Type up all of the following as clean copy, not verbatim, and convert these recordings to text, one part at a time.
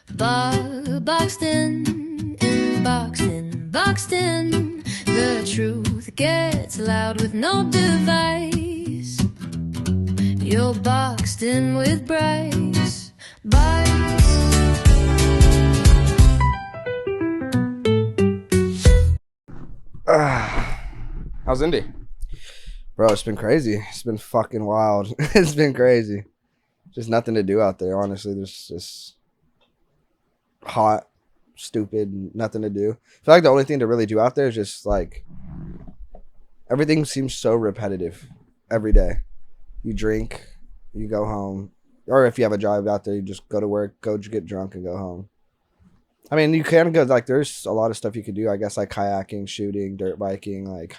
Boxed in. The truth gets loud with no device. You're boxed in with Bryce. How's Indy? Bro, it's been crazy. It's been fucking wild. It's been crazy. Just nothing to do out there, honestly. There's just hot, stupid, nothing to do. I feel like the only thing to really do out there is just like everything seems so repetitive every day. You drink, you go home. Or if you have a job out there, you just go to work, go get drunk and go home. I mean, you can go, like, there's a lot of stuff you could do, I guess, like kayaking, shooting, dirt biking, like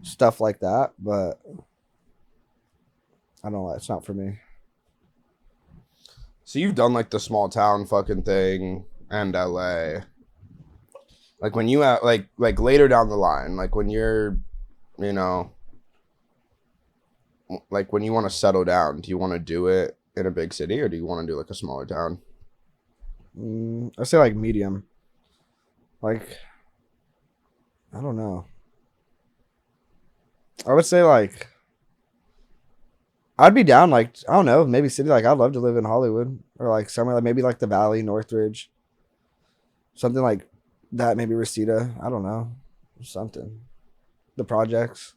stuff like that, but I don't know, it's not for me. So you've done like the small town fucking thing and LA. Like when you have like later down the line, like when you're, you know, like when you want to settle down, do you want to do it in a big city or do you want to do like a smaller town? I say like medium. Like, I don't know. I would say like I'd be down, like, I don't know, maybe city. Like, I'd love to live in Hollywood or like somewhere like maybe like the Valley, Northridge, something like that. Maybe Reseda. I don't know, something. The projects.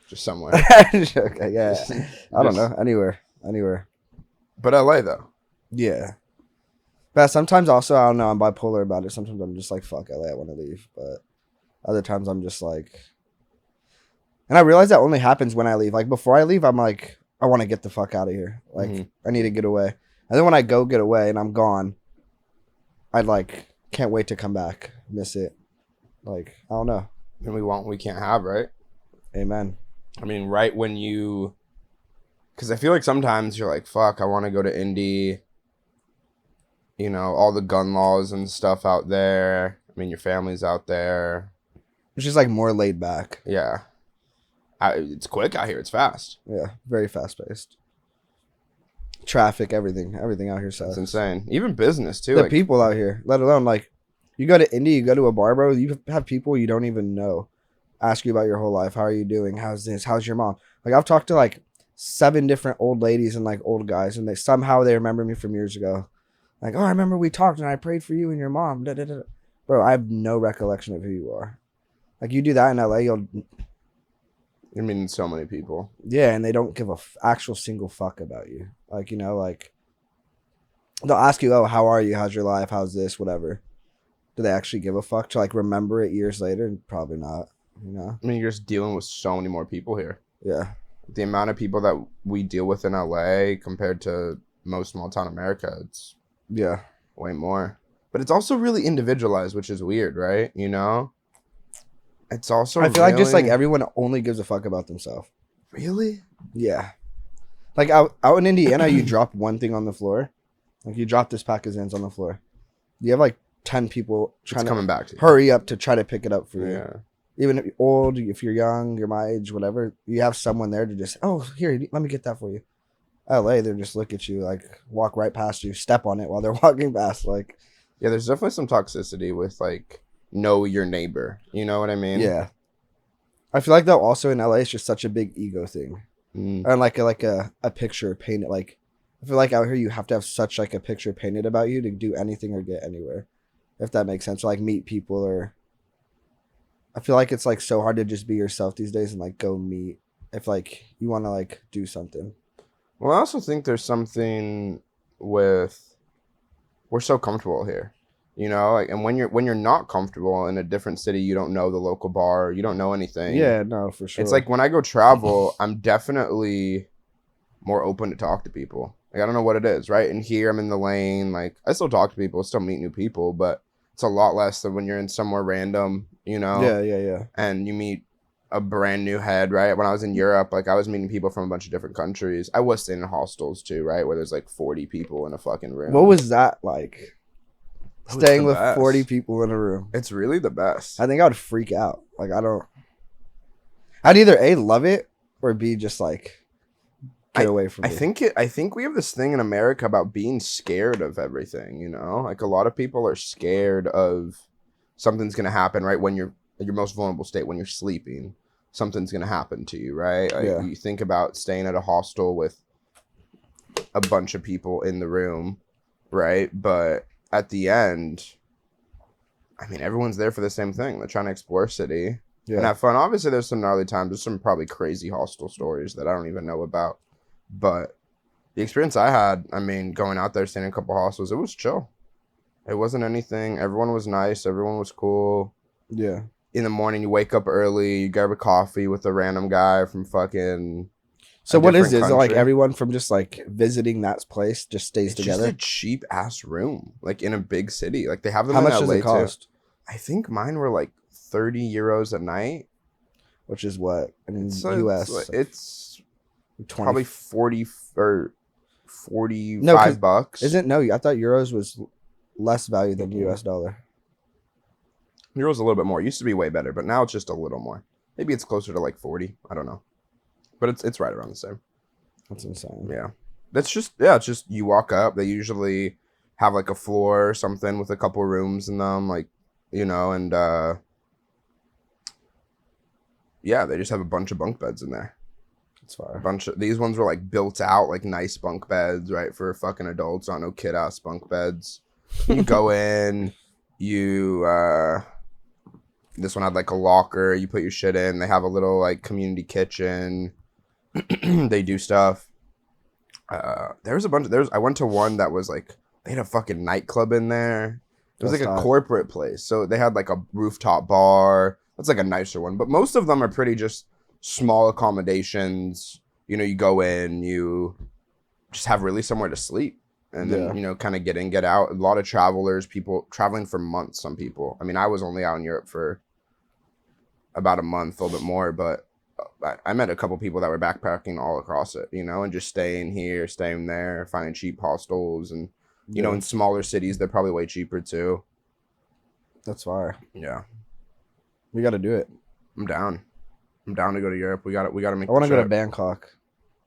Just somewhere. Okay, yeah. I don't know. Anywhere. But LA though. Yeah. But sometimes also, I don't know, I'm bipolar about it. Sometimes I'm just like, fuck LA, I want to leave. But other times I'm just like, and I realize that only happens when I leave. Like before I leave, I'm like, I want to get the fuck out of here. Like I need to get away. And then when I go get away and I'm gone, I like can't wait to come back. Miss it. Like, I don't know. And we can't have, right? Amen. I mean, right when you, because I feel like sometimes you're like, fuck, I want to go to Indy. You know, all the gun laws and stuff out there. I mean, your family's out there. It's just like more laid back. Yeah. It's quick out here. It's fast. Yeah, very fast paced. Traffic, everything out here sucks. It's insane. Even business too. The like, people out here, let alone like, you go to Indy, you go to a bar, bro. You have people you don't even know ask you about your whole life. How are you doing? How's this? How's your mom? Like, I've talked to like 7 different old ladies and like old guys, and they remember me from years ago. Like, oh, I remember we talked and I prayed for you and your mom. Da, da, da. Bro, I have no recollection of who you are. Like, you do that in LA, you'll. I mean, so many people. Yeah, and they don't give a actual single fuck about you. Like, you know, like, they'll ask you, oh, how are you? How's your life? How's this? Whatever. Do they actually give a fuck to, like, remember it years later? Probably not, you know? I mean, you're just dealing with so many more people here. Yeah. The amount of people that we deal with in LA compared to most small town America, it's yeah, way more. But it's also really individualized, which is weird, right? You know? It's also I feel like just like everyone only gives a fuck about themselves. Really? Yeah. Like out in Indiana, you drop one thing on the floor. Like you drop this pack of Zans on the floor. You have like 10 people trying to coming back to you. Hurry up to try to pick it up for you. Yeah. Even if you're old, if you're young, you're my age, whatever, you have someone there to just, oh, here, let me get that for you. LA, they just look at you, like walk right past you, step on it while they're walking past. Like, yeah, there's definitely some toxicity with like know your neighbor. You know what I mean? Yeah. I feel like though also in LA it's just such a big ego thing. And like a picture painted, like I feel like out here you have to have such like a picture painted about you to do anything or get anywhere. If that makes sense. Or like meet people, or I feel like it's like so hard to just be yourself these days and like go meet if like you want to like do something. Well, I also think there's something with we're so comfortable here, you know, like, and when you're not comfortable in a different city, you don't know the local bar, you don't know anything. Yeah, no, for sure. It's like when I go travel, I'm definitely more open to talk to people. Like, I don't know what it is, right? And here I'm in the lane, like I still talk to people, still meet new people, but it's a lot less than when you're in somewhere random, you know? Yeah. And you meet a brand new head, right? When I was in Europe, like I was meeting people from a bunch of different countries. I was staying in hostels too, right? Where there's like 40 people in a fucking room. What was that like? Staying with best. 40 people in a room. It's really the best. I think I would freak out. Like I'd either A, love it, or B, just like Get away from I me. think we have this thing in America about being scared of everything, you know? Like a lot of people are scared of something's gonna happen right when you're at your most vulnerable state, when you're sleeping. Something's gonna happen to you, right? Like Yeah. you think about staying at a hostel with a bunch of people in the room, right? But at the end, I mean, everyone's there for the same thing. They're trying to explore a city and have fun. Obviously, there's some gnarly times. There's some probably crazy hostel stories that I don't even know about. But the experience I had, I mean, going out there, staying in a couple hostels, it was chill. It wasn't anything. Everyone was nice. Everyone was cool. Yeah. In the morning, you wake up early, you grab a coffee with a random guy from fucking. So what is different this? Like country. everyone from just like visiting that place just stays It's together? just a cheap ass room, like in a big city. Like they have them How in much LA does it cost? too. I think mine were like 30 euros a night. Which is what in It's US? it's 20. probably 40 or 45 bucks. Isn't no? I thought euros was less value than US dollar. Euros a little bit more. It used to be way better, but now it's just a little more. Maybe it's closer to like 40. I don't know, but it's right around the same. That's insane. Yeah, it's just you walk up. They usually have like a floor or something with a couple rooms in them, like, you know, and yeah, they just have a bunch of bunk beds in there. That's fire. A bunch of these ones were like built out like nice bunk beds, right, for fucking adults, not no kid ass bunk beds. You go in, you this one had like a locker, you put your shit in. They have a little like community kitchen. They do stuff. There's a bunch of I went to one that was like they had a fucking nightclub in there. It was That's like a hot. corporate place. So they had like a rooftop bar. That's like a nicer one. But most of them are pretty just small accommodations. You know, you go in, you just have really somewhere to sleep. And then, you know, kind of get in, get out. A lot of travelers, people traveling for months, some people. I mean, I was only out in Europe for about a month, a little bit more. But I met a couple people that were backpacking all across it, you know, and just staying here, staying there, finding cheap hostels. And, you know, in smaller cities, they're probably way cheaper too. That's fire. Yeah. We got to do it. I'm down. I'm down to go to Europe. We got to make. I want to the go to trip. Bangkok.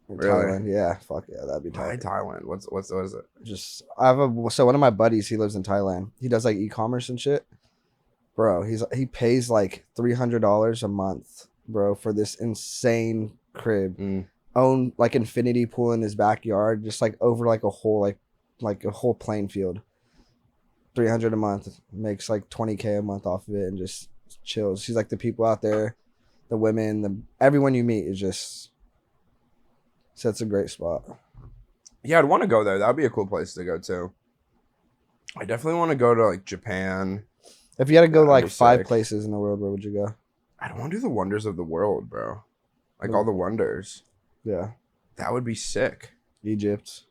Really? Thailand. Yeah, fuck yeah, that'd be Why tight. Thailand? What is it? Just I have so one of my buddies, he lives in Thailand. He does like e-commerce and shit. Bro, he pays like $300 a month, bro, for this insane crib. Own like infinity pool in his backyard, just like over like a whole like a whole playing field. $300 a month, makes like $20K a month off of it, and just chills. He's like the people out there, the women, everyone you meet is just. So it's a great spot. Yeah, I'd want to go there. That'd be a cool place to go to. I definitely want to go to like Japan. If you had to go That'd like be 5 sick. places in the world, where would you go? I don't want to do the wonders of the world, bro. Like all the wonders. Yeah, That would be sick. Egypt.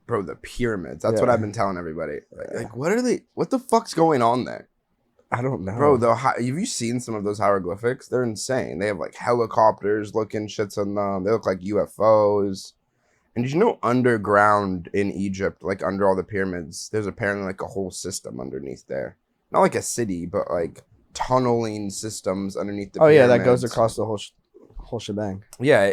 Bro, the pyramids. That's what Yeah. I've been telling everybody. Like, what are they? What the fuck's going on there? I don't know, Bro, have you seen some of those hieroglyphics? They're insane. They have like helicopters looking shits on them. They look like UFOs. And did you know underground in Egypt, like under all the pyramids, there's apparently like a whole system underneath there. Not like a city, but like tunneling systems underneath the Oh yeah, pyramids. that goes across the whole shebang. Yeah,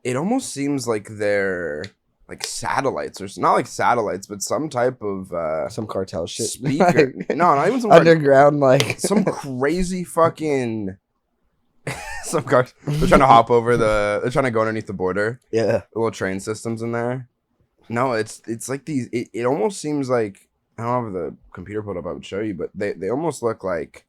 it almost seems like they're like satellites or not like satellites, but some type of Some cartel shit. speaker. No, not even some Underground, like some crazy fucking some cars. They're trying to hop over they're trying to go underneath the border. yeah. The little train systems in there. No, it's like these. It almost seems like I don't have the computer pulled up. I would show you, but they almost look like.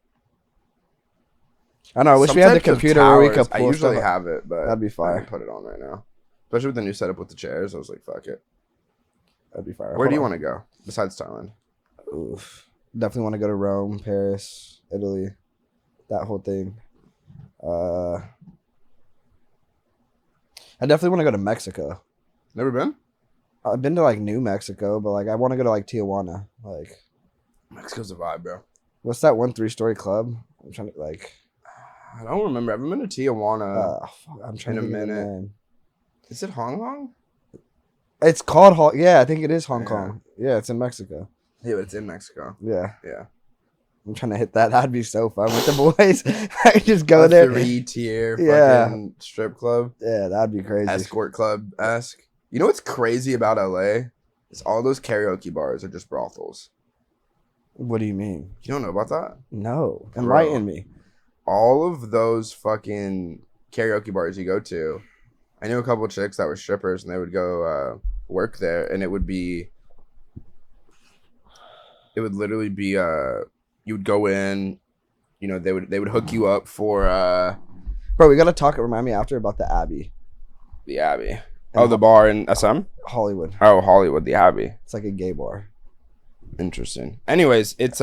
I know. I wish some we had the types of computer where we towers. could I pull usually stuff. have it, but That'd be I fire. can put it on right now. Especially with the new setup with the chairs, I was like, "Fuck it." That'd be fire. Where do you want to go besides Thailand? Oof. Definitely want to go to Rome, Paris, Italy, that whole thing. I definitely want to go to Mexico. Never been? I've been to like New Mexico, but like I want to go to like Tijuana. Like, Mexico's a vibe, bro. what's that one 3-story club? I'm trying to like. I don't remember. I haven't been to Tijuana I'm trying in to a think of the minute. name. Is it Hong Kong? It's called Hong. Yeah, I think it is Hong Yeah. Kong. Yeah, it's in Mexico. Yeah, but it's in Mexico. Yeah, Yeah. I'm trying to hit that. That'd be so fun with the boys. I could just go A there. 3-tier Yeah. fucking strip club. Yeah, that'd be crazy. Escort club esque. You know what's crazy about LA? Is all those karaoke bars are just brothels. What do you mean? You don't know about that? No. Bro. Enlighten me. All of those fucking karaoke bars you go to, I knew a couple of chicks that were strippers, and they would go work there, and it would literally be you would go in, you know, they would hook you up for Bro, we gotta talk. Remind me after about the Abbey. the Abbey. Oh, the bar in SM? Hollywood. Oh, Hollywood, the Abbey. It's like a gay bar. Interesting. Anyways, it's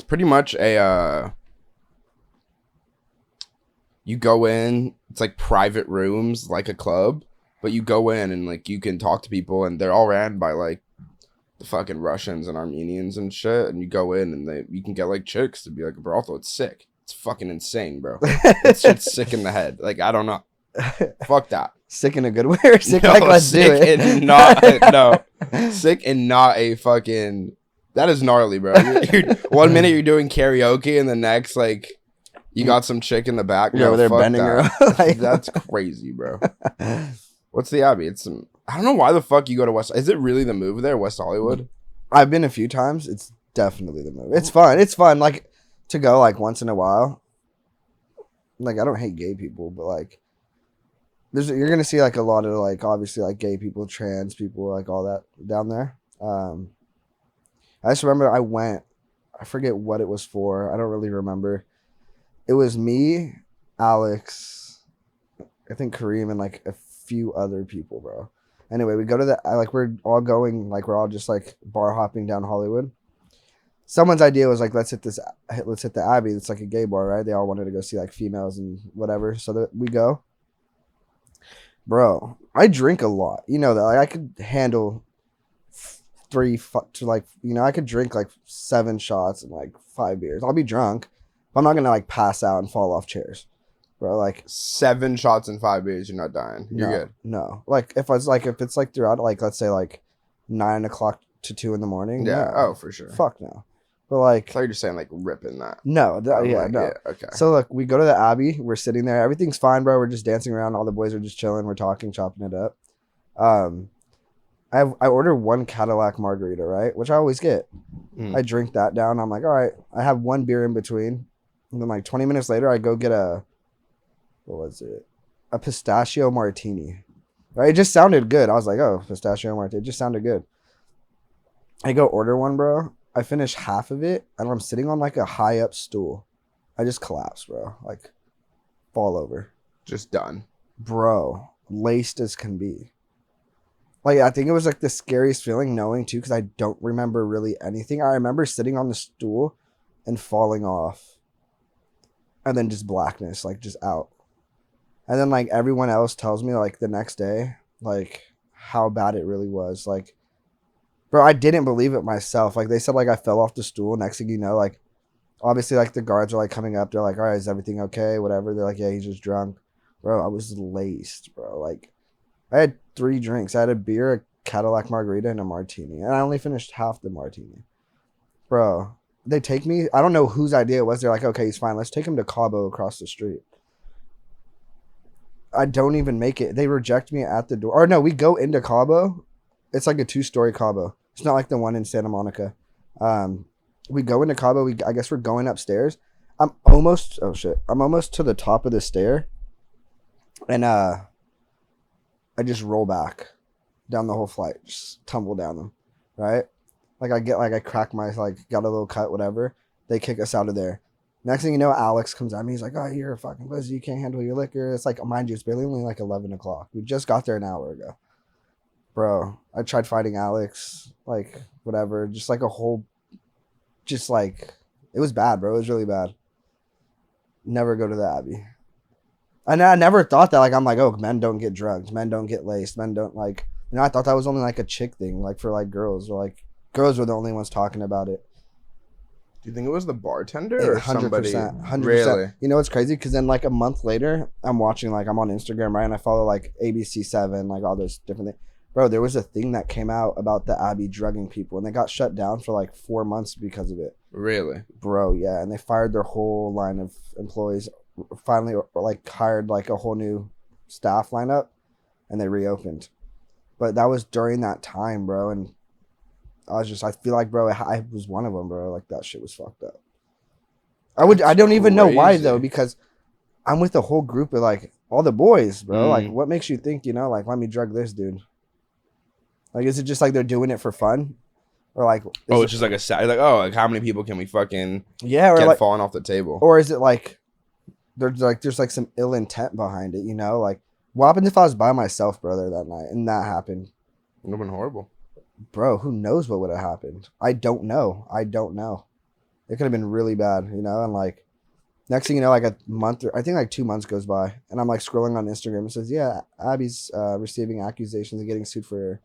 pretty much a you go in, it's like private rooms, like a club, but you go in and like you can talk to people, and they're all ran by like the fucking Russians and Armenians and shit, and you go in and you can get like chicks to be like a brothel. It's sick. It's fucking insane, bro. It's shit's sick in the head. Like, I don't know. Fuck that. Sick in a good way or sick No, like let's sick do it? and not no. Sick and not a fucking. That is gnarly, bro. You're, 1 minute you're doing karaoke, and the next like you got some chick in the back. You're over there fuck bending that. her up. Like- That's crazy, bro. What's the Abbey? It's some. I don't know why the fuck you go to West. Is it really the move there, West Hollywood? I've been a few times. It's definitely the move. It's fun. It's fun. Like to go like once in a while. Like I don't hate gay people, but like you're gonna see like a lot of like obviously like gay people, trans people, like all that down there. I just remember I forget what it was for. I don't really remember. It was me, Alex, I think Kareem, and like a few other people, bro. Anyway, we go to we're all going, like we're all just like bar hopping down Hollywood. Someone's idea was like, let's hit the Abbey. It's like a gay bar, right? They all wanted to go see like females and whatever. So that we go. Bro, I drink a lot. You know that. Like, I could handle I could drink like 7 shots and like 5 beers. I'll be drunk, but I'm not gonna like pass out and fall off chairs, bro. Like 7 shots and 5 beers, you're not dying. You're good. No, like if it's like throughout, like let's say like 9 o'clock to 2 in the morning. Yeah. No. Oh, for sure. Fuck no. But like, I thought you were just saying like ripping that. no, no. Yeah. Okay. So look, we go to the Abbey. We're sitting there. Everything's fine, bro. We're just dancing around. All the boys are just chilling. We're talking, chopping it up. I order 1 Cadillac margarita, right? Which I always get. I drink that down. I'm like, all right. I have 1 beer in between. And then like 20 minutes later, I go get a pistachio martini. Right? It just sounded good. I was like, oh, pistachio martini. It just sounded good. I go order one, bro. I finish half of it, and I'm sitting on like a high up stool. I just collapse, bro. Like, fall over. Just done. Bro, laced as can be. Like, I think it was like the scariest feeling knowing too, because I don't remember really anything. I remember sitting on the stool and falling off. And then just blackness, like just out. And then like everyone else tells me like the next day, like how bad it really was. Like, bro, I didn't believe it myself. Like they said, like I fell off the stool. Next thing you know, like obviously like the guards are like coming up. They're like, all right, is everything okay? Whatever. They're like, yeah, he's just drunk. Bro, I was laced, bro. Like I had 3 drinks. I had a beer, a Cadillac margarita, and a martini. And I only finished half the martini. Bro, they take me. I don't know whose idea it was. They're like, okay, he's fine. Let's take him to Cabo across the street. I don't even make it. They reject me at the door. Or no, we go into Cabo. It's like a 2-story Cabo. It's not like the one in Santa Monica. We go into Cabo. I guess we're going upstairs. I'm almost to the top of the stair. And I just roll back down the whole flight. Just tumble down them. Right? Like I crack my, like got a little cut, whatever. They kick us out of there. Next thing you know, Alex comes at me. He's like, oh, you're a fucking pussy. You can't handle your liquor. It's like, mind you, it's barely only like 11 o'clock. We just got there an hour ago. Bro, I tried fighting Alex, like, whatever. Just like it was bad, bro. It was really bad. Never go to the Abbey. And I never thought that, like, I'm like, oh, men don't get drugged. Men don't get laced. Men don't, like, I thought that was only like a chick thing, like for like girls. Or like, girls were the only ones talking about it. Do you think it was the bartender or 100%, somebody? 100%. Really? You know what's crazy? Because then like a month later, I'm watching, like I'm on Instagram, right? And I follow like ABC7, like all those different things. Bro, there was a thing that came out about the Abbey drugging people, and they got shut down for like 4 months because of it. Really? Bro, yeah. And they fired their whole line of employees. Finally, like hired like a whole new staff lineup. and they reopened. But that was during that time, bro. And I feel like, bro, I was one of them, bro. Like, that shit was fucked up. I don't even know why, though, because I'm with a whole group of, like, all the boys, bro. Like, what makes you think, like, let me drug this dude? Like, is it just like they're doing it for fun? Or like, it's just like like how many people can we fucking or get like falling off the table? Or is it like there's like some ill intent behind it, Like, what happened if I was by myself, brother, that night and that happened? It would have been horrible. Bro, who knows what would have happened? I don't know. It could have been really bad, And like, next thing you know, like a month I think like 2 months goes by, and I'm like scrolling on Instagram and says, yeah, Abby's receiving accusations of getting sued for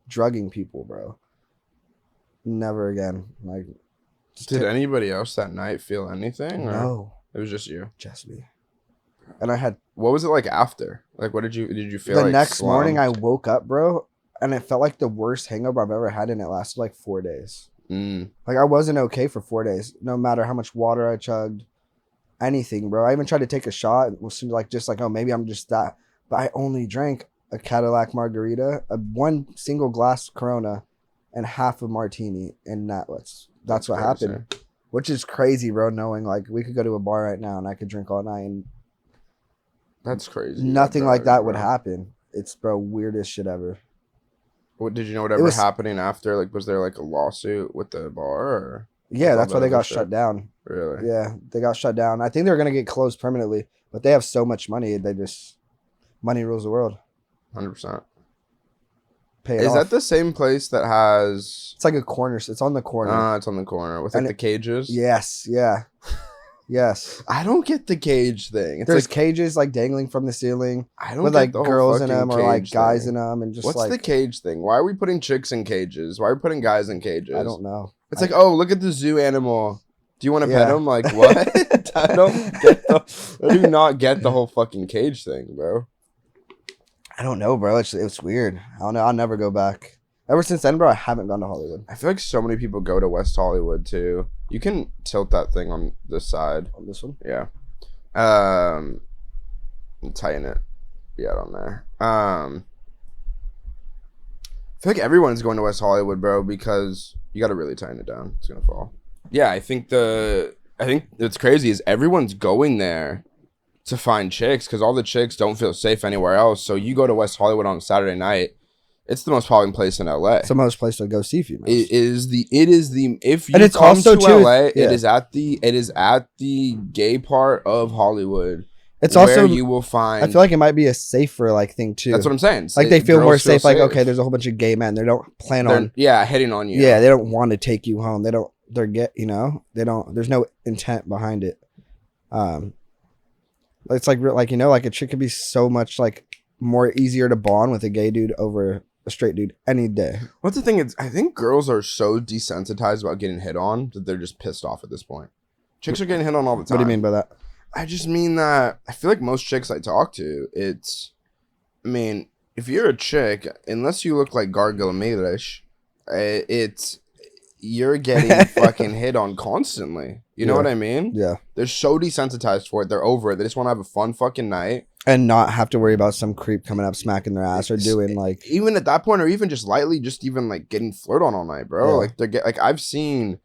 drugging people, bro. Never again. Like, did anybody else that night feel anything? Or no, it was just you. Just me. And I had. What was it like after? Like, what did you feel? The like next slumped? morning, I woke up, bro, and it felt like the worst hangover I've ever had, and it lasted like 4 days. Like, I wasn't okay for 4 days, no matter how much water I chugged, anything, bro. I even tried to take a shot, and was like, oh, maybe I'm just that. But I only drank a Cadillac margarita, one single glass Corona, and half a martini, and that's what happened, which is crazy, bro. Knowing like we could go to a bar right now and I could drink all night, and that's crazy. Nothing like that would happen. It's, bro, weirdest shit ever. What did you know? Whatever was happening after, like, was there like a lawsuit with the bar? Or yeah, that's why they got shut down. Really? Yeah, they got shut down. I think they're gonna get closed permanently, but they have so much money. Money rules the world. 100%. Is that the same place that has? It's like a corner. It's on the corner. It's on the corner with like the cages. Yes. Yeah. Yes. I don't get the cage thing. There's like cages like dangling from the ceiling. I don't with get like the girls in them or like guys thing. in them, and just what's like, the cage thing? Why are we putting chicks in cages? Why are we putting guys in cages? I don't know. It's like, oh, look at the zoo animal. Do you want to pet him? Like, what? I do not get the whole fucking cage thing, bro. I don't know, bro. It's weird. I don't know. I'll never go back. Ever since then, bro, I haven't gone to Hollywood. I feel like so many people go to West Hollywood too. You can tilt that thing on this side. On this one? Yeah. Tighten it. Yeah, on there. I feel like everyone's going to West Hollywood, bro, because you got to really tighten it down. It's gonna fall. Yeah, I think what's crazy is everyone's going there to find chicks because all the chicks don't feel safe anywhere else. So you go to West Hollywood on a Saturday night. It's the most popular place in LA. It's the most place to go see females. It is the if you and it's come also to LA, it is at the gay part of Hollywood. It's where also you will find. I feel like it might be a safer like thing too. That's what I'm saying. Like they feel more safe. Like, okay, there's a whole bunch of gay men. They don't plan on hitting on you. Yeah, they don't want to take you home. They don't. There's no intent behind it. It's like like a chick could be so much like more easier to bond with a gay dude over a straight dude any day. What's the thing is, I think girls are so desensitized about getting hit on that they're just pissed off at this point. Chicks are getting hit on all the time. What do you mean by that? I just mean that I feel like most chicks I talk to, if you're a chick, unless you look like Gargil Ramirez, you're getting fucking hit on constantly. You know what I mean? Yeah. They're so desensitized for it. They're over it. They just want to have a fun fucking night. And not have to worry about some creep coming up, smacking their ass, or doing like... Even at that point, or even just lightly, just even like getting flirted on all night, bro. Yeah. I've seen...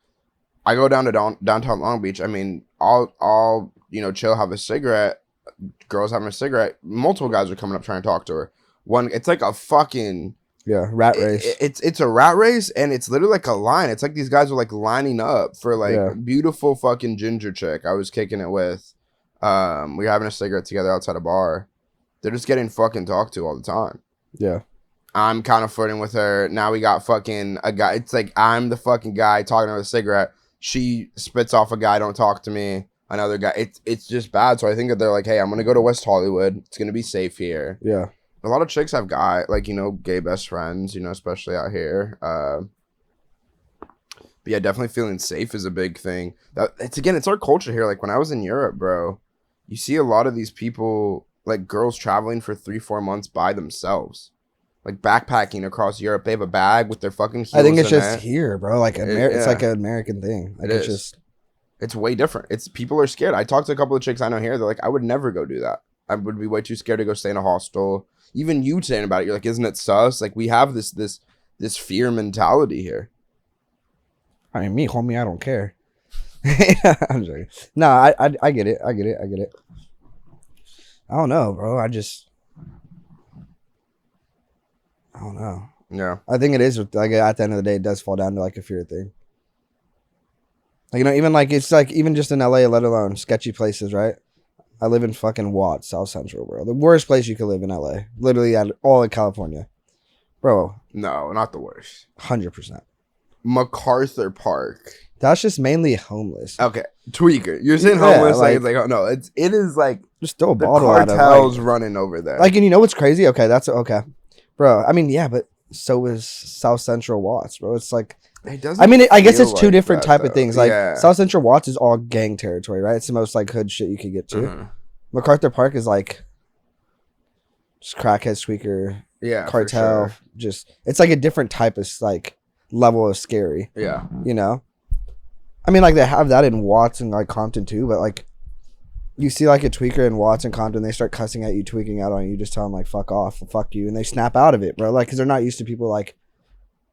I go down to downtown Long Beach. I mean, I'll chill, have a cigarette. Girls having a cigarette. Multiple guys are coming up trying to talk to her. It's like a fucking... Yeah, rat race. It's a rat race, and it's literally like a line. It's like these guys are like lining up for like beautiful fucking ginger chick I was kicking it with. We were having a cigarette together outside a bar. They're just getting fucking talked to all the time. Yeah. I'm kind of flirting with her. Now we got fucking a guy. It's like I'm the fucking guy talking to her with a cigarette. She spits off a guy, don't talk to me. Another guy. It's just bad. So I think that they're like, hey, I'm going to go to West Hollywood. It's going to be safe here. Yeah. A lot of chicks have gay best friends, especially out here. But yeah, definitely feeling safe is a big thing. It's our culture here. Like when I was in Europe, bro, you see a lot of these people, like girls traveling for 3-4 months by themselves, like backpacking across Europe. They have a bag with their fucking heels. I think it's just here, bro. Like it's like an American thing. Like it's way different. People are scared. I talked to a couple of chicks I know here. They're like, I would never go do that. I would be way too scared to go stay in a hostel. even you saying about it, you're like, isn't it sus? Like, we have this fear mentality here. I mean, me, homie, I don't care. I'm joking. No, I get it. I get it. I don't know, bro. I don't know. Yeah. I think it is, like, at the end of the day, it does fall down to, like, a fear thing. Like, you know, even, like, it's, like, even just in LA, let alone sketchy places, right? I live in fucking Watts, South Central, bro. The worst place you could live in LA. Literally, all in California. Bro. No, not the worst. 100%. MacArthur Park. That's just mainly homeless. Okay, tweaker. You're saying homeless, like it's like, oh no, it is like just throw a the bottle out of cartels running over there. Like, and you know what's crazy? Okay, that's okay, bro. I mean, yeah, but so is South Central Watts, bro. It's like, it doesn't. I mean, I guess it's two like different that, type though. of things. Like South Central Watts is all gang territory, right? It's the most like hood shit you could get to. Mm-hmm. MacArthur Park is like just crackhead, tweaker, cartel. Sure. Just it's like a different type of like level of scary. Yeah, you know. I mean, like, they have that in Watts and, like, Compton, too, but, like, you see, like, a tweaker in Watts and Compton, they start cussing at you, tweaking out on you, just tell them, like, fuck off, fuck you, and they snap out of it, bro, like, because they're not used to people, like,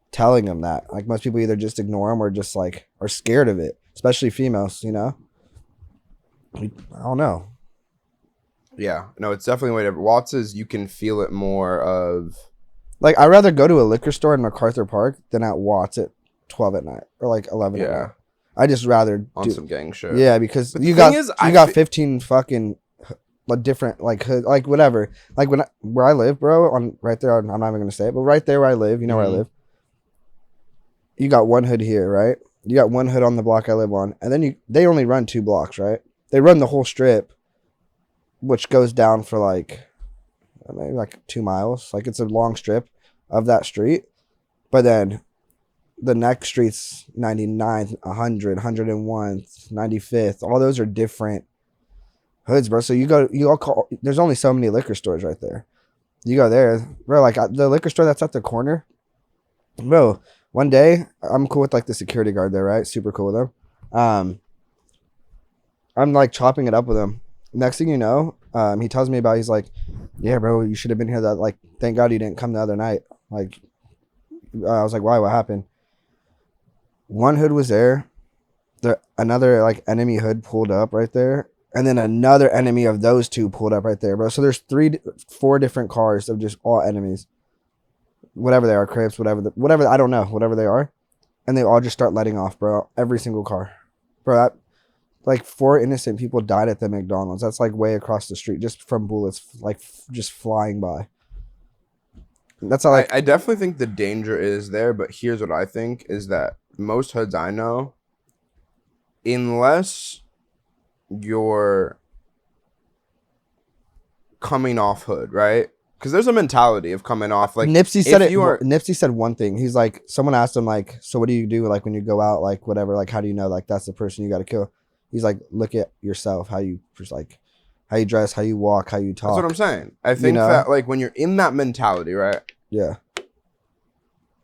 telling them that. Like, most people either just ignore them or just, like, are scared of it, especially females, you know? I don't know. Yeah, no, it's definitely way different. Watts is, you can feel it more of... Like, I'd rather go to a liquor store in MacArthur Park than at Watts at 12 at night, or, like, 11 at night. I just rather on some gang shit. Yeah, because you got 15 fucking different like hood, like whatever. Like where I live, bro, on right there. I'm not even gonna say it, but right there where I live, you know where I live. You got one hood here, right? You got one hood on the block I live on, and then they only run 2 blocks, right? They run the whole strip, which goes down for like maybe like 2 miles. Like it's a long strip of that street, but then the next streets, 99th, 100, 101th, 95th, all those are different hoods, bro. So there's only so many liquor stores right there. You go there, bro, like the liquor store that's at the corner, bro, one day, I'm cool with like the security guard there, right? Super cool with him. I'm like chopping it up with him. Next thing you know, he tells me he's like, yeah, bro, you should have been here like, thank God you didn't come the other night. Like, I was like, why, what happened? One hood was there. Another like enemy hood pulled up right there. And then another enemy of those 2 pulled up right there, bro. So there's 4 different cars of just all enemies. Whatever they are, Crips, whatever, I don't know, whatever they are. And they all just start letting off, bro. Every single car. Bro, that, like 4 innocent people died at the McDonald's. That's like way across the street just from bullets, like just flying by. That's how I definitely think the danger is there, but here's what I think is that most hoods I know, unless you're coming off hood, right? Because there's a mentality of coming off. Like Nipsey said Nipsey said one thing. He's like, someone asked him like, so what do you do like when you go out, like whatever, like how do you know like that's the person you got to kill? He's like, look at yourself, how you dress, how you walk, how you talk. That's what I'm saying. I think that like when you're in that mentality, right? Yeah.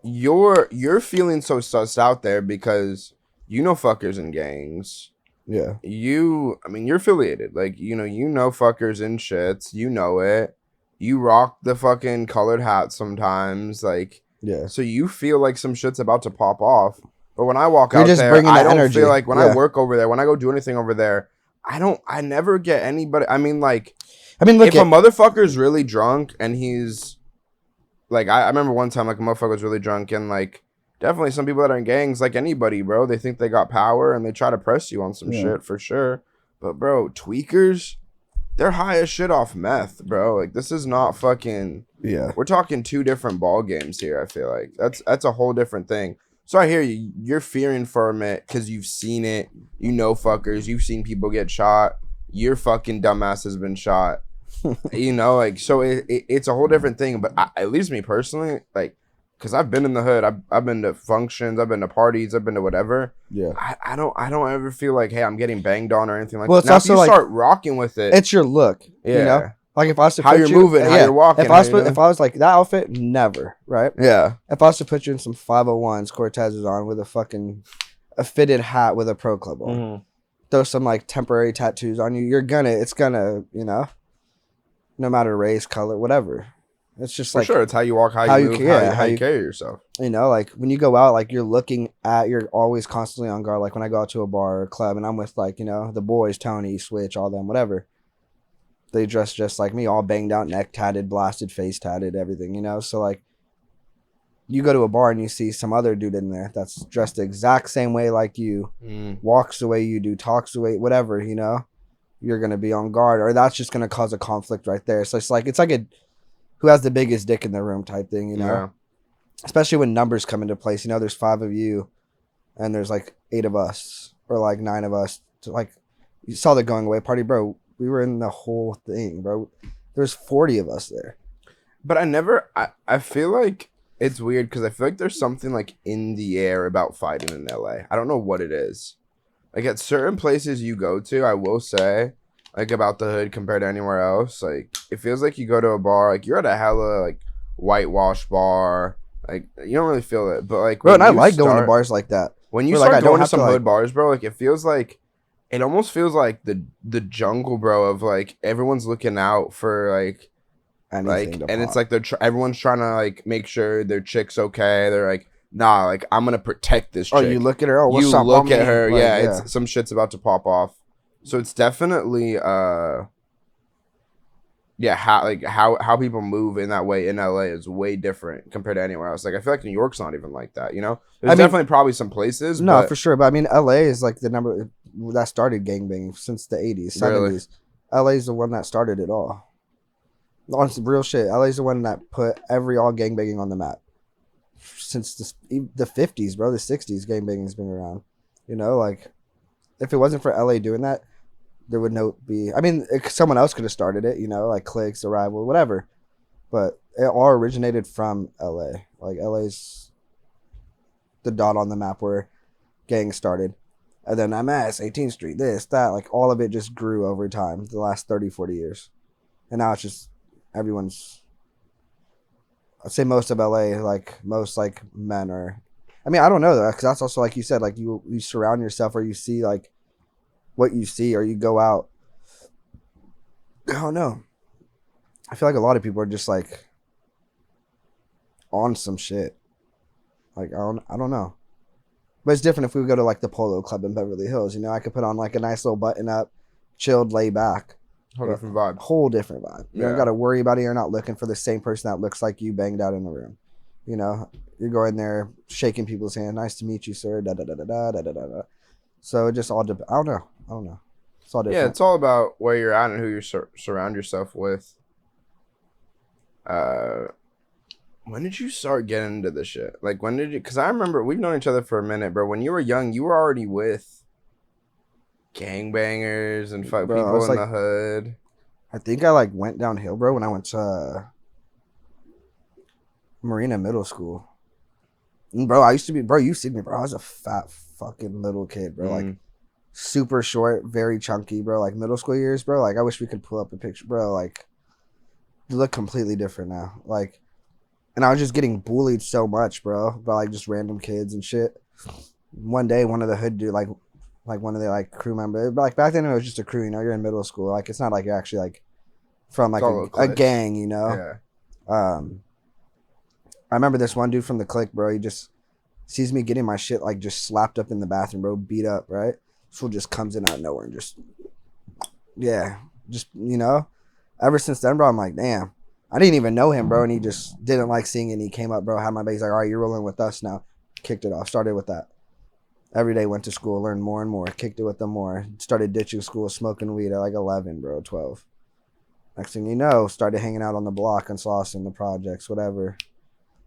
You're feeling so sussed out there because you know fuckers in gangs. Yeah. You're affiliated. Like, you know fuckers in shits. You know it. You rock the fucking colored hat sometimes. Like, yeah. So you feel like some shit's about to pop off. But when I walk out there, I don't feel like when I work over there, when I go do anything over there, I never get anybody. I mean, look, if a motherfucker's really drunk and he's like, I remember one time, like, a motherfucker was really drunk and, like, definitely some people that are in gangs, like anybody, bro, they think they got power and they try to press you on some shit for sure. But, bro, tweakers, they're high as shit off meth, bro. Like, this is not fucking... Yeah. We're talking 2 different ball games here, I feel like. That's a whole different thing. So I hear you. You're fearing for it because you've seen it. You know fuckers. You've seen people get shot. Your fucking dumbass has been shot. Like, so it's a whole different thing. But at least me personally, like, because I've been in the hood. I've been to functions. I've been to parties. I've been to whatever. Yeah. I don't ever feel like, hey, I'm getting banged on or anything like that. Well, it's also if you start rocking with it. It's your look. Yeah. You know? Like, if I was to how you're moving, how you're walking. If I was like, that outfit, never, right? Yeah. If I was to put you in some 501s, Cortezes on with a fitted hat with a pro club on, throw some like temporary tattoos on you, it's gonna, no matter race, color, whatever. It's just For like, sure, it's how you walk, how you move, how you carry yourself. you know, like when you go out, like you're always constantly on guard. Like when I go out to a bar or club and I'm with like, you know, the boys, Tony, Switch, all them, whatever. They dress just like me, all banged out, neck tatted, blasted, face tatted, everything, you know? So like you go to a bar and you see some other dude in there that's dressed the exact same way like you, walks the way you do, talks the way, whatever, you know? You're going to be on guard, or that's just going to cause a conflict right there. So it's like a who has the biggest dick in the room type thing, you know? Yeah. Especially when numbers come into place. You know, there's 5 of you and there's like 8 of us or like 9 of us. So like, you saw the going away party, bro. We were in the whole thing, bro. There's 40 of us there. But I feel like it's weird because I feel like there's something like in the air about fighting in LA. I don't know what it is. Like at certain places you go to, I will say, like about the hood compared to anywhere else, like it feels like you go to a bar, like you're at a hella like whitewashed bar, like you don't really feel it, but like bro, and I like going to bars like that. When you start going to some hood bars, bro, like it feels like it almost feels like the jungle, bro, of like everyone's looking out for like anything and it's like everyone's trying to like make sure their chick's okay. They're like, nah, like I'm gonna protect this chick. Oh, you look at her. Oh, what's you up, look at her. Like, yeah, it's some shit's about to pop off. So it's definitely how people move in that way in LA is way different compared to anywhere else. Like I feel like New York's not even like that, you know? There's definitely probably some places. No, for sure. But I mean LA is like the number that started gangbanging since the 80s, 70s. Really? LA is the one that started it all. On some real shit. LA is the one that put all gangbanging on the map. Since the 50s, bro, the 60s, gangbanging's been around. You know, like if it wasn't for LA doing that, there would be. I mean, someone else could have started it, you know, like Cliques, Arrival, whatever. But it all originated from LA. Like LA's the dot on the map where gangs started. And then MS, 18th Street, this, that, like all of it just grew over time, the last 30, 40 years. And now it's just everyone's, I'd say most of LA, like most like men are, I mean, I don't know though, because that's also like you said, like you surround yourself or you see like what you see or you go out. I don't know. I feel like a lot of people are just like on some shit. Like, I don't know. But it's different if we go to like the Polo Club in Beverly Hills. You know, I could put on like a nice little button up, chilled, lay back. Whole different vibe. Whole different vibe. You don't got to worry about it. You're not looking for the same person that looks like you banged out in the room. You know, you're going there, shaking people's hand. Nice to meet you, sir. Da da da da da da da da. So it just all depends. I don't know. It's all different. Yeah, it's all about where you're at and who you surround yourself with. When did you start getting into this shit? Like, when did you... Because I remember we've known each other for a minute, bro. When you were young, you were already with gangbangers and fuck people in the hood. I think I like went downhill, bro, when I went to Marina Middle School. And bro, I used to be... Bro, you see me, bro. I was a fat fucking little kid, bro. Like, super short, very chunky, bro. Like, middle school years, bro. Like, I wish we could pull up a picture, bro. Like, you look completely different now. Like... And I was just getting bullied so much, bro, by like just random kids and shit. One day, one of the hood dude, like one of the like crew members, like back then it was just a crew, you know. You're in middle school, like it's not like you're actually like from like a gang, you know. Yeah. I remember this one dude from the clique, bro. He just sees me getting my shit like just slapped up in the bathroom, bro, beat up, right? So just comes in out of nowhere and just you know. Ever since then, bro, I'm like, damn. I didn't even know him, bro, and he just didn't like seeing it. And he came up, bro, had my back. He's like, all right, you're rolling with us now. Kicked it off. Started with that. Every day went to school, learned more and more. Kicked it with them more. Started ditching school, smoking weed at like 11, bro, 12. Next thing you know, started hanging out on the block and Slauson, the projects, whatever.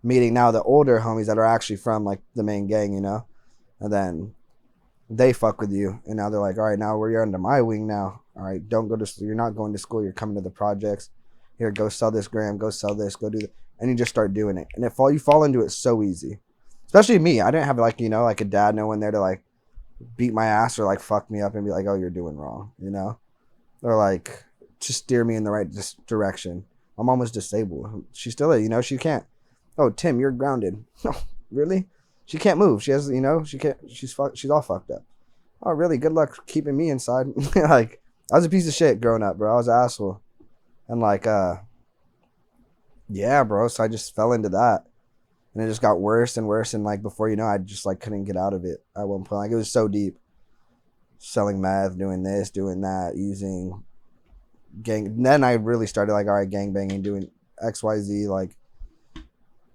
Meeting now the older homies that are actually from like the main gang, you know. And then they fuck with you. And now they're like, all right, now you're under my wing now. All right, don't go to school. You're not going to school. You're coming to the projects. Here, go sell this gram, go sell this, go do that. And you just start doing it. And you fall into it so easy. Especially me. I didn't have like, you know, like a dad, no one there to like beat my ass or like fuck me up and be like, oh, you're doing wrong, you know? Or like to steer me in the right direction. My mom was disabled. She still is, you know, she can't. Oh, Tim, you're grounded. No, really? She can't move. She has, you know, she can't, she's all fucked up. Oh, really? Good luck keeping me inside. Like, I was a piece of shit growing up, bro. I was an asshole. And like, Yeah, bro. So I just fell into that. And it just got worse and worse. And like before you know, I just like couldn't get out of it at one point. Like it was so deep. Selling meth, doing this, doing that, using gang. Then I really started like, all right, gang banging, doing XYZ, like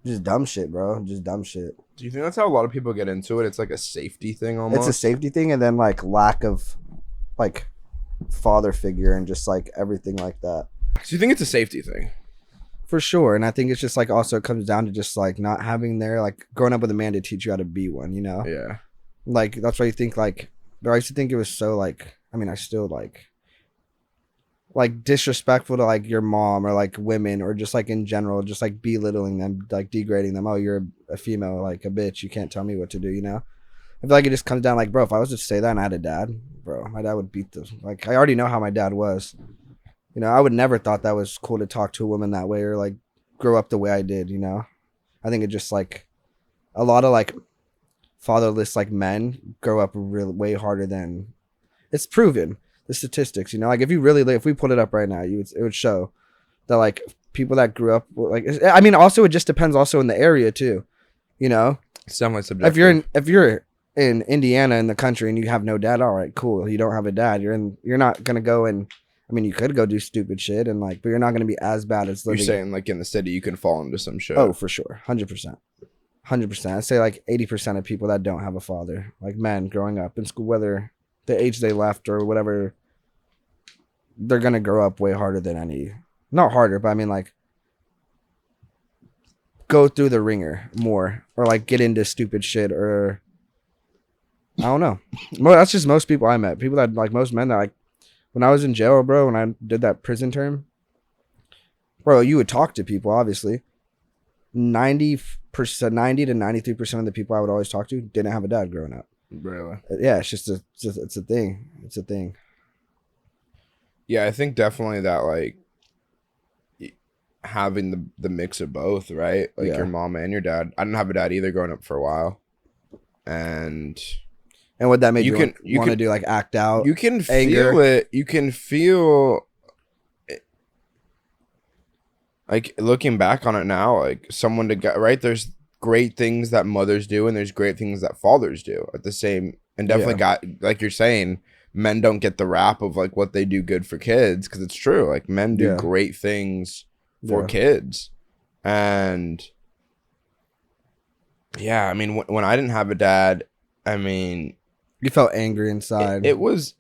just dumb shit, bro. Just dumb shit. Do you think that's how a lot of people get into it? It's like a safety thing almost. It's a safety thing, and then like lack of like father figure and just like everything like that. So you think it's a safety thing? For sure. And I think it's just like also it comes down to just like not having there, like growing up with a man to teach you how to be one, you know? Yeah. Like that's why you think like, but I used to think it was so like, I mean, I still like disrespectful to like your mom or like women or just like in general, just like belittling them, like degrading them. Oh, you're a female, like a bitch. You can't tell me what to do, you know? I feel like it just comes down like, bro, if I was to say that and I had a dad, bro, my dad would beat this. Like I already know how my dad was. You know, I would never thought that was cool to talk to a woman that way or like grow up the way I did, you know? I think it just like a lot of like fatherless like men grow up really way harder than it's proven. The statistics, you know, like if we put it up right now, it would show that like people that grew up like, I mean, also it just depends also in the area too, you know? It's definitely subjective. If you're in Indiana in the country and you have no dad, all right, cool. You don't have a dad. You're not going to go and, I mean, you could go do stupid shit and like, but you're not going to be as bad as living. You're saying like in the city, you can fall into some shit. Oh, for sure. 100%. 100%. I'd say like 80% of people that don't have a father, like men growing up in school, whether the age they left or whatever, they're going to grow up way harder than not harder, but I mean like go through the ringer more or like get into stupid shit or I don't know. Well, that's just most people I met. People that like most men that like, when I was in jail, bro, when I did that prison term, bro, you would talk to people, obviously. 90 to 93% of the people I would always talk to didn't have a dad growing up. Really? Yeah, it's just it's a thing. It's a thing. Yeah, I think definitely that like having the mix of both, right? Like your mom and your dad. I didn't have a dad either growing up for a while. And what that made you want to do, like act out. You can anger. feel it. You can feel it. Like looking back on it now, like someone to get right. There's great things that mothers do, and there's great things that fathers do at the same. And definitely got like you're saying, men don't get the rap of like what they do good for kids because it's true. Like men do great things for kids, and yeah, I mean when I didn't have a dad, I mean. You felt angry inside. I was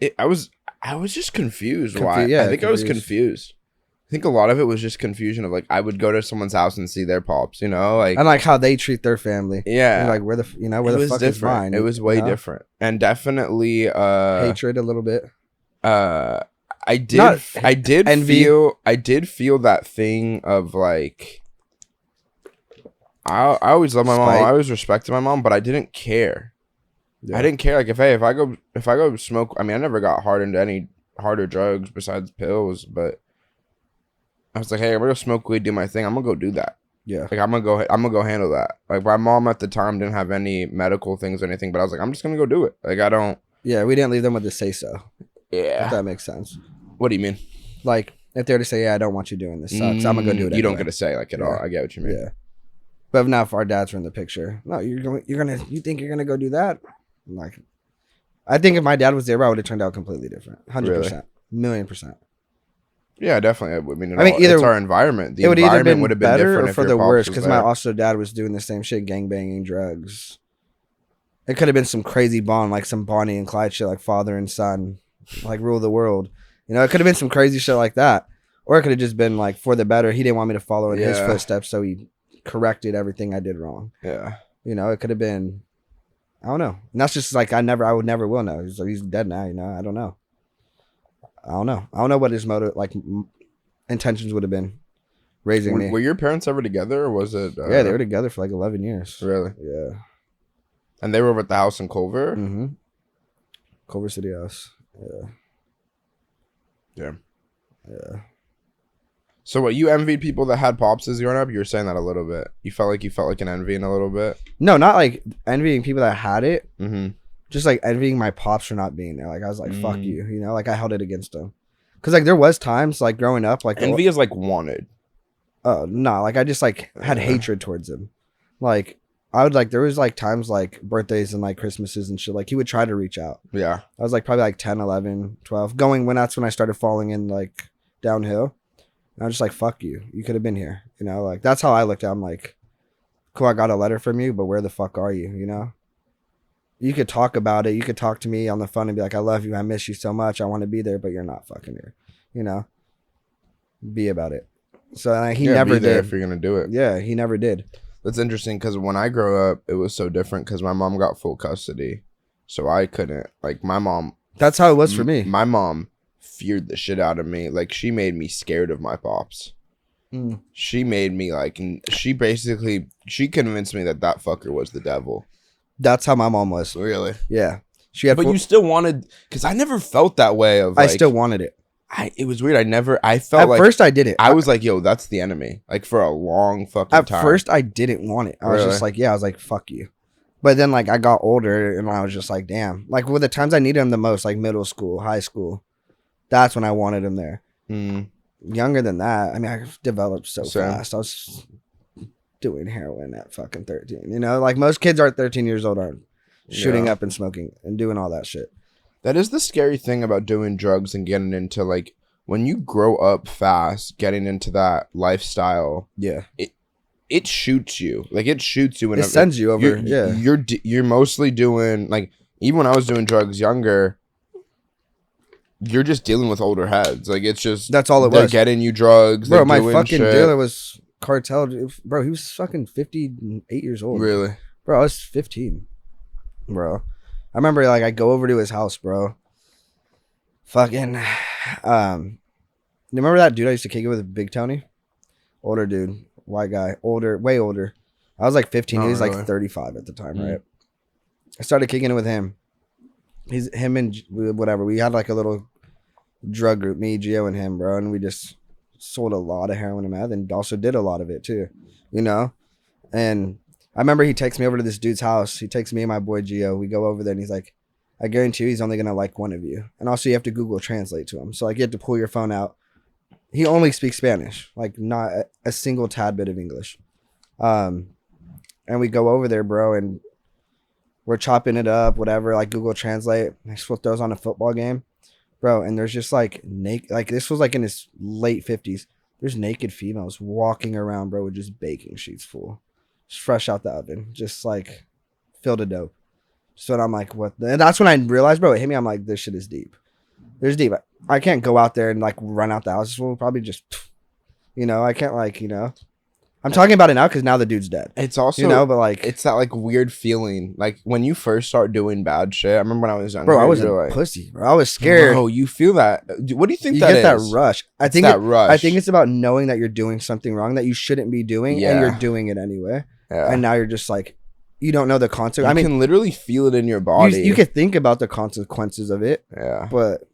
just confused. Why? Yeah, I think I was confused. I think a lot of it was just confusion of like I would go to someone's house and see their pops, you know, like and like how they treat their family. Yeah, and like where the fuck is mine? It was way different, and definitely hatred a little bit. I did envy. feel that thing of like I always loved my mom. I always respected my mom, but I didn't care. Yeah. I didn't care. Like if I go smoke, I mean, I never got hard into any harder drugs besides pills, but I was like, hey, I'm gonna go smoke weed, do my thing. I'm gonna go do that. Yeah. Like I'm gonna go handle that. Like my mom at the time didn't have any medical things or anything, but I was like, I'm just gonna go do it. Like I don't. Yeah, we didn't leave them with the say so. Yeah. If that makes sense. What do you mean? Like if they were to say, yeah, I don't want you doing this, sucks. I'm gonna go do it. You don't get to say like at all. I get what you mean. Yeah. But if not, if our dads were in the picture, no, you think you're gonna go do that? Like, I think if my dad was there, I would have turned out completely different. 100%, $1,000,000%. Yeah, definitely. I mean, either it's our environment. The environment would have been better different or for the worse. Because my also dad was doing the same shit, gangbanging, drugs. It could have been some crazy bond, like some Bonnie and Clyde shit, like father and son, like rule the world. You know, it could have been some crazy shit like that, or it could have just been like for the better. He didn't want me to follow in his footsteps, so he corrected everything I did wrong. Yeah, you know, it could have been. I don't know. And that's just like I would never will know. He's dead now, you know. I don't know. I don't know what his motive, like intentions would have been raising me. Were your parents ever together, or was it? Yeah, they were together for like 11 years. Really? Yeah. And they were over at the house in Culver? Mm-hmm. Culver City House. Yeah. Yeah. Yeah. So what, you envied people that had pops as growing up? You were saying that a little bit. You felt like an envying a little bit? No, not like envying people that had it. Mm-hmm. Just like envying my pops for not being there. Like I was like, fuck you. You know, like I held it against them. Because like there was times like growing up. Like envy is like wanted. Oh no, like I just like had hatred towards him. Like I would like there was like times like birthdays and like Christmases and shit. Like he would try to reach out. Yeah. I was like probably like 10, 11, 12. That's when I started falling in like downhill. And I was just like, fuck you. You could have been here. You know, like that's how I looked at him. Like, cool, I got a letter from you, but where the fuck are you? You know? You could talk about it. You could talk to me on the phone and be like, I love you. I miss you so much. I want to be there, but you're not fucking here. You know? Be about it. So he never be there did. if you're gonna do it. Yeah, he never did. That's interesting because when I grew up, it was so different because my mom got full custody, so I couldn't. Like my mom. That's how it was for me. My mom feared the shit out of me. Like she made me scared of my pops. She made me like. She convinced me that fucker was the devil. That's how my mom was. Really? Yeah. She had. But you still wanted, because I never felt that way. Of like, I still wanted it. It was weird. I felt at like first I did it. I was like, yo, that's the enemy. Like for a long fucking time. At first I didn't want it. I was just like, yeah, I was like, fuck you. But then like I got older and I was just like, damn. Like with the times I needed him the most, like middle school, high school, that's when I wanted him there. Younger than that, I mean, I developed so fast. I was doing heroin at fucking 13. You know, like most kids are 13 years old aren't shooting up and smoking and doing all that shit. That is the scary thing about doing drugs and getting into like when you grow up fast, getting into that lifestyle. Yeah, it shoots you. Like it shoots you. It sends you over. You're mostly doing like even when I was doing drugs younger. You're just dealing with older heads. Like it's just that's all it they're was. getring you drugs. Bro, my fucking shit. dealer was cartel. Bro, he was fucking 58 years old. Really? Bro, I was 15. Bro. I remember like I go over to his house, bro. Fucking you remember that dude I used to kick it with, Big Tony? Older dude, white guy, older, way older. I was like 15, he was like 35 at the time, right? I started kicking it with him. Him and whatever. We had like a little drug group, me, Gio, and him, bro, and we just sold a lot of heroin and meth and also did a lot of it too, you know? And I remember he takes me over to this dude's house. He takes me and my boy Gio. We go over there and he's like, I guarantee you he's only going to like one of you. And also you have to Google Translate to him. So like you have to pull your phone out. He only speaks Spanish, like not a single tad bit of English. And we go over there, bro, and we're chopping it up, whatever, like Google Translate. I flip those on a football game, bro. And there's just like naked, like this was like in his late 50s. There's naked females walking around, bro, with just baking sheets full. Just fresh out the oven, just like filled with dope. So I'm like, what? And that's when I realized, bro, it hit me. I'm like, this shit is deep. There's deep. I can't go out there and like run out the house. We'll probably just, you know, I can't like, you know. I'm talking about it now because now the dude's dead. It's also, you know, but like, it's that like weird feeling. Like when you first start doing bad shit. I remember when I was younger. Bro, I was a like, pussy, bro. I was scared. Oh, you feel that? What do you think you that get is? that rush. I think it's about knowing that you're doing something wrong that you shouldn't be doing, and you're doing it anyway. Yeah. And now you're just like, you don't know the consequences. I mean, you can literally feel it in your body. You can think about the consequences of it. Yeah. But,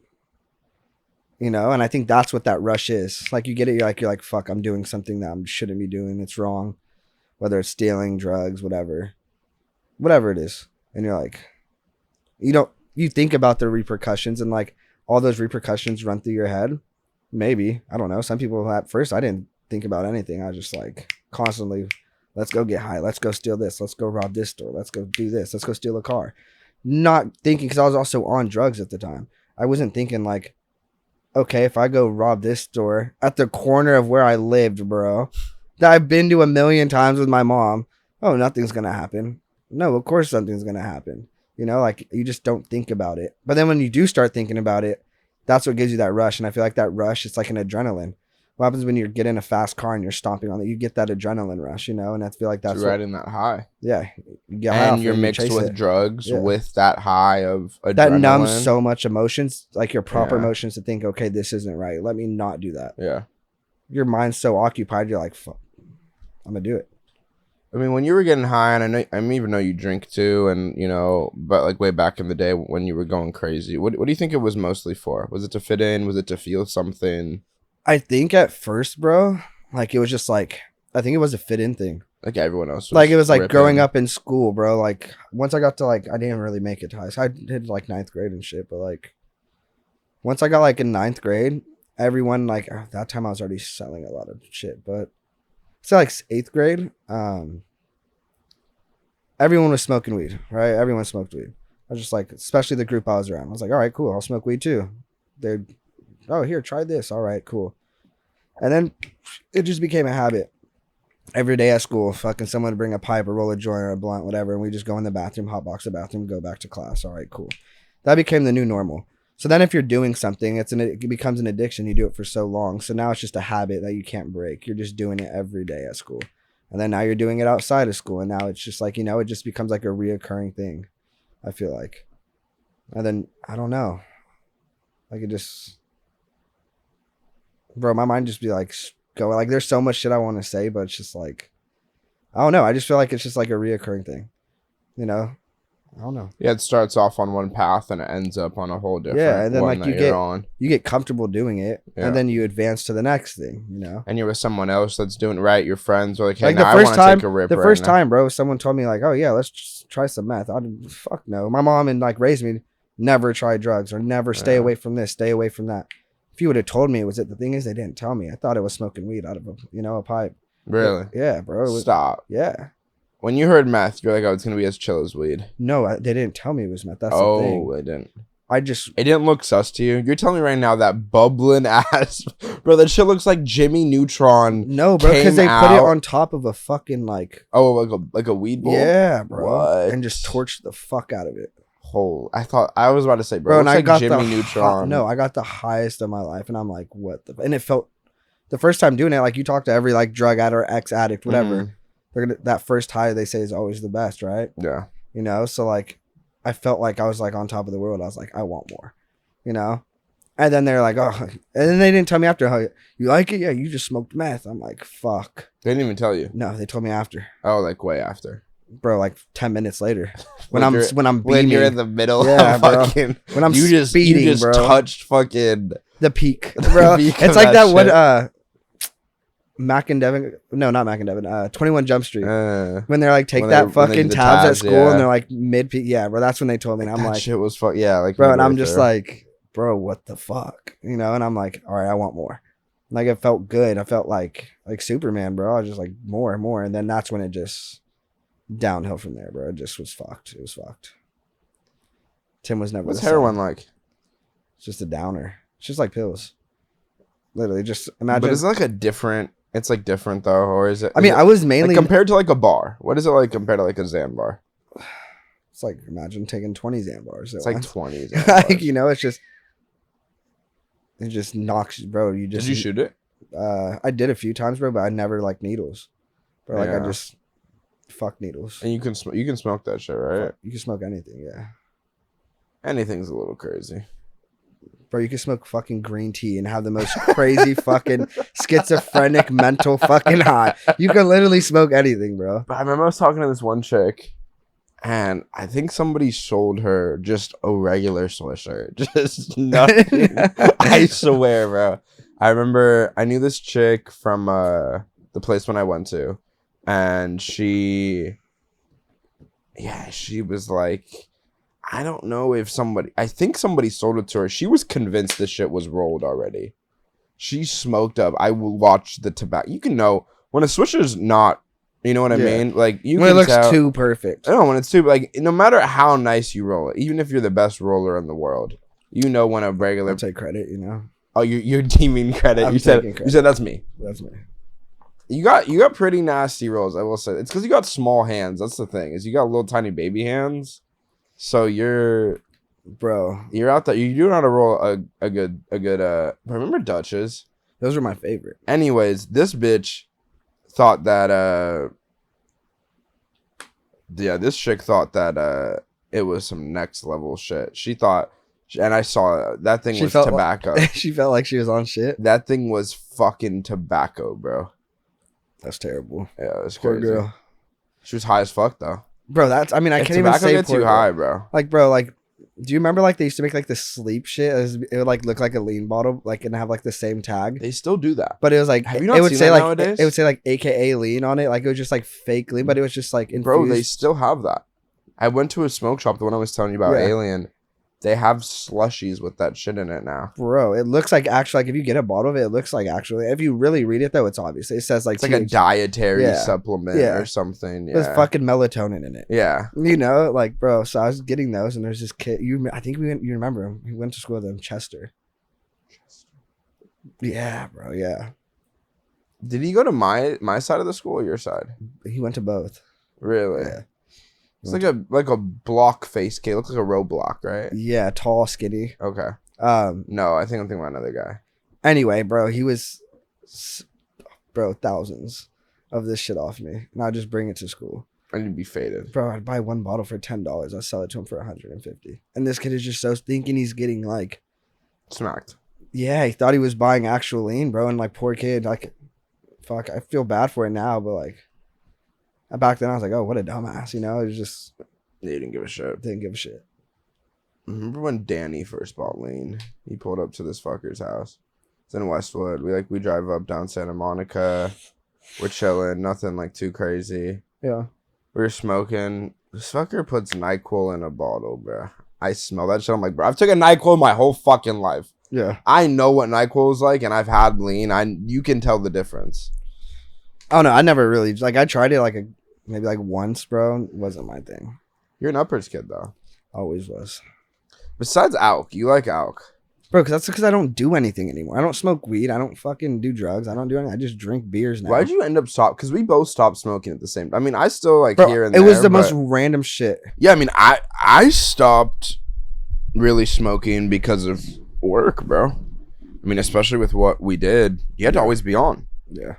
you know, and I think that's what that rush is. Like you get it, you're like, fuck, I'm doing something that I shouldn't be doing. It's wrong. Whether it's stealing, drugs, whatever it is. And you're like, you think about the repercussions and like all those repercussions run through your head. Maybe, I don't know. Some people at first, I didn't think about anything. I was just like constantly, let's go get high. Let's go steal this. Let's go rob this store. Let's go do this. Let's go steal a car. Not thinking, because I was also on drugs at the time. I wasn't thinking like, okay, if I go rob this store at the corner of where I lived, bro, that I've been to 1,000,000 times with my mom. Oh, nothing's going to happen. No, of course something's going to happen. You know, like you just don't think about it. But then when you do start thinking about it, that's what gives you that rush. And I feel like that rush, it's like an adrenaline. What happens when you get in a fast car and you're stomping on it? You get that adrenaline rush, you know, and I feel like that's riding that high. Yeah. You get high and you're mixed with drugs with that high of adrenaline. That numbs so much emotions, like your proper emotions to think, okay, this isn't right. Let me not do that. Yeah. Your mind's so occupied, you're like, fuck, I'm going to do it. I mean, when you were getting high, and I even know you drink too, and you know, but like way back in the day when you were going crazy, what do you think it was mostly for? Was it to fit in? Was it to feel something? I think at first, bro, like it was just like, I think it was a fit in thing. Like everyone else. Like it was like growing up in school, bro. Like once I got to like, I didn't really make it to high school. I did like 9th grade and shit, but like once I got like in 9th grade, everyone like, that time I was already selling a lot of shit, but So like 8th grade, everyone was smoking weed, right? Everyone smoked weed. I was just like, especially the group I was around. I was like, all right, cool. I'll smoke weed too. They're, oh, here, try this. All right, cool. And then it just became a habit. Every day at school, fucking someone would bring a pipe or roll a joint or a blunt, whatever, and we just go in the bathroom, hotbox the bathroom, go back to class. All right, cool. That became the new normal. So then if you're doing something, it becomes an addiction. You do it for so long. So now it's just a habit that you can't break. You're just doing it every day at school. And then now you're doing it outside of school. And now it's just like, it just becomes like a reoccurring thing, I feel like. And then, I don't know. Like it just, bro, my mind just be like, going. Like there's so much shit I want to say, but it's just like, I don't know. I just feel like it's just like a reoccurring thing. I don't know. Yeah, it starts off on one path and it ends up on a whole different. Yeah, and then one like on. you get comfortable doing it, Yeah. and then you advance to the next thing. And you're with someone else that's doing it right. Your friends are like, hey, Like now I want to take a rip. the first time, bro, someone told me like, oh yeah, let's just try some meth. Fuck no. My mom and like raised me never try drugs or never stay away from this, stay away from that. If you would have told me it was it, the thing is they didn't tell me. I thought it was smoking weed out of a pipe. Really? Yeah, bro. Stop. Yeah. When you heard meth, you're like, oh, it's gonna be as chill as weed. No, they didn't tell me it was meth. That's the thing. Oh, they didn't. It didn't look sus to you. You're telling me right now that bubbling ass, bro. That shit looks like Jimmy Neutron. No, bro, because they put it on top of a fucking like. Oh, like a weed bowl. Yeah, bro. What? And just torched the fuck out of it. I was about to say, bro. And it looks I got Jimmy Neutron. I got the highest of my life, and I'm like, what the? And it felt the first time doing it, like you talk to every like drug addict or ex addict, whatever. That first high they say is always the best, right? Yeah. So like, I felt like I was like on top of the world. I was like, I want more, And then they're like, oh, and then they didn't tell me after. How you like it? Yeah, you just smoked meth. I'm like, fuck. They didn't even tell you. No, they told me after. Oh, like way after. Bro, like 10 minutes later, when Like I'm beaming, when you're in the middle, yeah, of bro. fucking, When I'm you speeding, just bro. touched fucking The peak, bro. peak It's of like that shit. one, Mac and Devin. No, not Mac and Devin. 21 Jump Street. When they're like, take when that they- when they fucking do the tabs at tabs, school, yeah. and they're like mid peak. Yeah, bro. That's when they told me, and I'm that like, shit was fuck. Yeah, like bro, and I'm right just there. like, bro, what the fuck, And I'm like, all right, I want more. Like it felt good. I felt like Superman, bro. I was just like more and more, and then that's when it just downhill from there, bro. It just was fucked. It was fucked. Tim was never. What's the same. heroin like? It's just a downer. It's just like pills. Literally, just imagine. But it's like a different. It's like different though, or is it? I mean, I was mainly like compared to like a bar. What is it like compared to like a Xan bar? It's like imagine taking 20 Xan bars. It's like 20. like it's just knocks, bro. You just Did you shoot it? I did a few times, bro, but I never like needles. Bro, like Yeah. I just fuck needles. And you can smoke that shit, right? You can smoke anything, yeah. Anything's a little crazy. Bro, you can smoke fucking green tea and have the most crazy fucking schizophrenic mental fucking high. You can literally smoke anything, bro. But I remember I was talking to this one chick, and I think somebody sold her just a regular Swisher. Just nothing. I swear, bro. I remember I knew this chick from the place when I went to, and she was like, I don't know if I think somebody sold it to her. She was convinced this shit was rolled already. She smoked up. I will watch the tobacco. You can know when a Swisher's not, you know what I mean? Like when it looks too perfect. No, when it's too, like, no matter how nice you roll it, even if you're the best roller in the world, you know when a regular. I'll take credit, Oh, you're deeming credit. You said that's me. That's me. You got pretty nasty rolls, I will say. It's because you got small hands. That's the thing. Is you got little tiny baby hands. So you're out there. You do know how to roll a good. Remember Dutches? Those were my favorite. Anyways, this bitch thought that this chick thought that it was some next level shit. She thought, and I saw that thing was tobacco. She felt like she was on shit. That thing was fucking tobacco, bro. That's terrible. Yeah, it was Poor crazy. girl. She was high as fuck though. Bro, I can't even say gets too high, bro. Like, bro, like, do you remember like they used to make like the sleep shit? It would like look like a lean bottle, like, and have like the same tag. They still do that. But it was like, Have you not it would seen say that like nowadays? it would say like AKA lean on it. Like it was just like fake lean, but it was just like infused. Bro, they still have that. I went to a smoke shop, the one I was telling you about, Yeah. Alien. They have slushies with that shit in it now. Bro, it looks like actually, like if you get a bottle of it, it looks like actually, if you really read it though, it's obvious. It says like, It's like a dietary supplement Yeah. or something. Yeah. There's fucking melatonin in it. Yeah. You know, like, bro, so I was getting those and there's this kid, I think you remember him. He went to school with him, Chester. Yeah, bro, yeah. Did he go to my side of the school or your side? He went to both. Really? Yeah. It's like a block face kid. Looks like a Roblox, right? Yeah, tall, skinny. Okay. No, I think I'm thinking about another guy. Anyway, bro, he was, thousands of this shit off me. And I'd just bring it to school. I need to be faded. Bro, I'd buy one bottle for $10. I'd sell it to him for $150. And this kid is just so thinking he's getting like Smacked. Yeah, he thought he was buying actual lean, bro. And like, poor kid, like, fuck, I feel bad for it now, but like, back then I was like, oh, what a dumbass, you know? It was just, They didn't give a shit. didn't give a shit. Remember when Danny first bought lean? He pulled up to this fucker's house. It's in Westwood. We drive up down Santa Monica. We're chilling. Nothing like too crazy. Yeah. We were smoking. This fucker puts NyQuil in a bottle, bro. I smell that shit. I'm like, bro, I've taken NyQuil my whole fucking life. Yeah. I know what NyQuil is like, and I've had lean. You can tell the difference. I don't know. I never really, like, I tried it like maybe like once, bro. It wasn't my thing. You're an uppers kid, though. Always was. Besides alk, you like alk. Bro, because I don't do anything anymore. I don't smoke weed. I don't fucking do drugs. I don't do anything. I just drink beers now. Why'd you end up stop? Because we both stopped smoking at the same time. I mean, I still like Bro, here and it there. was the most random shit. Yeah, I mean, I stopped really smoking because of work, bro. I mean, especially with what we did, you had to always be on. Yeah.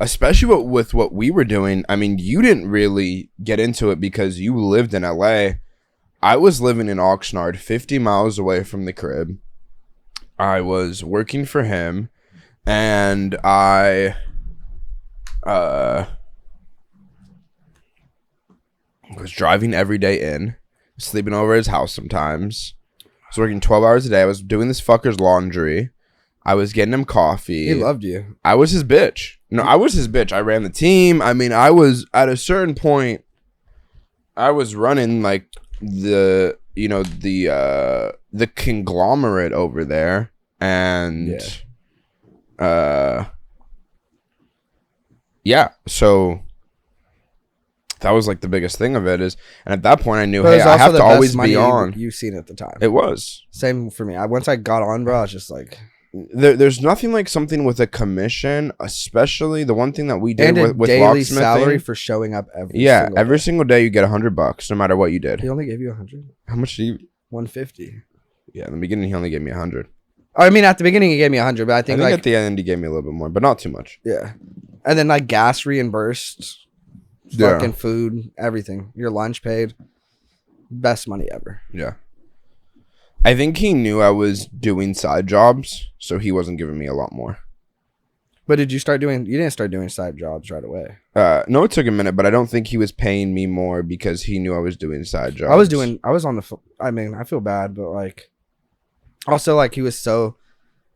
Especially with what we were doing. I mean, you didn't really get into it because you lived in LA. I was living in Oxnard, 50 miles away from the crib. I was working for him, and I was driving every day in, sleeping over at his house sometimes. I was working 12 hours a day. I was doing this fucker's laundry. I was getting him coffee. He loved you. I was his bitch. No, I was his bitch. I ran the team. I mean, I was at a certain point, I was running like the conglomerate over there. And so that was like the biggest thing of it is, and at that point I knew, hey, I have to always be on. You've seen at the time. It was same for me. Once I got on, bro, I was just like, there's nothing like something with a commission, especially the one thing that we did with daily locksmithing. Salary for showing up every single day you get $100 no matter what you did. He only gave you 100. How much did you? 150. Yeah, in the beginning he only gave me 100. I mean, at the beginning he gave me 100, but I think like at the end he gave me a little bit more, but not too much. Yeah, and then like gas reimbursed, fucking food, everything. Your lunch paid. Best money ever. Yeah. I think he knew I was doing side jobs, so he wasn't giving me a lot more. But did you start doing? You didn't start doing side jobs right away. No, it took a minute, but I don't think he was paying me more because he knew I was doing side jobs. I was on the. I mean, I feel bad, but like, also like he was so,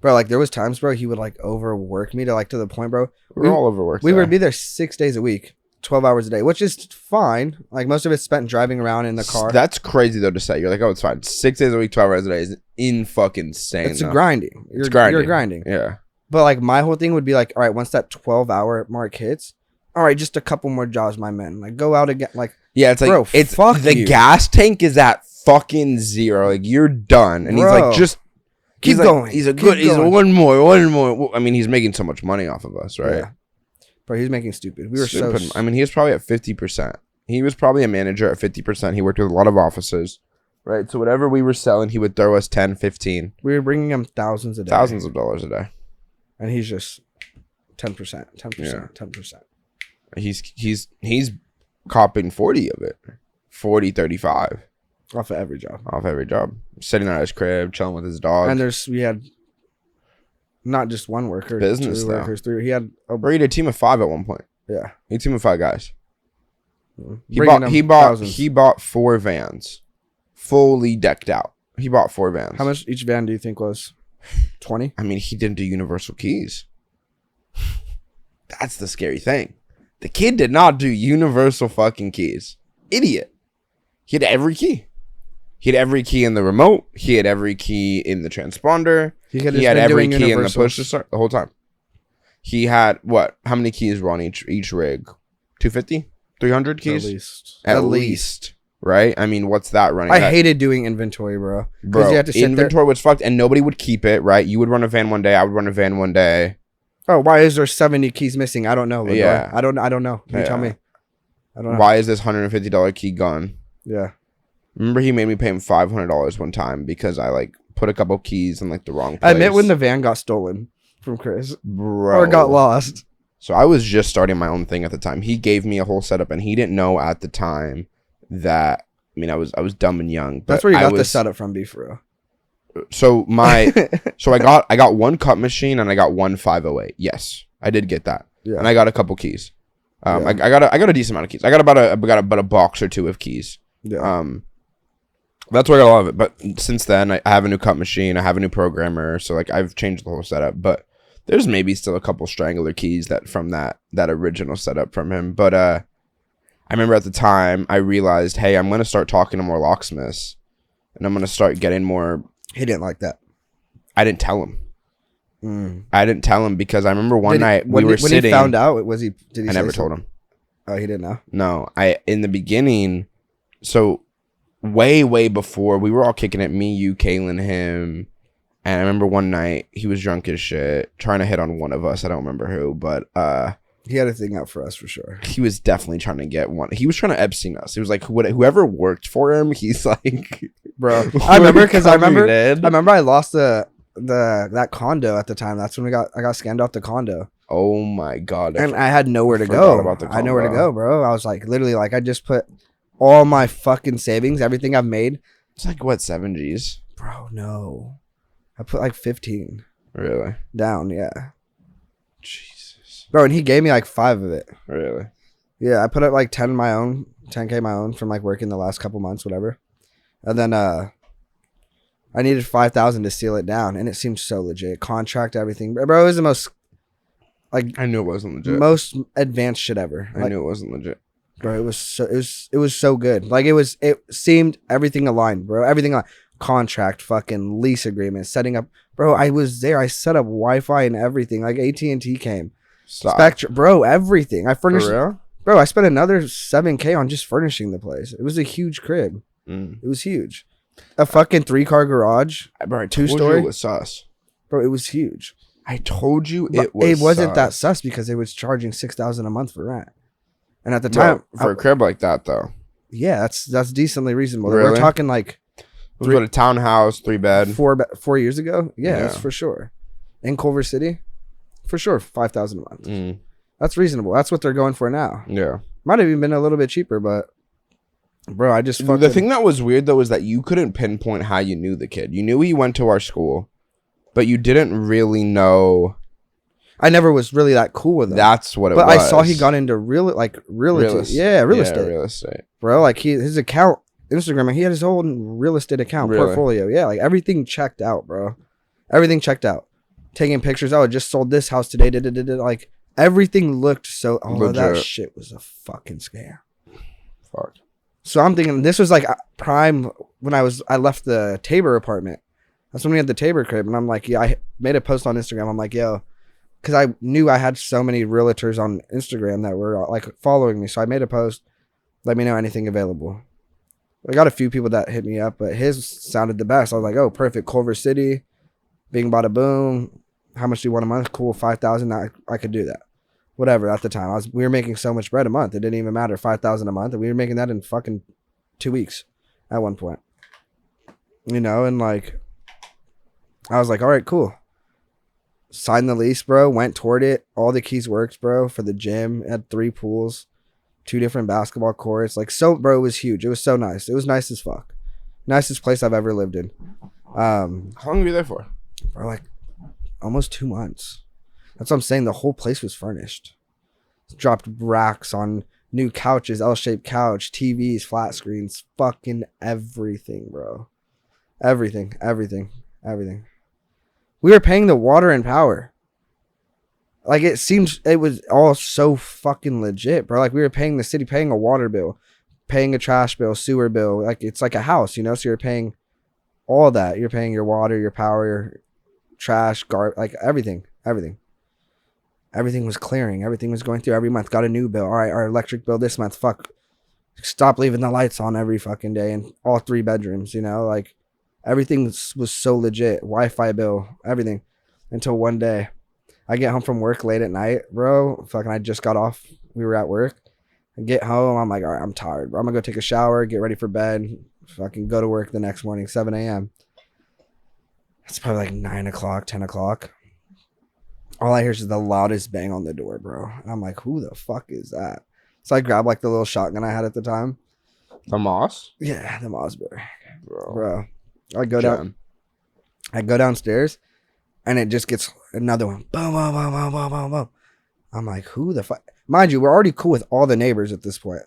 bro. Like there was times, bro, he would like overwork me to the point, bro. We were all overworked. We would be there 6 days a week. 12 hours a day, which is fine. Like most of it's spent driving around in the car. That's crazy though to say. You're like, oh, it's fine. 6 days a week, 12 hours a day is fucking insane. It's grinding. You're grinding. Yeah. But like my whole thing would be like, all right, once that 12-hour mark hits, all right, just a couple more jobs, my man. Like go out again. Like yeah, it's like bro, it's fuck the you. gas tank is at fucking zero. Like you're done, and bro, he's like, just keep going. He's a good. He's one more. I mean, he's making so much money off of us, right? Yeah. Bro, he's making stupid. We were stupid. so. I mean, he was probably at 50%. He was probably a manager at 50%. He worked with a lot of offices, right? So whatever we were selling, he would throw us 10, 15. We were bringing him thousands a day. Thousands of dollars a day. And he's just 10%, 10%, Yeah. 10%. He's copping 40 of it. 40, 35. Off of every job. Off every job. Sitting at his crib, chilling with his dog. And we had not just one worker. Business, two though. workers, three. He had Or he had a team of 5 at one point. Yeah. He had a team of 5 guys. He bought 4 vans. Fully decked out. He bought 4 vans. How much each van do you think was? 20? I mean, he didn't do universal keys. That's the scary thing. The kid did not do universal fucking keys. Idiot. He had every key. He had every key in the remote. He had every key in the transponder. He had every key in the push to start the whole time. He had what? How many keys were on each rig? 250? 300 keys? At least. Right? I mean, what's that running? I hated doing inventory, bro. Bro, you have to sit inventory was fucked, and nobody would keep it, right? You would run a van one day. I would run a van one day. Oh, why is there 70 keys missing? I don't know. Lador. Yeah. I don't know. You tell me. I don't know. Why is this $150 key gone? Yeah. Remember, he made me pay him $500 one time because I like put a couple keys in like the wrong place. I admit when the van got stolen from Chris, bro, or got lost. So I was just starting my own thing at the time. He gave me a whole setup, and he didn't know at the time that. I mean, I was dumb and young. But that's where you got the setup from, B, for real. So I got one cut machine and I got one 508. Yes, I did get that. Yeah. And I got a couple keys. I got a decent amount of keys. I got about a box or two of keys. Yeah. That's where I got a lot of it. But since then, I have a new cut machine. I have a new programmer. So like I've changed the whole setup. But there's maybe still a couple strangler keys that from that original setup from him. But I remember at the time I realized, hey, I'm gonna start talking to more locksmiths, and I'm gonna start getting more. He didn't like that. I didn't tell him. I didn't tell him because I remember one night we were sitting. When he found out, was he? Did he? I never told him. Oh, he didn't know. No, in the beginning. So way before, we were all kicking it, me, you, Kaylin, him, and I remember one night he was drunk as shit, trying to hit on one of us. I don't remember who, but he had a thing out for us for sure. He was definitely trying to get one. He was trying to Epstein us. He was like, whoever worked for him, he's like, bro. I remember I lost that condo at the time. That's when I got scammed off the condo. Oh my god! And I had nowhere to go. I had nowhere to go, bro. I was like, literally, like I just put all my fucking savings, everything I've made. It's like what, 7 G's, bro? No, I put like 15. Really? Down, yeah. Jesus, bro. And he gave me like 5 of it. Really? Yeah, I put up like 10K my own from like working the last couple months, whatever. And then I needed 5,000 to seal it down, and it seemed so legit. Contract, everything, bro. It was the most like I knew it wasn't legit. Most advanced shit ever. I knew it wasn't legit, bro. It was so good. Like it seemed everything aligned, bro. Everything aligned. Contract, fucking lease agreement, setting up, bro. I was there. I set up Wi-Fi and everything. Like AT&T came, Spectrum, bro. Everything. I furnished. For real? Bro, I spent another 7K on just furnishing the place. It was a huge crib. It was huge. A fucking 3-car garage. Bro, 2-story. It was sus. Bro, it was huge. I told you it was. It wasn't that sus because it was charging $6,000 a month for rent. And at the time, for a crib like that, though. Yeah, that's decently reasonable. Really? We're talking like it was a townhouse, 3-bed. 4 years ago. Yeah, that's for sure. In Culver City, for sure, $5,000 a month. That's reasonable. That's what they're going for now. Yeah, might have even been a little bit cheaper, but. Bro, I just the thing that was weird though is that you couldn't pinpoint how you knew the kid. You knew he went to our school, but you didn't really know. I never was really that cool with him. That's what it was. But I saw he got into real estate. Yeah, real estate. Bro, like his account, Instagram, he had his own real estate account portfolio. Yeah, like everything checked out, bro. Everything checked out. Taking pictures. Oh, I just sold this house today. Like everything looked so. Oh, that shit was a fucking scam. Fuck. So I'm thinking this was like prime when I left the Tabor apartment. That's when we had the Tabor crib. And I'm like, yeah, I made a post on Instagram. I'm like, yo, because I knew I had so many realtors on Instagram that were like following me. So I made a post, let me know anything available. I got a few people that hit me up, but his sounded the best. I was like, oh, perfect. Culver City, bing, bada, boom. How much do you want a month? Cool, 5,000. I could do that. Whatever at the time. We were making so much bread a month. It didn't even matter. 5,000 a month. And we were making that in fucking 2 weeks at one point. You know, and like, I was like, all right, cool. Signed the lease, bro. Went toward it. All the keys worked, bro, for the gym. Had 3 pools, 2 different basketball courts. Like, so, bro, it was huge. It was so nice. It was nice as fuck. Nicest place I've ever lived in. How long were you there for? Bro, like, almost 2 months. That's what I'm saying. The whole place was furnished. Dropped racks on new couches, L-shaped couch, TVs, flat screens, fucking everything, bro. Everything. We were paying the water and power. Like it was all so fucking legit, bro. Like we were paying the city, paying a water bill, paying a trash bill, sewer bill. Like, it's like a house, you know? So you're paying all that. You're paying your water, your power, your trash, like everything. Everything was clearing. Everything was going through every month. Got a new bill. All right, our electric bill this month. Fuck. Stop leaving the lights on every fucking day in all 3 bedrooms, you know? Like, everything was so legit. Wi-Fi bill, everything. Until one day, I get home from work late at night, bro. Fucking, I just got off. We were at work. I get home. I'm like, all right, I'm tired, bro. I'm going to go take a shower, get ready for bed. Fucking go to work the next morning, 7 a.m. It's probably like 9 o'clock, 10 o'clock. All I hear is the loudest bang on the door, bro. And I'm like, who the fuck is that? So I grabbed like the little shotgun I had at the time. The Moss? Yeah, the Mossberg. Bro. I go downstairs and it just gets another one. Boom, boom, boom, boom, boom, boom, boom. I'm like, who the fuck? Mind you, we're already cool with all the neighbors at this point.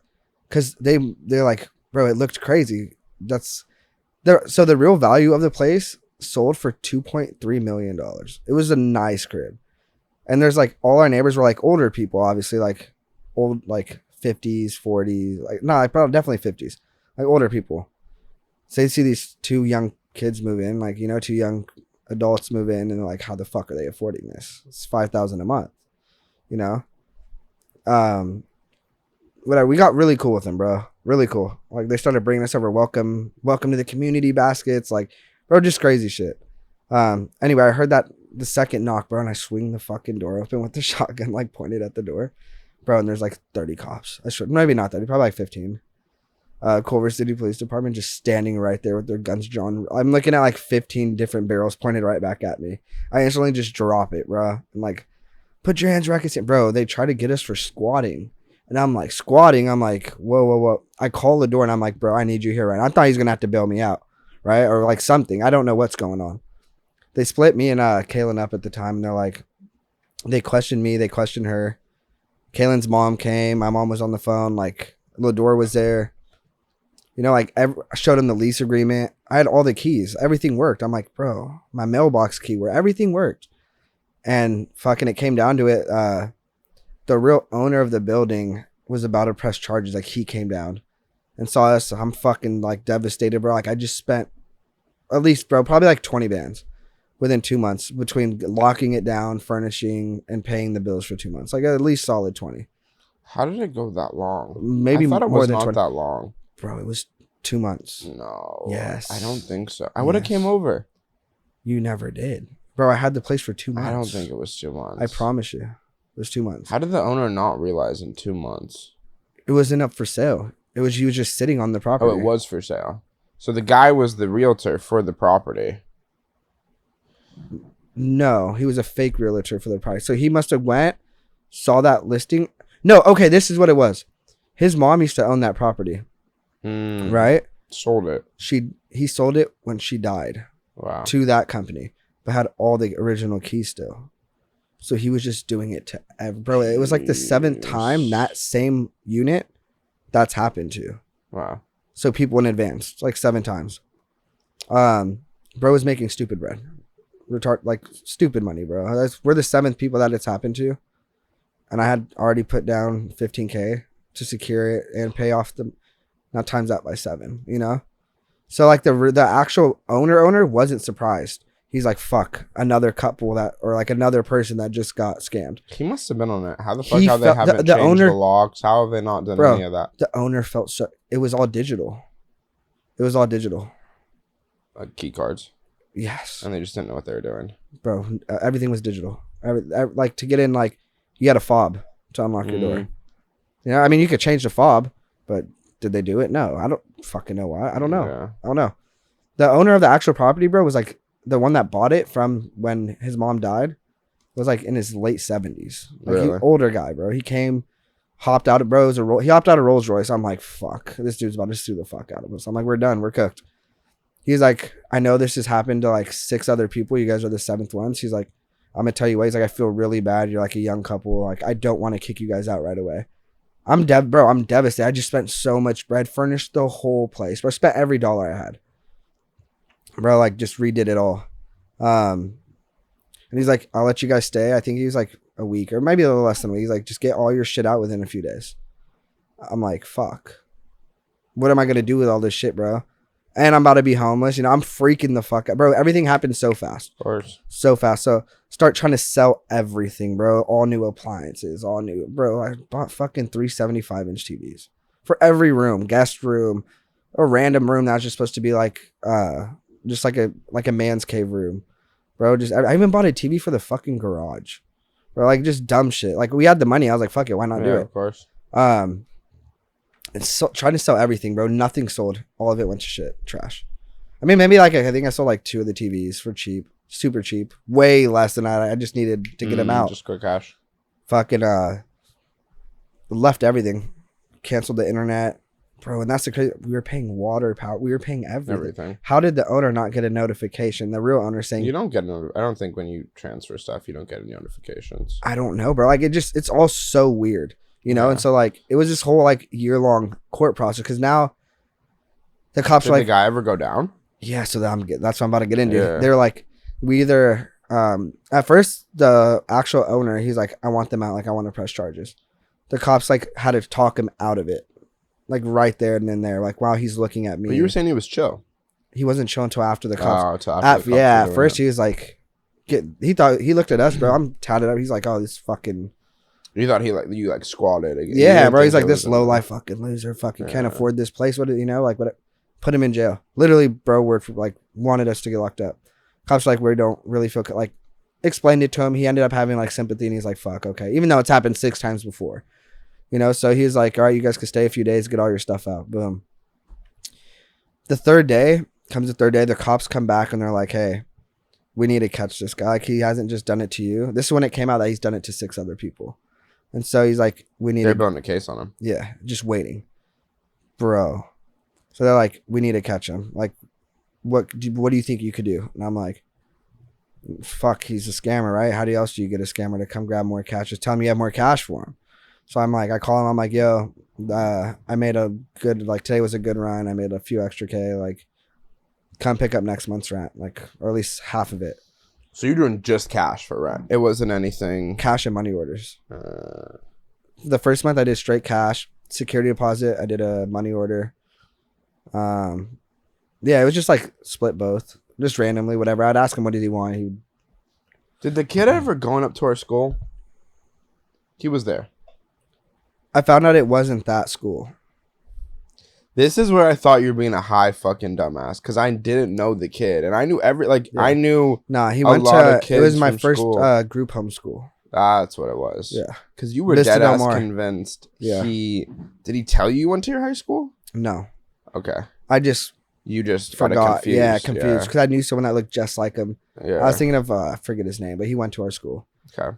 Cause they're like, bro, it looked crazy. So the real value of the place sold for $2.3 million. It was a nice crib. And there's like, all our neighbors were like older people, obviously, like old, like 50s, 40s, like, no, probably definitely 50s, like older people. So they see these 2 young kids move in, like, you know, 2 young adults move in, and they're like, how the fuck are they affording this? It's $5,000 a month, you know? Whatever. We got really cool with them, bro. Really cool. Like, they started bringing us over welcome to the community baskets, like, bro, just crazy shit. Anyway, I heard that the second knock, bro, and I swing the fucking door open with the shotgun, like, pointed at the door, bro, and there's like 30 cops. Maybe not 30, probably like 15. Culver City Police Department just standing right there with their guns drawn. I'm looking at like 15 different barrels pointed right back at me. I instantly just drop it, bro. I'm like, put your hands rackets in. Bro, they try to get us for squatting. And I'm like, squatting? I'm like, whoa. I call the door and I'm like, bro, I need you here right now. I thought he was going to have to bail me out, right? Or like something. I don't know what's going on. They split me and Kaylin up at the time. And they're like, they questioned me. They questioned her. Kaylin's mom came. My mom was on the phone. Like, Lador was there. You know, like, I showed him the lease agreement. I had all the keys. Everything worked. I'm like, bro, my mailbox key, where everything worked. And fucking, it came down to it. The real owner of the building was about to press charges. Like, he came down and saw us. I'm fucking, like, devastated, bro. Like, I just spent at least, bro, probably like 20 bands within 2 months between locking it down, furnishing, and paying the bills for 2 months. Like, at least solid 20. How did it go that long? Maybe I thought it more was than not 20. that long. Bro, it was 2 months. No. Yes. I don't think so. I would have came over. You never did. Bro, I had the place for 2 months. I don't think it was 2 months. I promise you. It was 2 months. How did the owner not realize in 2 months? It wasn't up for sale. He was just sitting on the property. Oh, it was for sale. So the guy was the realtor for the property. No, he was a fake realtor for the property. So he must have went, saw that listing. No, okay, this is what it was. His mom used to own that property. Right? Sold it. He sold it when she died. Wow. To that company, but had all the original keys still. So he was just doing it to bro. It was like the 7th time that same unit that's happened to. Wow. So people in advance, like 7 times. Bro was making stupid bread, like stupid money, bro. We're the 7th people that it's happened to, and I had already put down $15K to secure it and pay off now times that by 7, you know. So like the actual owner wasn't surprised. He's like, fuck, another couple or like another person that just got scammed. He must have been on it. How the fuck have they haven't changed the logs? How have they not done any of that? The owner felt so. It was all digital. Like key cards. Yes. And they just didn't know what they were doing. Bro, everything was digital. Like to get in, like you had a fob to unlock your door. You know, I mean, you could change the fob, but did they do it? No, I don't fucking know why. I don't know. Yeah. I don't know. The owner of the actual property, bro, was like the one that bought it from when his mom died. Was like in his late 70s. Like Really? Older guy, bro. He came, hopped out of he hopped out of Rolls Royce. I'm like, fuck, this dude's about to sue the fuck out of us. I'm like, we're done. We're cooked. He's like, I know this has happened to like 6 other people. You guys are the 7th ones. He's like, I'm gonna tell you what. He's like, I feel really bad. You're like a young couple. Like, I don't want to kick you guys out right away. I'm devastated. I just spent so much bread, furnished the whole place, bro. Spent every dollar I had, bro. Like, just redid it all. And he's like, I'll let you guys stay. I think he was like a week or maybe a little less than a week. He's like, just get all your shit out within a few days. I'm like, fuck. what am I gonna do with all this shit, bro? And I'm about to be homeless. You know, I'm freaking the fuck out, bro. Everything happened so fast. Of course. So fast. So start trying to sell everything, bro. All new appliances, all new, bro. I bought fucking 375-inch TVs for every room, guest room, a random room that's just supposed to be like, just like a man's cave room, bro. I even bought a TV for the fucking garage, bro. Like just dumb shit. Like we had the money. I was like, fuck it, why not do it? Of course. And so trying to sell everything, bro. Nothing sold. All of it went to shit, trash. I mean, maybe like I think I sold like 2 of the TVs for cheap, super cheap, way less than I just needed to get them out. Just quick cash. Fucking left everything, canceled the internet, bro. And that's the crazy. We were paying water, power. We were paying everything. How did the owner not get a notification? The real owner saying you don't get I don't think when you transfer stuff, you don't get any notifications. I don't know, bro. Like it's all so weird. You know, and so like it was this whole like year-long court process because now the cops Did are like, the guy ever go down? Yeah, so that's what I'm about to get into. Yeah. They're like, we either at first the actual owner, he's like, I want them out, like I want to press charges. The cops like had to talk him out of it, like right there and then there, like while he's looking at me. But you were saying he was chill. He wasn't chill until after the cops. At first he was like, he looked at us, bro. I'm tatted up. He's like, oh, this fucking. You thought you squatted again. Yeah, bro. He's like this low life fucking loser. Fucking can't afford this place. What like what? Put him in jail. Literally, bro. Word for like wanted us to get locked up. Cops like we don't really feel like explained it to him. He ended up having like sympathy and he's like fuck okay. Even though it's happened 6 times before, you know. So he's like all right, you guys can stay a few days, get all your stuff out. Boom. The third day, the cops come back and they're like, hey, we need to catch this guy. Like he hasn't just done it to you. This is when it came out that he's done it to 6 other people. And so he's like, they're building a case on him. Yeah, just waiting. Bro. So they're like, we need to catch him. Like, what do you think you could do? And I'm like, fuck, he's a scammer, right? How else do you get a scammer to come grab more cash? Just tell him you have more cash for him. So I'm like, I call him. I'm like, yo, I made a good, like, today was a good run. I made a few extra K. Like, come pick up next month's rent. Like, or at least half of it. So you're doing just cash for rent. It wasn't anything. Cash and money orders. The first month I did straight cash. Security deposit, I did a money order. Yeah, it was just like split both. Just randomly, whatever. I'd ask him what did he want. Did the kid ever going up to our school? He was there. I found out it wasn't that school. This is where I thought you were being a high fucking dumbass because I didn't know the kid and I knew I knew. Nah, he went to. It was my first group homeschool. That's what it was. Yeah, because you were dead ass convinced. Yeah. Did he tell you went to your high school? No. Okay. You just forgot. Confused. Yeah, confused because I knew someone that looked just like him. Yeah. I was thinking of I forget his name, but he went to our school. Okay.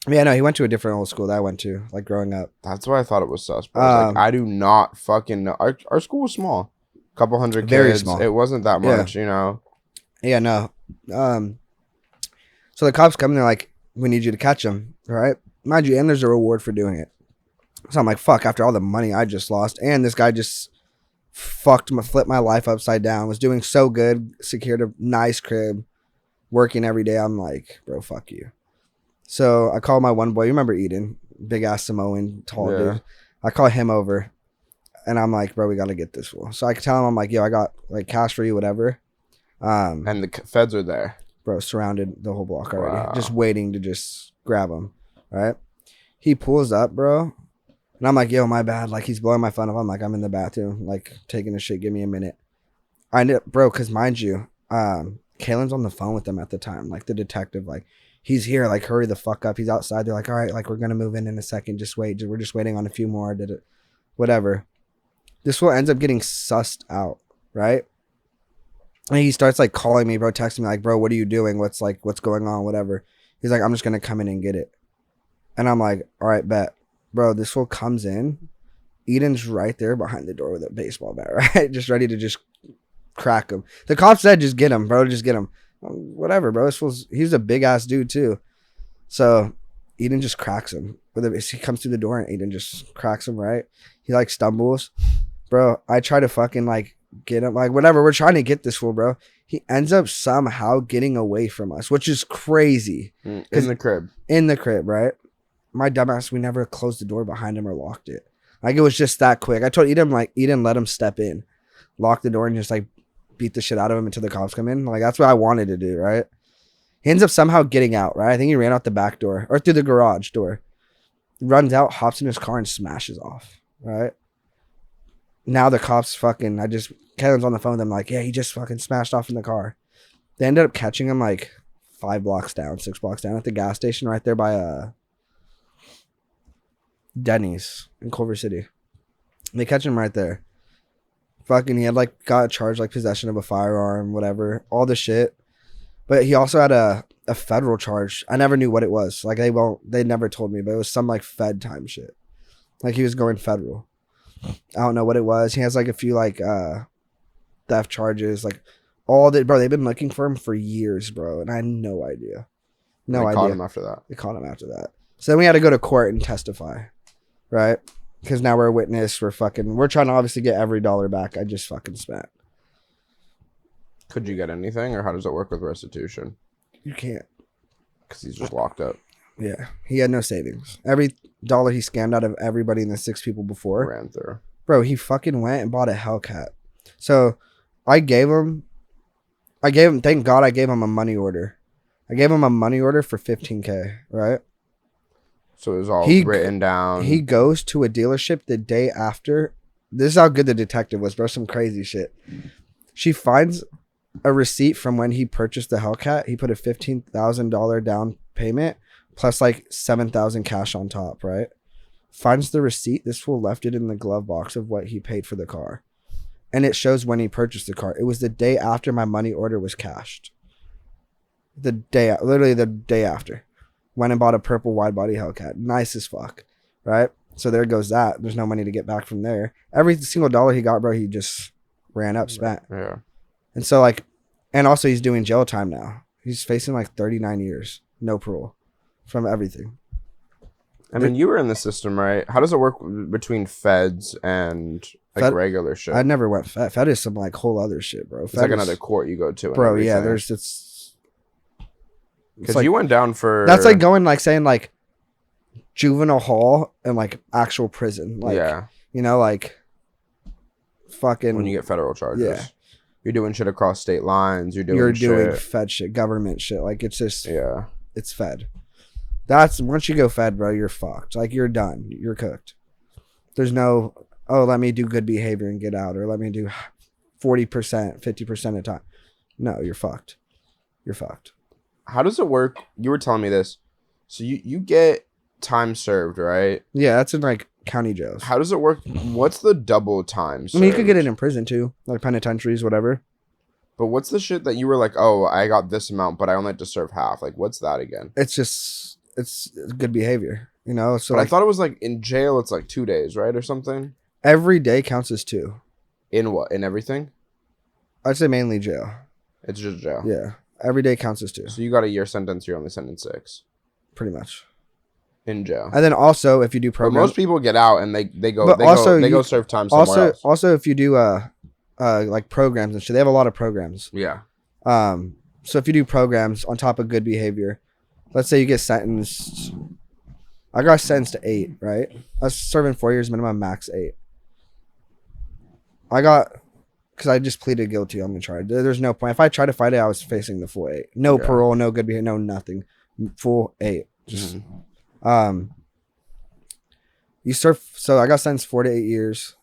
Yeah, no, he went to a different old school that I went to, like growing up. That's why I thought it was sus. Like, I do not fucking know. Our school was small, a couple hundred kids. Very small. It wasn't that much, you know. Yeah, no. So the cops come and they're like, "We need you to catch him, all right?" Mind you, and there's a reward for doing it. So I'm like, "Fuck!" After all the money I just lost, and this guy just flipped my life upside down. Was doing so good, secured a nice crib, working every day. I'm like, "Bro, fuck you." So I call my one boy. You remember Eden? Big ass Samoan, tall dude. I call him over. And I'm like, bro, we got to get this fool. So I can tell him, I'm like, yo, I got like cash for you, whatever. And the feds are there. Bro, surrounded the whole block already. Wow. Just waiting to just grab him. Right? He pulls up, bro. And I'm like, yo, my bad. Like he's blowing my phone up. I'm like, I'm in the bathroom, like taking a shit. Give me a minute. I know, bro, because mind you, Kalen's on the phone with them at the time. Like the detective, like, he's here, like, hurry the fuck up. He's outside. They're like, all right, like, we're going to move in a second. Just wait. We're just waiting on a few more. Did it? Whatever. This fool ends up getting sussed out, right? And he starts, like, calling me, bro, texting me, like, bro, what are you doing? What's going on? Whatever. He's like, I'm just going to come in and get it. And I'm like, all right, bet. Bro, this fool comes in. Eden's right there behind the door with a baseball bat, right? Just ready to just crack him. The cop said, just get him, bro. Just get him. Whatever, bro. He's a big ass dude too. So Eden just cracks him. He comes through the door and Eden just cracks him, right? He like stumbles. Bro, I try to fucking like get him, like whatever. We're trying to get this fool, bro. He ends up somehow getting away from us, which is crazy. In the crib. In the crib, right? My dumbass, we never closed the door behind him or locked it. Like it was just that quick. I told Eden like Eden let him step in, lock the door, and just like beat the shit out of him until the cops come in. Like that's what I wanted to do, right? He ends up somehow getting out, right? I think he ran out the back door or through the garage door. Runs out, hops in his car, and smashes off, right? Now the cops Kevin's on the phone with them like, yeah, he just fucking smashed off in the car. They ended up catching him like 6 blocks down at the gas station right there by Denny's in Culver City. They catch him right there. Fucking, he had like got charged like possession of a firearm, whatever, all the shit. But he also had a federal charge. I never knew what it was. Like they never told me, but it was some like Fed time shit. Like he was going federal. I don't know what it was. He has like a few like theft charges, like all that, bro. They've been looking for him for years, bro, and I had no idea. No idea. Caught him after that. They caught him after that. So then we had to go to court and testify, right? Because now we're a witness. We're trying to obviously get every dollar back I just fucking spent. Could you get anything, or how does it work with restitution? You can't. Because he's just locked up. Yeah, he had no savings. Every dollar he scammed out of everybody and the 6 people before Ran through. Bro, he fucking went and bought a Hellcat. So I gave him, thank God I gave him a money order. I gave him a money order for $15K, right? So it was all written down. He goes to a dealership the day after. This is how good the detective was, bro. Some crazy shit. She finds a receipt from when he purchased the Hellcat. He put a $15,000 down payment plus like $7,000 cash on top, right? Finds the receipt. This fool left it in the glove box of what he paid for the car. And it shows when he purchased the car. It was the day after my money order was cashed. Literally the day after. Went and bought a purple wide body Hellcat. Nice as fuck, right? So there goes that. There's no money to get back from there. Every single dollar he got, bro, he just ran up, spent. Yeah. And so like, and also he's doing jail time now. He's facing like 39 years, no parole from everything. I mean, you were in the system, right? How does it work between feds and like regular shit? I never went Fed. Fed is some like whole other shit, bro. It's like another court you go to. Bro, yeah, it's because like, you went down for. That's like going like saying like juvenile hall and like actual prison. Like, yeah. You know, like fucking. When you get federal charges. Yeah. You're doing shit across state lines. You're doing Fed shit, government shit. Like it's just. Yeah. It's Fed. That's once you go Fed, bro, you're fucked. Like you're done. You're cooked. There's no, oh, let me do good behavior and get out, or let me do 40%, 50% of the time. No, you're fucked. You're fucked. How does it work? You were telling me this. So you get time served, right? Yeah, that's in like county jails. How does it work? What's the double time served? I mean, you could get it in prison too, like penitentiaries, whatever. But what's the shit that you were like, oh, I got this amount, but I only had to serve half? Like, what's that again? It's good behavior, you know? So but like, I thought it was like in jail, it's like 2 days, right? Or something? Every day counts as 2. In what? In everything? I'd say mainly jail. It's just jail. Yeah. Every day counts as 2. So you got a year sentence, you're only sentenced 6. Pretty much. In jail. And then also, if you do programs... But most people get out and they go serve time somewhere else. Also, if you do like programs and shit, they have a lot of programs. Yeah. So if you do programs on top of good behavior, let's say you get sentenced. I got sentenced to 8, right? I was serving 4 years minimum, max 8. Because I just pleaded guilty on the charge. There's no point. If I tried to fight it, I was facing the full 8. No parole, no good behavior, no nothing. Full 8. Just, you serve. So I got sentenced 4 to 8 years.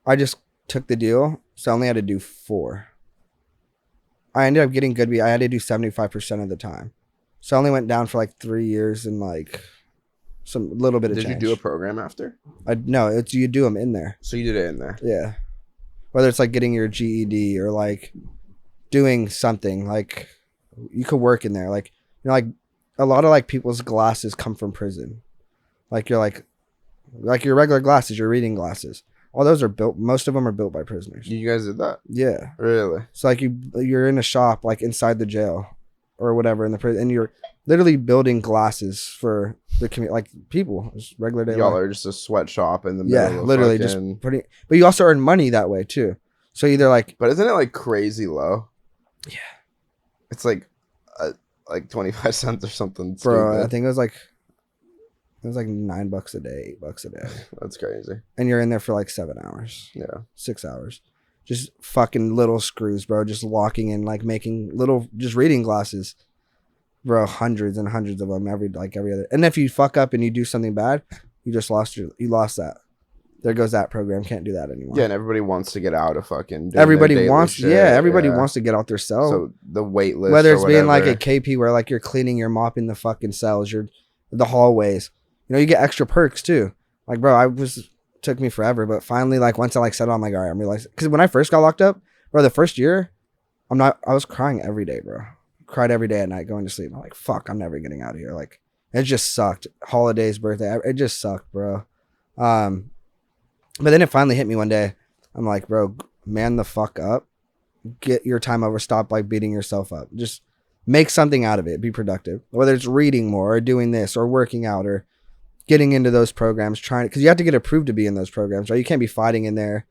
I just took the deal, so I only had to do 4. I ended up getting good. I had to do 75% of the time, so I only went down for like 3 years and like some little bit of. Did change. you do a program after? No, it's you do them in there. So you did it in there. Yeah, whether it's like getting your GED or like doing something, like you could work in there. Like, you know, like a lot of like people's glasses come from prison. Like you're like your regular glasses, your reading glasses. All those are built. Most of them are built by prisoners. You guys did that? Yeah. Really? So like you're in a shop like inside the jail or whatever in the prison, and you're literally building glasses for the community, like people, just regular day. Y'all life. are just a sweatshop in the middle. Yeah, of literally fucking... just pretty. But you also earn money that way too. So either like. But isn't it like crazy low? Yeah. It's like 25 cents or something. Bro, stupid. I think it was like It was like $9 a day, $8 a day. That's crazy. And you're in there for like 7 hours. Yeah. 6 hours. Just fucking little screws, bro. Just locking in, like making little, just reading glasses. Bro, hundreds and hundreds of them every other. And if you fuck up and you do something bad, you lost that. There goes that program. Can't do that anymore. Yeah, and everybody wants to get out of fucking. Everybody wants to get out their cell. So the wait list, whether it's being like a KP where like you're cleaning, you're mopping the fucking cells, you're the hallways. You know, you get extra perks too. Like, bro, took me forever, but finally, like once I like settled, I'm like, all right, I'm realizing. Because when I first got locked up, bro, the first year, I was crying every day, bro. Cried every day at night going to sleep. I'm like, fuck, I'm never getting out of here. Like, it just sucked. Holidays, birthday, it just sucked, bro. But then it finally hit me one day. I'm like, bro, man the fuck up. Get your time over. Stop like beating yourself up. Just make something out of it. Be productive. Whether it's reading more or doing this or working out or getting into those programs, because you have to get approved to be in those programs, right? You can't be fighting in there,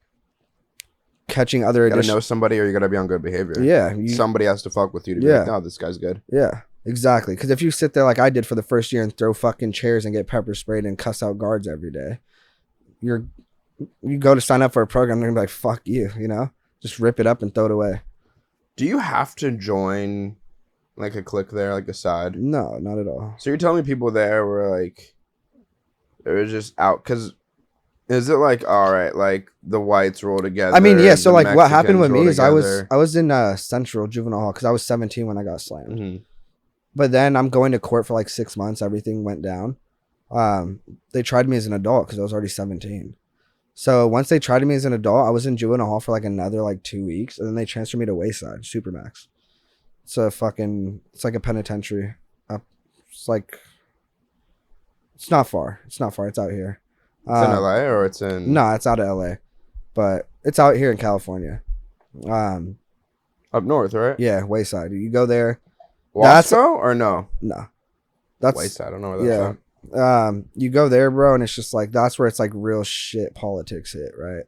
catching other. You gotta know somebody, or you gotta be on good behavior. Yeah, somebody has to fuck with you to be like, no, this guy's good. Yeah, exactly. Because if you sit there like I did for the first year and throw fucking chairs and get pepper sprayed and cuss out guards every day, you go to sign up for a program, they're gonna be like, fuck you, you know? Just rip it up and throw it away. Do you have to join like a clique there, like a side? No, not at all. So you're telling me people there were like, it was just out, because is it like, all right, like the whites roll together? I mean, yeah, so like what happened with me is I together. was in Central Juvenile Hall because I was 17 when I got slammed. Mm-hmm. But then I'm going to court for like 6 months. Everything went down. They tried me as an adult because I was already 17. So once they tried me as an adult, I was in juvenile hall for like another like 2 weeks, and then they transferred me to Wayside Supermax. It's like a penitentiary. It's not far. It's out here. It's in LA or it's in? No, it's out of LA, but it's out here in California. Up north, right? Yeah, Wayside. You go there. Wasco or no? No, that's Wayside. I don't know where that's at. You go there, bro, and it's just like that's where it's like real shit politics hit, right?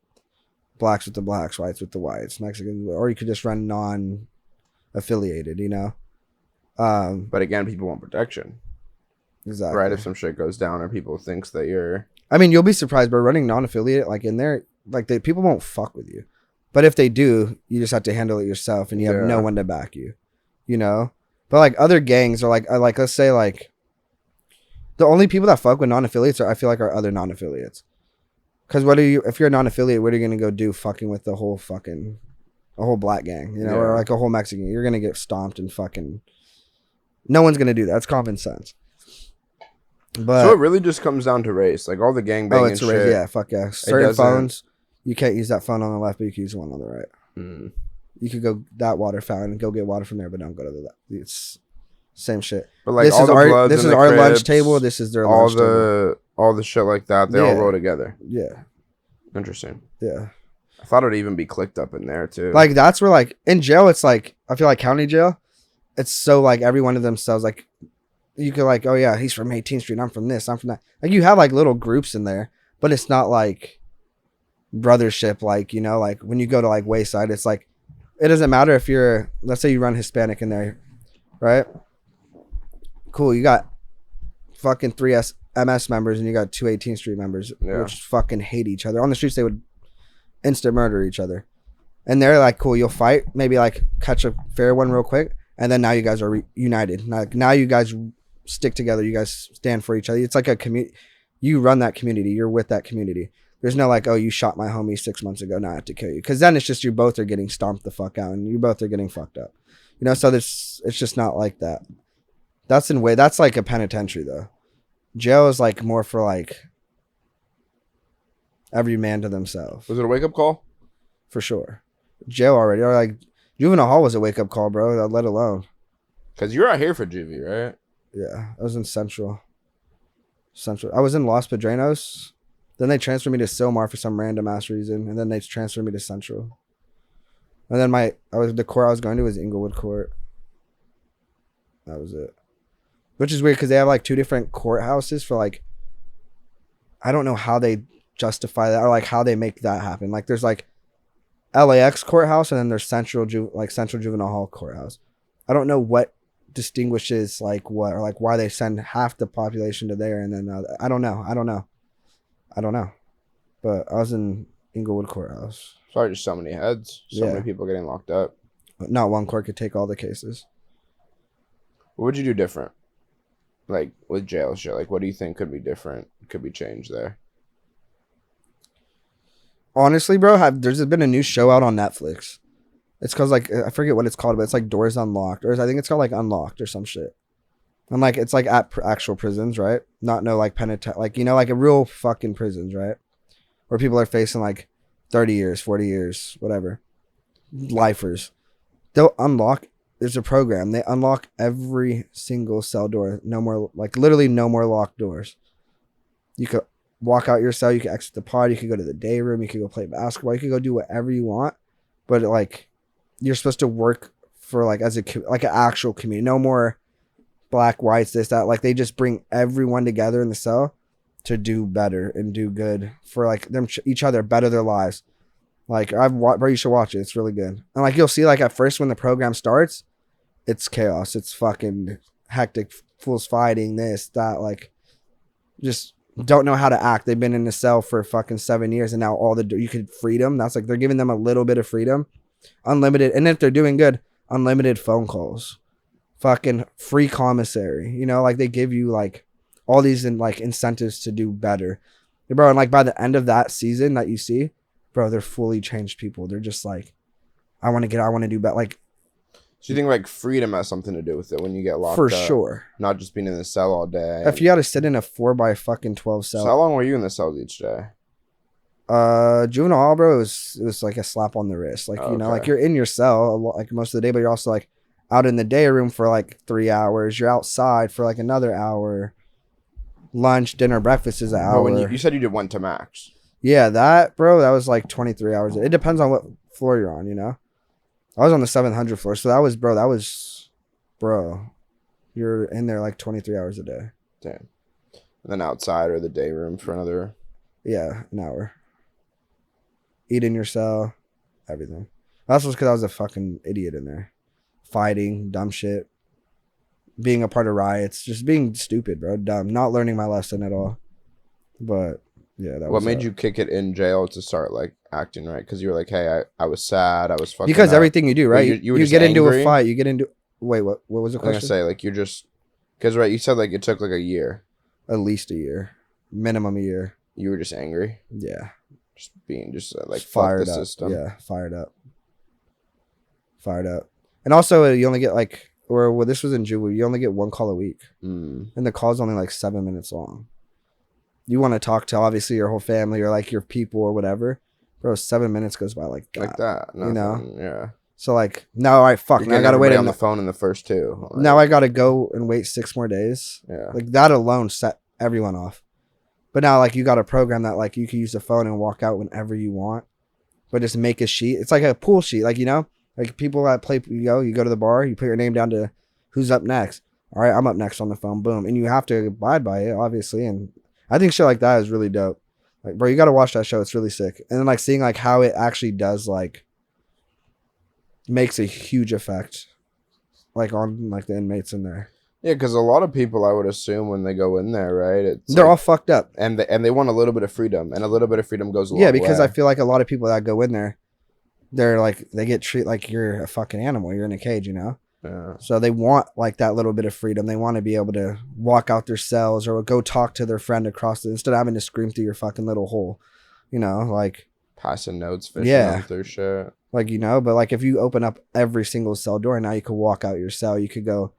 Blacks with the blacks, whites with the whites, Mexicans, or you could just run non-affiliated, you know. But again, people want protection. Exactly. Right, if some shit goes down or people thinks that you're. I mean, you'll be surprised, but running non-affiliate, like in there, like people won't fuck with you, but if they do, you just have to handle it yourself, and you have no one to back you, you know. But like other gangs are like let's say like. The only people that fuck with non-affiliates I feel like are other non-affiliates. Because if you're a non-affiliate, what are you going to go do fucking with a whole black gang, you know, or like a whole Mexican? You're going to get stomped and fucking, no one's going to do that. It's common sense. But so it really just comes down to race. Like all the gangbanging it's shit. race. Yeah, fuck yeah. Certain phones, you can't use that phone on the left, but you can use one on the right. Mm. You could go that water fountain and go get water from there, but don't go to the left. It's same shit. But like this all is the our this is our cribs, lunch table. This is their lunch table. All the shit like that. They all roll together. Yeah. Interesting. Yeah. I thought it'd even be clicked up in there too. Like that's where like in jail, it's like I feel like county jail. It's so like every one of themselves like you could like, oh yeah, he's from 18th Street. I'm from this. I'm from that. Like you have like little groups in there, but it's not like brothership. Like, you know, like when you go to like Wayside, it's like it doesn't matter if you're, let's say you run Hispanic in there, right? Cool, you got fucking 3 MS members and you got 2 18th Street members, which fucking hate each other. On the streets, they would instant murder each other. And they're like, cool, you'll fight, maybe like catch a fair one real quick, and then now you guys are united. Now you guys stick together, you guys stand for each other. It's like a community. You run that community, you're with that community. There's no like, oh, you shot my homie 6 months ago, now I have to kill you. Because then it's just you both are getting stomped the fuck out and you both are getting fucked up. You know, so it's just not like that. That's like a penitentiary though. Jail is like more for like every man to themselves. Was it a wake up call? For sure. Jail already, or like juvenile hall was a wake up call, bro. Let alone. Because you're out here for juvie, right? Yeah, I was in Central. I was in Los Padrinos. Then they transferred me to Silmar for some random ass reason, and then they transferred me to Central. And then the court I was going to was Inglewood Court. That was it. Which is weird because they have like 2 different courthouses for like, I don't know how they justify that or like how they make that happen. Like there's like LAX courthouse and then there's Central Juvenile Hall courthouse. I don't know what distinguishes like what or like why they send half the population to there and then I don't know. But I was in Inglewood Courthouse. Sorry, just so many heads. So many people getting locked up. Not one court could take all the cases. What would you do different? Like with jail shit, like what do you think could be different? Could be changed there? Honestly, bro, there's been a new show out on Netflix. It's cause like I forget what it's called, but it's like Doors Unlocked, or I think it's called like Unlocked or some shit. And like it's like at actual prisons, right? Not no like like like a real fucking prisons, right? Where people are facing like 30 years, 40 years, whatever, lifers. They'll unlock. There's a program. They unlock every single cell door. No more, like literally no more locked doors. You could walk out your cell. You could exit the pod. You could go to the day room. You could go play basketball. You could go do whatever you want. But like, you're supposed to work for like as like an actual community. No more black, whites, this, that. Like they just bring everyone together in the cell to do better and do good for like them each other, better their lives. Like bro, you should watch it. It's really good. And like you'll see, like at first when the program starts, it's chaos. It's fucking hectic. Fools fighting this, that. Like just don't know how to act. They've been in the cell for fucking 7 years, and now you could freedom. That's like they're giving them a little bit of freedom, unlimited. And if they're doing good, unlimited phone calls, fucking free commissary. You know, like they give you like all these like incentives to do better, bro. And like by the end of that season that you see, bro, they're fully changed people. They're just like, I want to do better. Like, so you think like freedom has something to do with it when you get locked for up? For sure. Not just being in the cell all day. If you got to sit in a 4x12 cell. So how long were you in the cells each day? Juvenile, bro, it was like a slap on the wrist. Like, you know, like you're in your cell like most of the day, but you're also like out in the day room for like 3 hours. You're outside for like another hour. Lunch, dinner, breakfast is an hour. When you said you went to max. Yeah, that was like 23 hours. It depends on what floor you're on, you know? I was on the 700 floor, so that was, you're in there like 23 hours a day. Damn. And then outside or the day room for another. Yeah, an hour. Eat in your cell, everything. That's just because I was a fucking idiot in there. Fighting, dumb shit. Being a part of riots, just being stupid, bro. Dumb. Not learning my lesson at all. But yeah, that was what made you kick it in jail to start like acting right? Because you were like, hey, I was sad, I was fucking because up. everything you do, right? You get angry? into a fight, you get into wait, what was the question? I was gonna say, like, you're just because right, you said like it took like a year. At least a year. Minimum a year. You were just angry? Yeah. Just being like fired fuck the up. system. Yeah, fired up. And also you only get like this was in Jubilee, you only get one call a week. And the call's only like 7 minutes long. You want to talk to obviously your whole family or like your people or whatever. Bro, 7 minutes goes by like that. Like that. Nothing, you know? Yeah. So like now all right, fuck. Now I gotta wait on the phone in the first two. Like, now I gotta go and wait 6 more days. Yeah. Like that alone set everyone off. But now like you got a program that like you can use the phone and walk out whenever you want. But just make a sheet. It's like a pool sheet, like, you know? Like people that play, you go to the bar, you put your name down to who's up next. All right, I'm up next on the phone. Boom. And you have to abide by it, obviously. And I think shit like that is really dope. Like, bro, you got to watch that show. It's really sick. And then like seeing like how it actually does like makes a huge effect like on like the inmates in there. Yeah, because a lot of people, I would assume, when they go in there, right, they're all fucked up. And they want a little bit of freedom. And a little bit of freedom goes a long way. Yeah, because I feel like a lot of people that go in there, they're like, they get treated like you're a fucking animal. You're in a cage, you know? Yeah. So they want like that little bit of freedom. They want to be able to walk out their cells or go talk to their friend across instead of having to scream through your fucking little hole, you know, like passing notes, fishing out their shit. Like, you know, but like if you open up every single cell door, now you could walk out your cell. You could go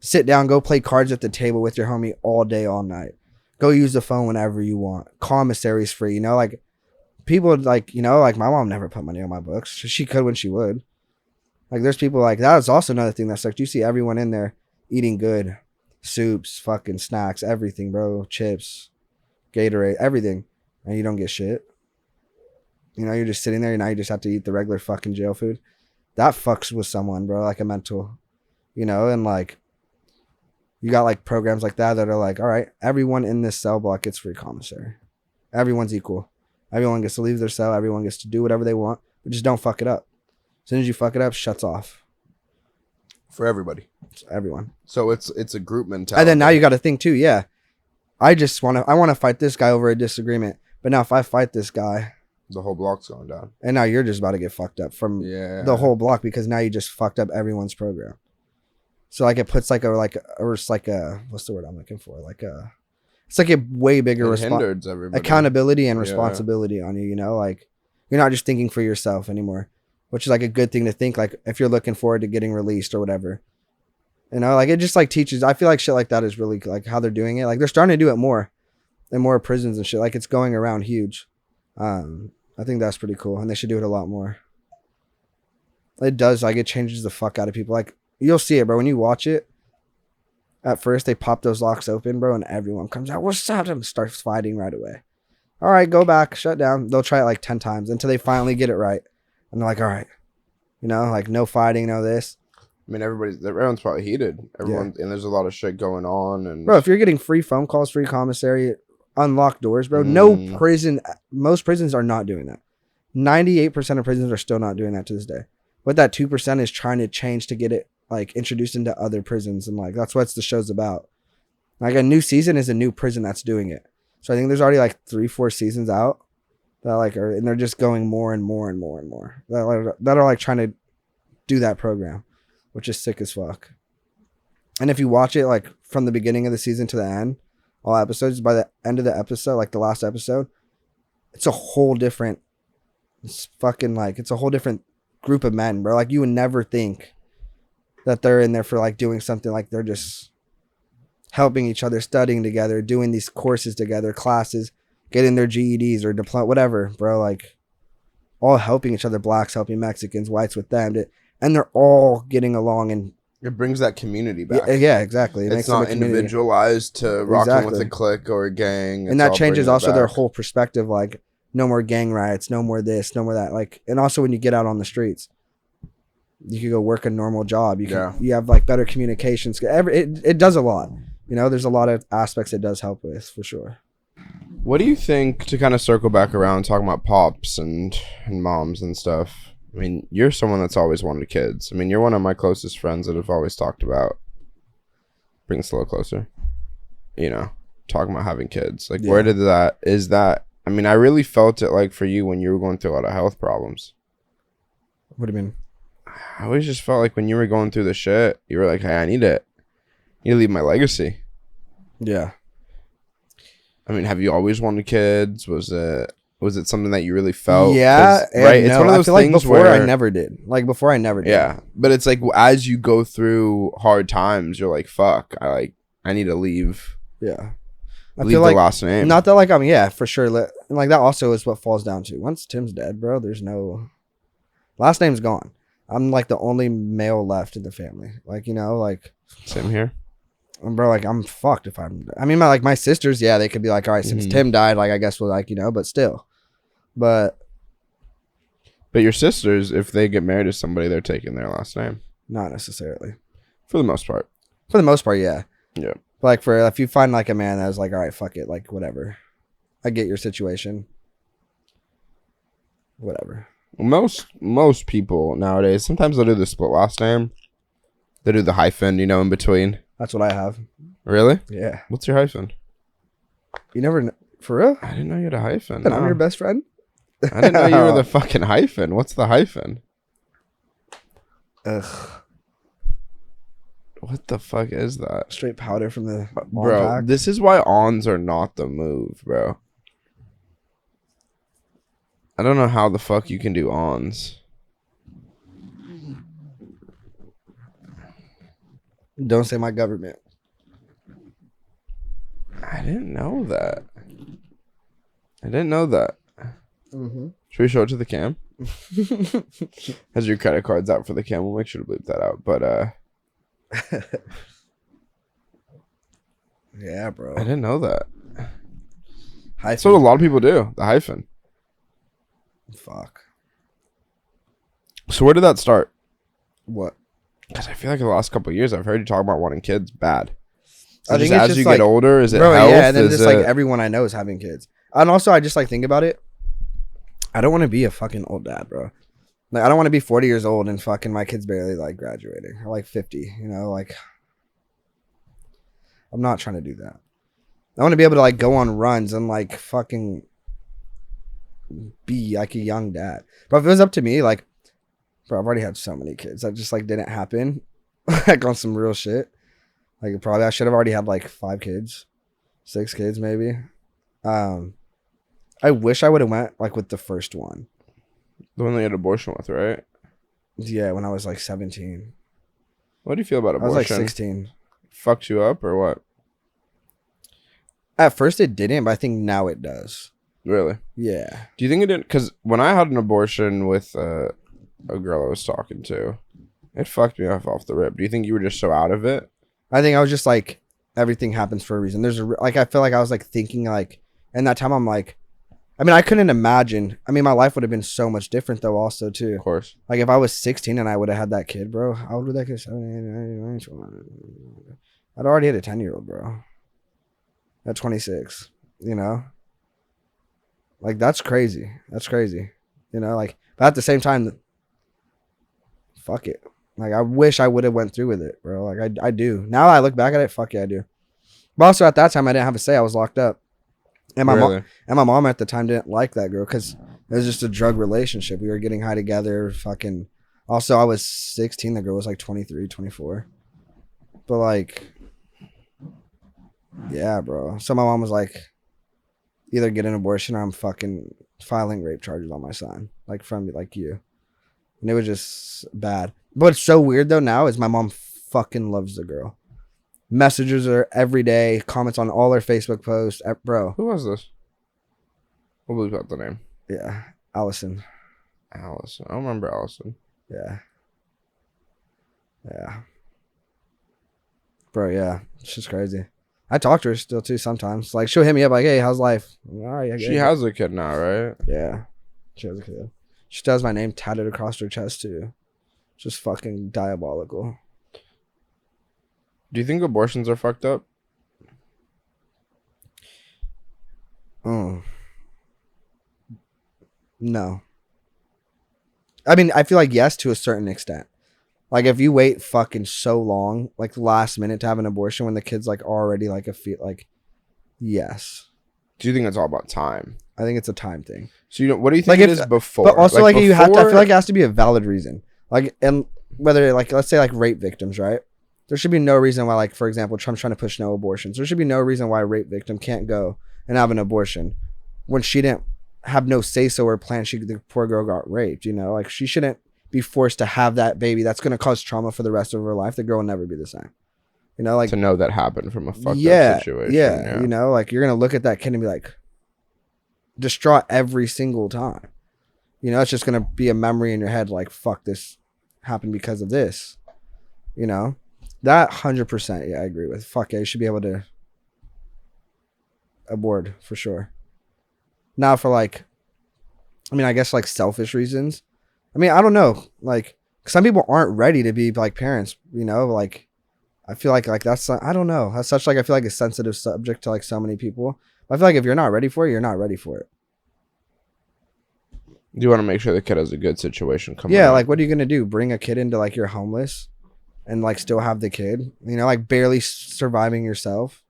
sit down, go play cards at the table with your homie all day, all night. Go use the phone whenever you want. Commissary's free, you know, like people like, you know, like my mom never put money on my books. She could when she would. Like there's people like that is also another thing that sucks. You see everyone in there eating good, soups, fucking snacks, everything, bro, chips, Gatorade, everything, and you don't get shit. You know, you're just sitting there and now you just have to eat the regular fucking jail food. That fucks with someone, bro, like a mental, you know, and like you got like programs like that are like, all right, everyone in this cell block gets free commissary. Everyone's equal. Everyone gets to leave their cell. Everyone gets to do whatever they want, but just don't fuck it up. As soon as you fuck it up, shuts off. For everybody. It's everyone. So it's a group mentality. And then now you got to think too. Yeah, I want to fight this guy over a disagreement. But now if I fight this guy, the whole block's going down. And now you're just about to get fucked up from the whole block because now you just fucked up everyone's program. So like it puts like a what's the word I'm looking for? It's like a way bigger accountability and responsibility on you, you know, like you're not just thinking for yourself anymore, which is like a good thing to think, like if you're looking forward to getting released or whatever, you know, like it just like teaches. I feel like shit like that is really like how they're doing it. Like they're starting to do it more in more prisons and shit. Like it's going around huge. I think that's pretty cool, and they should do it a lot more. It does, like, it changes the fuck out of people. Like, you'll see it, bro. When you watch it, at first they pop those locks open, bro, and everyone comes out. What's up? And starts fighting right away. All right, go back, shut down. They'll try it like 10 times until they finally get it right, and they're like, all right, you know, like no fighting, no this. I mean, everyone's probably heated. And there's a lot of shit going on. And bro, if you're getting free phone calls, free commissary, unlocked doors, bro. Most prisons are not doing that. 98% of prisons are still not doing that to this day. But that 2% is trying to change to get it like introduced into other prisons, and like that's what the show's about. Like a new season is a new prison that's doing it. So I think there's already like 3-4 seasons out that like are, and they're just going more and more and more and more that are like trying to do that program, which is sick as fuck. And if you watch it like from the beginning of the season to the end, all episodes, by the end of the episode, like the last episode, it's a whole different group of men, bro. Like you would never think that they're in there for like doing something, like they're just helping each other, studying together, doing these courses together, classes, getting their GEDs or diploma, whatever, bro. Like all helping each other, blacks helping Mexicans, whites with them, and they're all getting along, and it brings that community back. Yeah, exactly. It's not individualized to rocking with a clique or a gang. And that changes also their whole perspective. Like, no more gang riots, no more this, no more that. Like, and also when you get out on the streets, you can go work a normal job. You have like better communications. It does a lot. You know, there's a lot of aspects it does help with, for sure. What do you think, to kind of circle back around talking about pops and moms and stuff? I mean, you're someone that's always wanted kids. I mean, you're one of my closest friends that have always talked about, bring this a little closer, you know, talking about having kids. Like, where did I mean, I really felt it like for you when you were going through a lot of health problems. What do you mean? I always just felt like when you were going through the shit, you were like, hey, I need to leave my legacy. Yeah. I mean, have you always wanted kids? Was it something that you really felt? Yeah, right. It's one of those things like before I never did. Yeah, but it's like as you go through hard times, you're like, "Fuck, I need to leave." Yeah, leave the last name. Not that like for sure. Like that also is what falls down to. Once Tim's dead, bro, there's no last name's gone. I'm like the only male left in the family. Like, you know, like same here. Bro, like I'm fucked if I mean, my sisters, yeah, they could be like, all right, since Tim died, like I guess we'll like, you know, but still. But your sisters, if they get married to somebody, they're taking their last name. Not necessarily. For the most part. Yeah. Yeah. Like if you find like a man that's like, all right, fuck it, like whatever. I get your situation. Whatever. Most people nowadays, sometimes they'll do the split last name. They do the hyphen, you know, in between. That's what I have. Really? Yeah. What's your hyphen? You never know. For real? I didn't know you had a hyphen. Then I'm your best friend? I didn't know you were the fucking hyphen. What's the hyphen? Ugh. What the fuck is that? Straight powder from the bro pack. This is why ons are not the move, bro. I don't know how the fuck you can do ons. Don't say my government. I didn't know that. Mm-hmm. Should we show it to the cam? Has your credit cards out for the cam? We'll make sure to bleep that out. But yeah, bro. I didn't know that. Hyphen. That's what a lot of people do. The hyphen. Fuck. So where did that start? What? Because I feel like in the last couple of years, I've heard you talk about wanting kids bad. I think as you get older, is it health? Yeah, and then just like everyone I know is having kids. And also, I just like think about it. I don't want to be a fucking old dad, bro. Like, I don't want to be 40 years old and fucking my kid's barely like graduating or like 50, you know, like I'm not trying to do that. I want to be able to like go on runs and like fucking be like a young dad. But if it was up to me, like, bro, I've already had so many kids. That just like didn't happen. Like on some real shit. Like probably I should have already had like 5 kids, 6 kids maybe. I wish I would have went like with the first one. The one they had abortion with, right? Yeah, when I was like 17. What do you feel about I was abortion? like 16. Fucks you up or what? At first it didn't, but I think now it does. Really? Yeah. Do you think it didn't? Because when I had an abortion with a girl I was talking to, it fucked me off the rip. Do you think you were just so out of it? I think I was just like, everything happens for a reason. Like, I feel like I was like thinking like, and that time I'm like, I mean, I couldn't imagine. I mean, my life would have been so much different though also too. Of course. Like if I was 16 and I would have had that kid, bro, how old would that kid? 7, 8, 9, 10. I'd already had a 10-year-old, bro. At 26, you know? Like that's crazy. That's crazy. You know, like, but at the same time, fuck it. Like I wish I would have went through with it, bro. Like I do. Now I look back at it, fuck yeah, I do. But also at that time I didn't have a say. I was locked up. And my mom at the time didn't like that girl because it was just a drug relationship. We were getting high together, fucking. Also, I was 16. The girl was like 23, 24. But like, yeah, bro. So my mom was like, either get an abortion or I'm fucking filing rape charges on my son, like from like you. And it was just bad. But what's so weird though now is my mom fucking loves the girl. Messages her every day, comments on all her Facebook posts. Bro. Who was this? We'll leave out the name. Yeah. Allison. I don't remember Allison. Yeah. Yeah. Bro, yeah. It's just crazy. I talk to her still too sometimes. Like she'll hit me up like, hey, how's life? All right. She has a kid now, right? Yeah. She has a kid. She does my name tatted across her chest too. Just fucking diabolical. Do you think abortions are fucked up? No. I mean, I feel like yes to a certain extent. Like if you wait fucking so long, like last minute to have an abortion when the kid's like already like yes. Do you think it's all about time? I think it's a time thing. So what do you think it is before? But also like you have to, I feel like it has to be a valid reason. Like, and whether like, let's say like rape victims, right? There should be no reason why, like, for example, Trump's trying to push no abortions. There should be no reason why a rape victim can't go and have an abortion when she didn't have no say-so or plan. The poor girl got raped, you know? Like, she shouldn't be forced to have that baby. That's going to cause trauma for the rest of her life. The girl will never be the same. You know, like... To know that happened from a fucked up situation. Yeah, you know? Like, you're going to look at that kid and be, like, distraught every single time. You know, it's just going to be a memory in your head, like, fuck, this happened because of this. You know? That 100%, yeah, I agree with. Fuck yeah, you should be able to abort for sure. Now for like, I mean, I guess like selfish reasons. I mean, I don't know. Like some people aren't ready to be like parents, you know, like I feel like that's, I don't know. That's such like, I feel like a sensitive subject to like so many people. I feel like if you're not ready for it, you're not ready for it. Do you want to make sure the kid has a good situation coming Yeah, out? like what are you going to do? Bring a kid into like you're homeless? And like still have the kid, you know, like barely surviving yourself,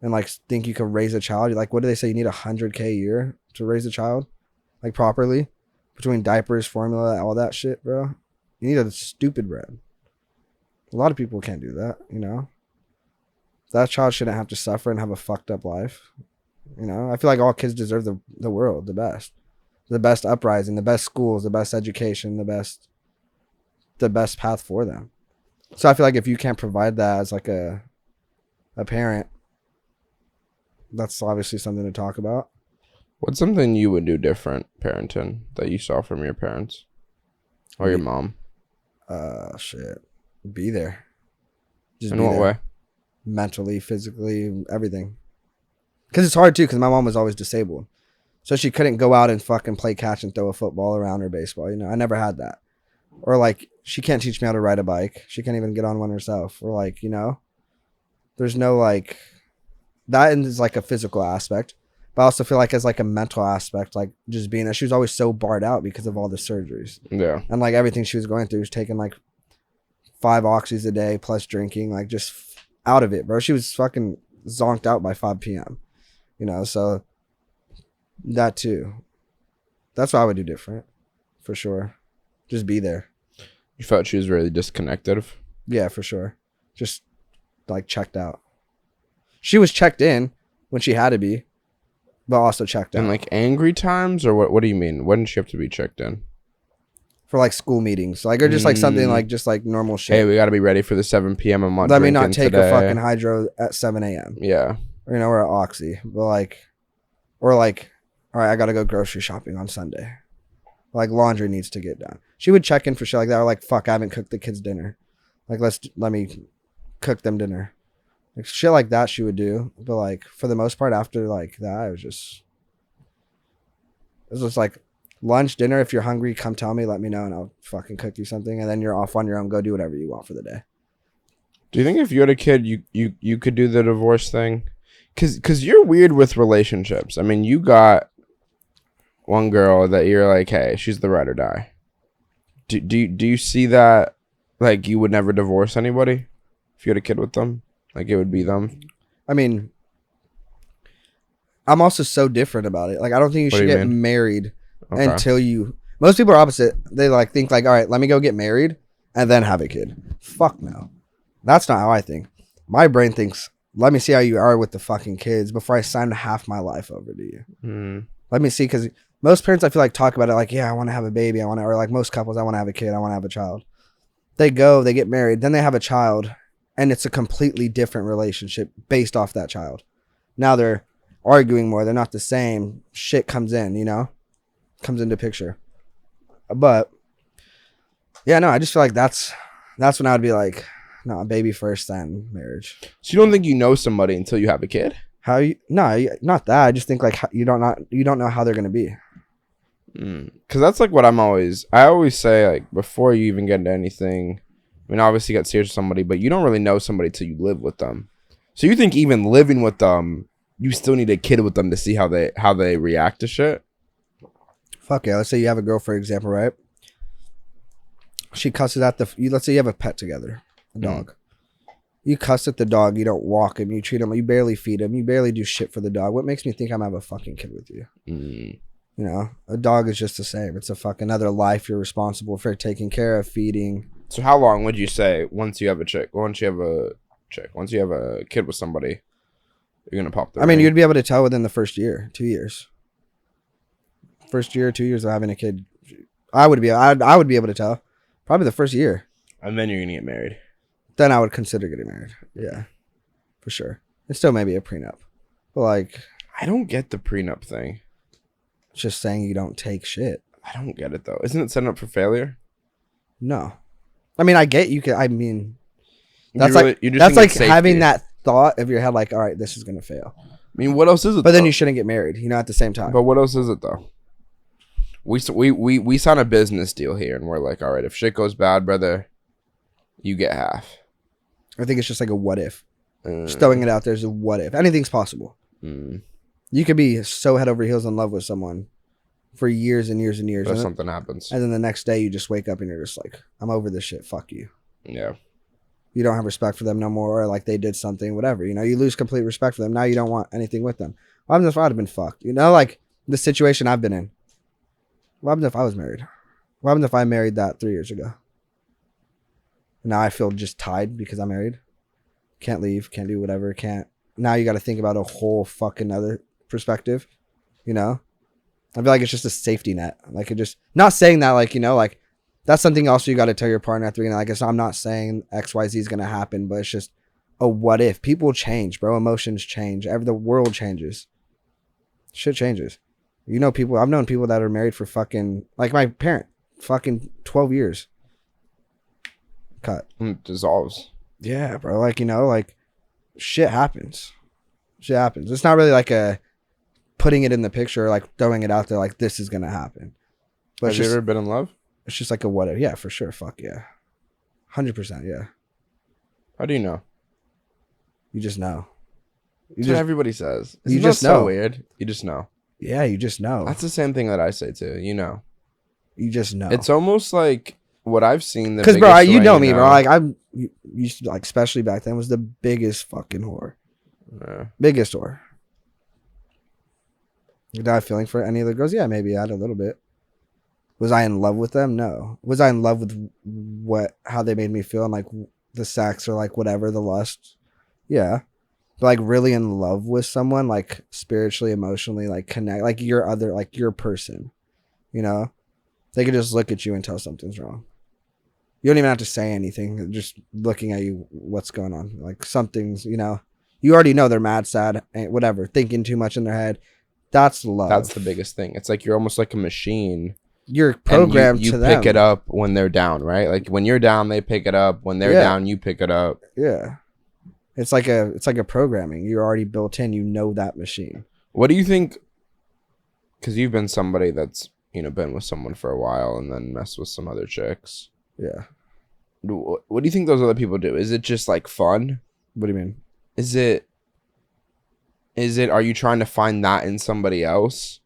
and like think you could raise a child. Like, what do they say? You need $100K a year to raise a child, like properly, between diapers, formula, all that shit, bro. You need a stupid bread. A lot of people can't do that, you know. That child shouldn't have to suffer and have a fucked up life. You know, I feel like all kids deserve the world, the best uprising, the best schools, the best education, the best path for them. So I feel like if you can't provide that as like a parent, that's obviously something to talk about. What's something you would do different parenting that you saw from your parents or your mom? Shit. Be there. Just In be what there. way? Mentally, physically, everything. Because it's hard too, because my mom was always disabled. So she couldn't go out and fucking play catch and throw a football around or baseball. You know, I never had that. Or like, she can't teach me how to ride a bike. She can't even get on one herself. Or like, you know, there's no like, that is like a physical aspect. But I also feel like as like a mental aspect, like just being that she was always so barred out because of all the surgeries. Yeah. And like everything she was going through was taking like 5 oxys a day plus drinking, like just out of it, bro. She was fucking zonked out by 5 p.m. You know, so that too. That's what I would do different, for sure. Just be there. You felt she was really disconnected? Yeah, for sure. Just like checked out. She was checked in when she had to be, but also checked out. In like angry times, or what do you mean? When did she have to be checked in? For like school meetings, like, or just like something like just like normal shit. Hey, we got to be ready for the 7 p.m. I'm not Let me not drinking take today. a fucking hydro at 7 a.m. Yeah. You know, or at Oxy, but like, or like, all right, I gotta go grocery shopping on Sunday. Like laundry needs to get done. She would check in for shit like that, or like, fuck, I haven't cooked the kids dinner. Like, let me cook them dinner. Like shit like that she would do. But like for the most part after like that, it was just like lunch, dinner, if you're hungry, come tell me, let me know and I'll fucking cook you something, and then you're off on your own, go do whatever you want for the day. Do you think if you had a kid you could do the divorce thing? Cause you're weird with relationships. I mean, you got one girl that you're like, hey, she's the ride or die. Do you see that, like, you would never divorce anybody if you had a kid with them? Like, it would be them? I mean, I'm also so different about it. Like, I don't think you should get married until you... Most people are opposite. They like think like, all right, let me go get married and then have a kid. Fuck no. That's not how I think. My brain thinks, let me see how you are with the fucking kids before I sign half my life over to you. Let me see, because most parents, I feel like, talk about it like, yeah, I want to have a baby. Or like most couples, I want to have a kid. I want to have a child. They go, they get married, then they have a child, and it's a completely different relationship based off that child. Now they're arguing more. They're not the same. Shit comes in, you know? Comes into picture. But, yeah, no, I just feel like that's when I would be like, no, baby first, then marriage. So you don't think you know somebody until you have a kid? How you? No, not that. I just think like you don't know how they're gonna be. Because that's like what I always say, like, before you even get into anything. I mean, obviously you get serious with somebody, but you don't really know somebody till you live with them. So you think even living with them, you still need a kid with them to see how they react to shit? Fuck yeah. Let's say you have a girl, for example, right? She cusses at let's say you have a pet together, a dog. You cuss at the dog. You don't walk him. You treat him. You barely feed him. You barely do shit for the dog. What makes me think I'm gonna have a fucking kid with you? You know, a dog is just the same. It's a fucking another life you're responsible for taking care of, feeding. So how long would you say once you have a kid with somebody, you're gonna pop the I mean, ring? you'd be able to tell within the first year, 2 years. First year, 2 years of having a kid, I would be able to tell. Probably the first year. And then you're gonna get married. Then I would consider getting married. Yeah, for sure. It's still maybe a prenup, but like, I don't get the prenup thing. It's just saying you don't take shit. I don't get it though. Isn't it setting up for failure? No, I mean I get you. I mean, that's that's like having that thought of your head, like, all right, this is gonna fail. I mean, what else is it? But then you shouldn't get married. You know, at the same time. But what else is it though? We sign a business deal here, and we're like, all right, if shit goes bad, brother, you get half. I think it's just like a what if. Just throwing it out there is a what if. Anything's possible. You could be so head over heels in love with someone for years and years and years. But something happens. And then the next day you just wake up and you're just like, I'm over this shit. Fuck you. Yeah. You don't have respect for them no more, or like they did something, whatever. You know, you lose complete respect for them. Now you don't want anything with them. What happens if I'd have been fucked? You know, like the situation I've been in. What happens if I was married? What happens if I married that 3 years ago? Now I feel just tied because I'm married. Can't leave, can't do whatever, can't. Now you got to think about a whole fucking other perspective, you know? I feel like it's just a safety net. Like, it just, not saying that, like, you know, like, that's something else you got to tell your partner at the beginning. Like, I'm not saying XYZ is going to happen, but it's just a what if. People change, bro. Emotions change. The world changes. Shit changes. You know, people, I've known people that are married for fucking, like my parent, fucking 12 years. Cut. It dissolves. Yeah, bro. Like, you know, like, shit happens. Shit happens. It's not really like a putting it in the picture, like throwing it out there, like this is gonna happen. But have you ever been in love? It's just like a what if. Yeah, for sure. Fuck yeah. 100%. Yeah. How do you know? You just know. That's what everybody says. You Isn't just that so know. weird? You just know. Yeah, you just know. That's the same thing that I say too. You know. You just know. It's almost like what I've seen. Because, bro, you know me, bro. Like, I'm used to, like, especially back then, was the biggest fucking whore. Yeah. Biggest whore. Did I have feeling for any of the girls? Yeah, maybe I had a little bit. Was I in love with them? No. Was I in love with how they made me feel and, like, the sex or, like, whatever, the lust? Yeah. But, like, really in love with someone, like, spiritually, emotionally, like, connect, like, your person, you know? They could just look at you and tell something's wrong. You don't even have to say anything. Just looking at you, what's going on. Like, something's, you know, you already know they're mad, sad, whatever, thinking too much in their head. That's love. That's the biggest thing. It's like you're almost like a machine. You're programmed you to them. pick it up when they're down, right? Like when you're down, they pick it up. When they're down, you pick it up. Yeah. It's like a programming. You're already built in. You know that machine. What do you think? Because you've been somebody that's, you know, been with someone for a while and then messed with some other chicks. Yeah. What do you think those other people do? Is it just like fun? What do you mean? Is it, are you trying to find that in somebody else?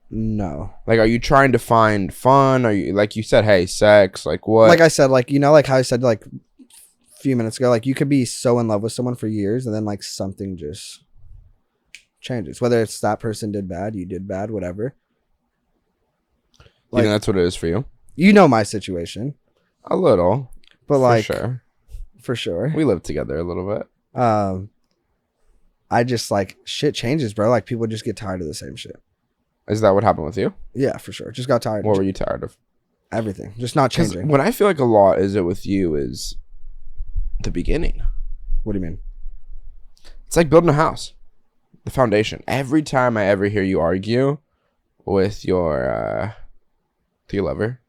No. Like, are you trying to find fun? Are you, like you said, hey, sex, like what? Like I said, like, you know, like how I said, like, a few minutes ago, like, you could be so in love with someone for years and then, like, something just changes. Whether it's that person did bad, you did bad, whatever. You think that's what it is for you? You know my situation. A little. But, like, for sure. For sure. We live together a little bit. I just, like, shit changes, bro. Like, people just get tired of the same shit. Is that what happened with you? Yeah, for sure. Just got tired. What were you tired of? Everything. Just not changing. What I feel like a lot is it with you is the beginning. What do you mean? It's like building a house. The foundation. Every time I ever hear you argue with your lover.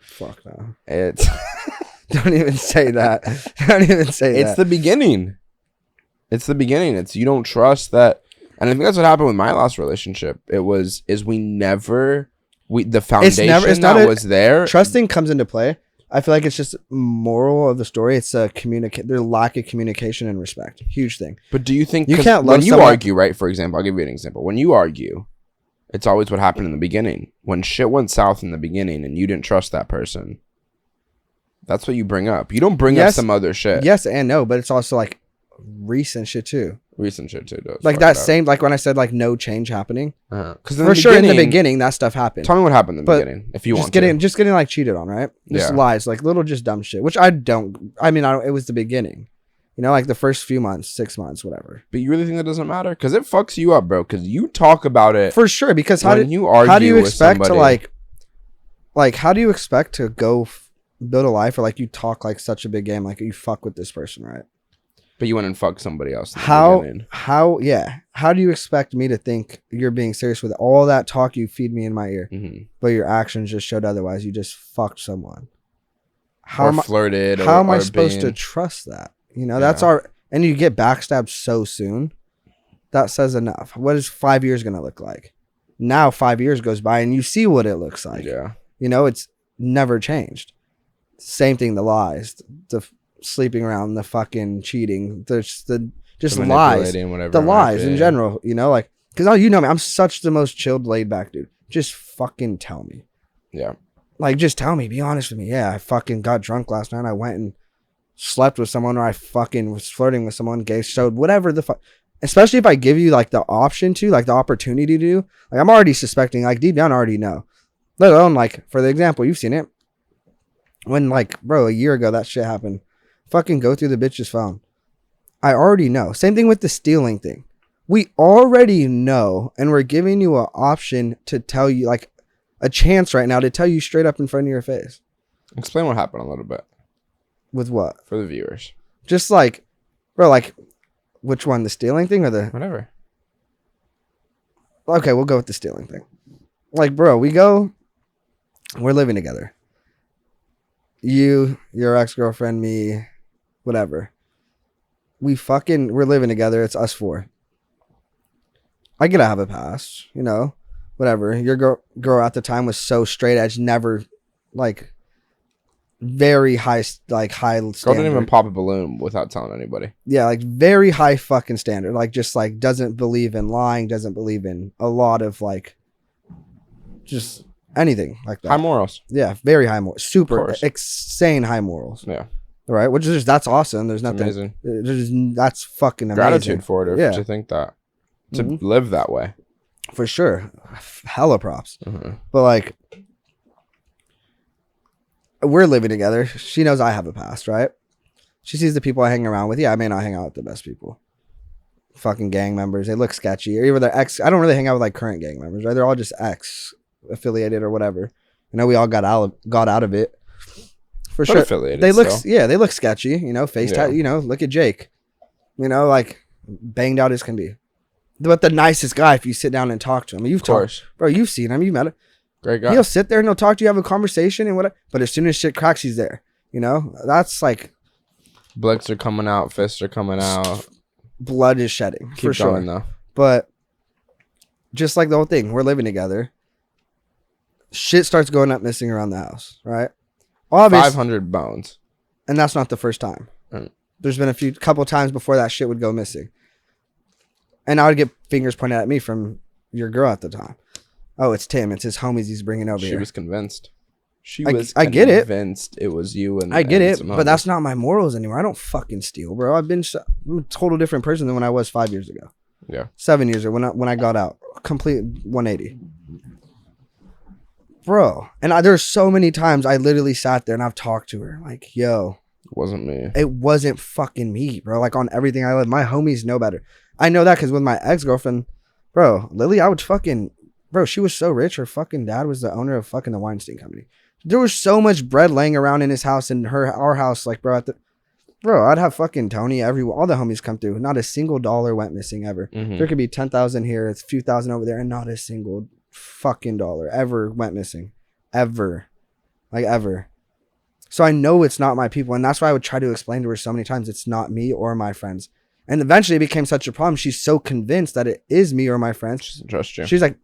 Fuck no. It's Don't even say that. Don't even say that. It's the beginning. It's the beginning. It's you don't trust that. And I think that's what happened with my last relationship. The foundation was there. Trusting comes into play. I feel like it's just moral of the story. It's their lack of communication and respect. Huge thing. But do you think you can't love when you someone, argue, right? For example, I'll give you an example. When you argue, it's always what happened in the beginning. When shit went south in the beginning and you didn't trust that person, that's what you bring up. You don't bring up some other shit. Yes and no, but it's also like recent shit too. Recent shit too. Like that same, like when I said like no change happening. Because for sure in the beginning that stuff happened. Tell me what happened in the beginning if you want to. Just getting like cheated on, right? Just lies, like little just dumb shit. Which I don't. I mean, it was the beginning. You know, like the first few months, 6 months, whatever. But you really think that doesn't matter? Because it fucks you up, bro. Because you talk about it for sure. Because how do you expect to like how do you expect to go build a life or like you talk like such a big game, like you fuck with this person, right? But you went and fucked somebody else. How do you expect me to think you're being serious with all that talk you feed me in my ear, but your actions just showed otherwise? You just fucked someone. How am I supposed to trust that? You know, that's and you get backstabbed so soon. That says enough. What is 5 years going to look like? Now 5 years goes by and you see what it looks like. Yeah. You know, it's never changed. Same thing, the lies, the sleeping around, the fucking cheating, the lies, the lies in general, you know, like, because you know me, I'm such the most chilled, laid back dude. Just fucking tell me. Yeah. Like, just tell me, be honest with me. Yeah, I fucking got drunk last night. I went and slept with someone, or I fucking was flirting with someone, gay, showed whatever the fuck. Especially if I give you like the option to, like the opportunity to, like I'm already suspecting, like deep down I already know. Let alone like, for the example, you've seen it. When like, bro, a year ago that shit happened. Fucking go through the bitch's phone. I already know. Same thing with the stealing thing. We already know, and we're giving you an option to tell you, like, a chance right now to tell you straight up in front of your face. Explain what happened a little bit. With what? For the viewers. Just like, bro, like, which one? The stealing thing or the... Whatever. Okay, we'll go with the stealing thing. Like, bro, we're living together. You, your ex-girlfriend, me... whatever. We're living together. It's us four. I get to have a past, you know, whatever. Your girl at the time was so straight edge, never like very high, like high standard. Girl didn't even pop a balloon without telling anybody. Yeah, like very high fucking standard. Like just like doesn't believe in lying, doesn't believe in a lot of like just anything like that. High morals. Yeah, very high morals. Super insane high morals. Yeah. Right? Which is that's awesome. There's nothing amazing. that's fucking amazing. Gratitude for it to think that. To live that way. For sure. Hella props. Mm-hmm. But like we're living together. She knows I have a past, right? She sees the people I hang around with. Yeah, I may not hang out with the best people. Fucking gang members. They look sketchy. Or even their ex. I don't really hang out with like current gang members, right? They're all just ex affiliated or whatever. You know, we all got out of it. For sure. Affiliated they look still. Yeah, they look sketchy, you know, you know, look at Jake. You know, like banged out as can be. But the nicest guy if you sit down and talk to him. You've talked, bro, you've seen him, you met him. Great guy. He'll sit there and he'll talk to you, have a conversation and whatever. But as soon as shit cracks, he's there. You know? That's like Blicks are coming out, fists are coming out. Blood is shedding. Keep for sure. going, though. But just like the whole thing, we're living together. Shit starts going up missing around the house, right? Obviously, 500 bones. And that's not the first time. Right. There's been a couple times before that shit would go missing. And I would get fingers pointed at me from your girl at the time. Oh, it's Tim. It's his homies he's bringing over here. She was convinced. I get it. Convinced it was you. And I get it, and but that's not my morals anymore. I don't fucking steal, bro. I'm a total different person than when I was 5 years ago. Yeah. 7 years ago when I got out. Complete 180. Bro. And there's so many times I literally sat there and I've talked to her. Like, yo. It wasn't me. It wasn't fucking me, bro. Like on everything I live. My homies know better. I know that because with my ex-girlfriend, bro, Lily, I would fucking... Bro, she was so rich. Her fucking dad was the owner of fucking the Weinstein Company. There was so much bread laying around in his house and our house. Like, bro, I'd have fucking Tony, all the homies come through. Not a single dollar went missing ever. Mm-hmm. There could be 10,000 here, it's a few thousand over there, and not a single fucking dollar ever went missing. Ever. Like, ever. So I know it's not my people, and that's why I would try to explain to her so many times it's not me or my friends. And eventually it became such a problem. She's so convinced that it is me or my friends. She doesn't trust you. She's like,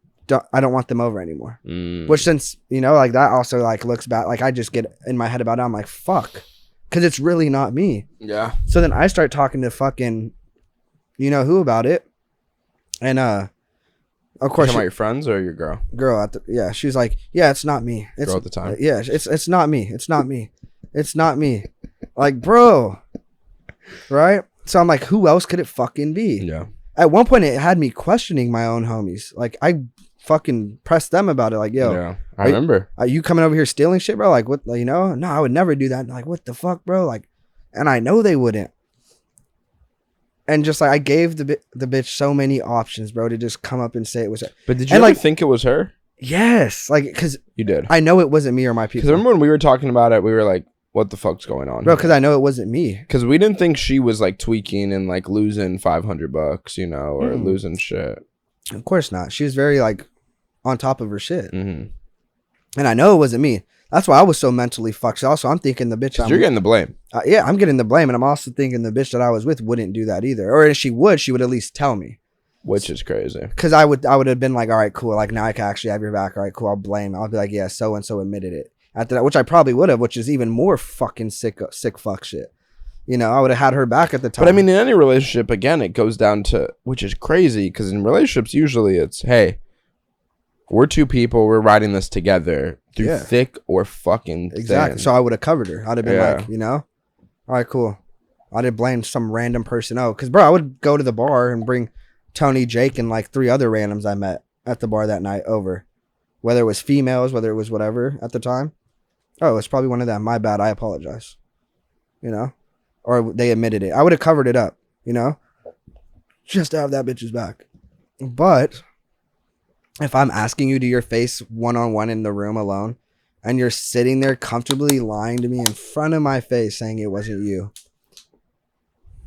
I don't want them over anymore. Which since, you know, like that also like looks bad. Like I just get in my head about it. I'm like, fuck. Because it's really not me. Yeah. So then I start talking to fucking, you know who about it. And of course. About your friends or your girl? Girl. She's like, yeah, it's not me. It's, girl at the time? Yeah, it's not me. It's not me. It's not me. Like, bro. Right? So I'm like, who else could it fucking be? Yeah. At one point, it had me questioning my own homies. Like, I fucking pressed them about it. Like, yo, yeah, I remember. Are you coming over here stealing shit, bro? Like, what? You know, no, I would never do that. Like, what the fuck, bro? Like, and I know they wouldn't. And just like I gave the bitch so many options, bro, to just come up and say it was her. But did you ever think it was her? Yes, like because you did. I know it wasn't me or my people. Because remember when we were talking about it, we were like, "What the fuck's going on, bro?" Because I know it wasn't me. Because we didn't think she was like tweaking and like losing $500, you know, or losing shit. Of course not. She was very like on top of her shit. Mm-hmm. And I know it wasn't me. That's why I was so mentally fucked. So also, I'm thinking the bitch. You're getting the blame. Yeah, I'm getting the blame, and I'm also thinking the bitch that I was with wouldn't do that either. Or if she would at least tell me. Which is crazy. Because I would have been like, all right, cool. Like now I can actually have your back. All right, cool. I'll blame. I'll be like, yeah, so and so admitted it. After that, which I probably would have, which is even more fucking sick fuck shit. You know, I would have had her back at the time. But I mean, in any relationship, again, it goes down to, which is crazy, because in relationships, usually it's, hey, we're two people, we're riding this together through thick or fucking exactly. thin. So I would have covered her. I'd have been Yeah. like, you know, all right, cool. I'd have blamed some random person. Oh, because bro, I would go to the bar and bring Tony, Jake, and like 3 other randoms I met at the bar that night over, whether it was females, whether it was whatever at the time. Oh, it's probably one of them. My bad. I apologize. You know, or they admitted it. I would have covered it up. You know, just to have that bitch's back. But if I'm asking you to your face one-on-one in the room alone, and you're sitting there comfortably lying to me in front of my face saying it wasn't you,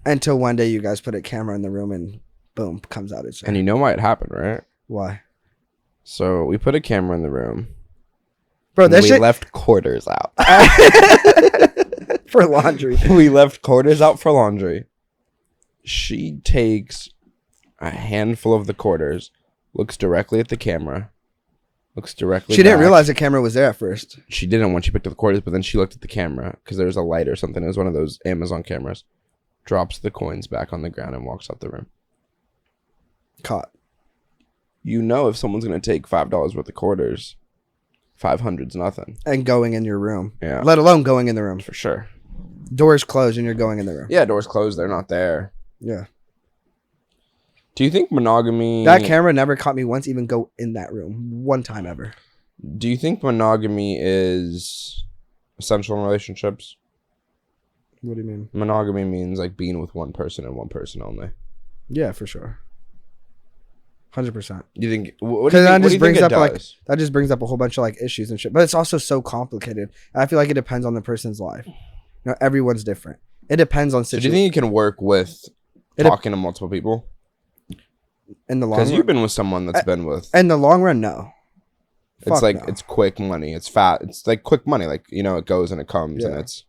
until one day you guys put a camera in the room and boom, comes out it's. And you know why it happened, right? Why? So we put a camera in the room. Bro, that we shit left quarters out. for laundry. We left quarters out for laundry. She takes a handful of the quarters, looks directly at the camera, looks directly. She didn't back. realize the camera was there at first. She didn't when she picked up the quarters, but then she looked at the camera because there was a light or something. It was one of those Amazon cameras. Drops the coins back on the ground and walks out the room. Caught. You know, if someone's gonna take $5 worth of quarters, 500's nothing. And going in your room. Yeah. Let alone going in the room. For sure. Doors closed and you're going in the room. Yeah, doors closed. They're not there. Yeah. Do you think monogamy... That camera never caught me once even go in that room. One time ever. Do you think monogamy is essential in relationships? What do you mean? Monogamy means like being with one person and one person only. Yeah, for sure. 100%. You think? Because that just brings up a whole bunch of like issues and shit. But it's also so complicated. I feel like it depends on the person's life. You know, everyone's different. It depends on situation. So do you think you can work with talking to multiple people? In the long run? Because you've been with someone that's been with... In the long run, no. It's like, it's quick money. It's fat. It's like quick money. Like, you know, it goes and it comes and it's...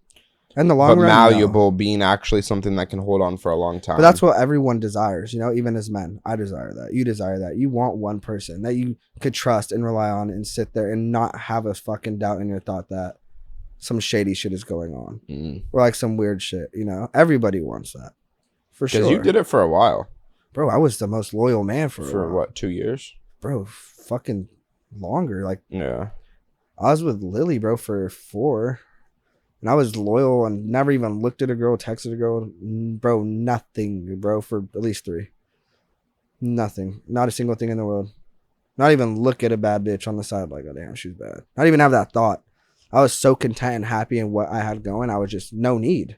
In the long run, malleable, being actually something that can hold on for a long time. But that's what everyone desires, you know, even as men. I desire that. You desire that. You want one person that you could trust and rely on and sit there and not have a fucking doubt in your thought that some shady shit is going on. Or like some weird shit, you know? Everybody wants that. For sure. Because you did it for a while. Bro, I was the most loyal man for a while. What, 2 years? Bro, fucking longer. Like, yeah. I was with Lily, bro, for 4. And I was loyal and never even looked at a girl, texted a girl. Bro, nothing, bro, for at least 3. Nothing. Not a single thing in the world. Not even look at a bad bitch on the side like, oh, damn, she's bad. Not even have that thought. I was so content and happy in what I had going. I was just no need.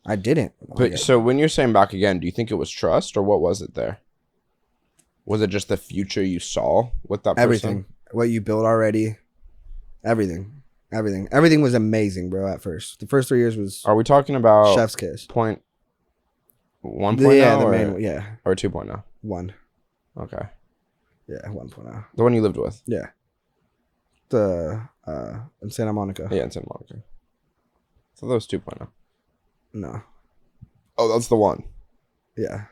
I didn't. But so when you're saying back again, do you think it was trust or what was it there? Was it just the future you saw with that person? Everything. What you built already. Everything. Everything was amazing, bro, at first. The first 3 years was... Are we talking about... Chef's kiss. Point 1.0 yeah, or, main, yeah. Or 2.0? 1. Okay. Yeah, 1.0. The one you lived with? Yeah. The... in Santa Monica. Yeah, in Santa Monica. So that was 2.0. No. Oh, that's the one. Yeah.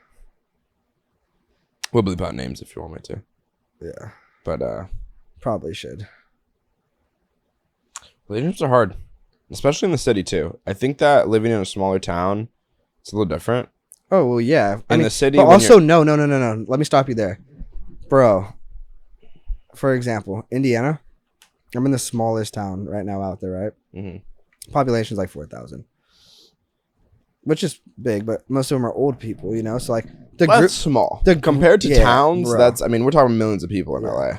We'll bleep out names if you want me to. Yeah. But, probably should. Relationships are hard, especially in the city too. I think that living in a smaller town, it's a little different. Oh well, yeah. In the city, but also no. Let me stop you there, bro. For example, Indiana. I'm in the smallest town right now out there, right? Mm-hmm. Population's like 4,000, which is big, but most of them are old people, you know. So like that's small. Compared to towns, bro. That's we're talking millions of people in LA.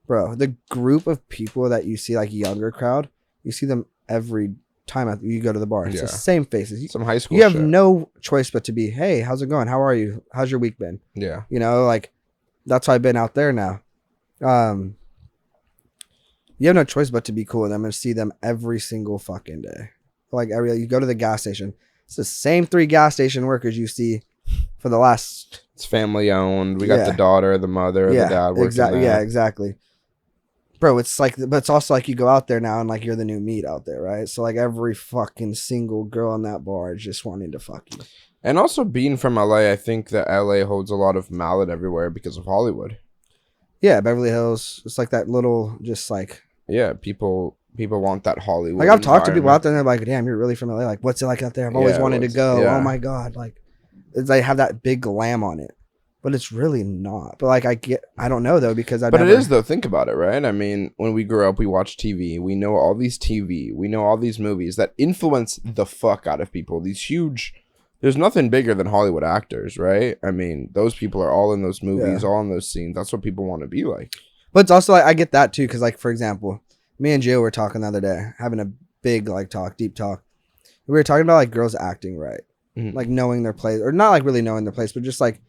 Bro, the group of people that you see, like younger crowd, you see them every time you go to the bar. It's the same faces. Some high school You have no choice but to be, hey, how's it going? How are you? How's your week been? Yeah. You know, like, that's why I've been out there now. You have no choice but to be cool with them and see them every single fucking day. Like, you go to the gas station. It's the same 3 gas station workers you see for the last... It's family owned. We got the daughter, the mother, the dad working there. Yeah, exactly. Bro, it's like, but it's also like you go out there now and like you're the new meat out there, right? So like every fucking single girl in that bar is just wanting to fuck you. And also being from LA, I think that LA holds a lot of mallet everywhere because of Hollywood. Yeah, Beverly Hills. It's like that little, just like... Yeah, people want that Hollywood. Like I've talked to people out there and they're like, damn, you're really from LA. Like, what's it like out there? I've always wanted to go. Yeah. Oh my God. Like, they have that big glam on it. But it's really not. But like I don't know though because it is though. Think about it, right? I mean, when we grew up, we watched TV. We know all these TV. We know all these movies that influence the fuck out of people. These huge. There's nothing bigger than Hollywood actors, right? I mean, those people are all in those movies, all in those scenes. That's what people want to be like. But it's also like I get that too because like for example, me and Jill were talking the other day, having a big like deep talk. We were talking about like girls acting right, like knowing their place, or not like really knowing their place, but just like.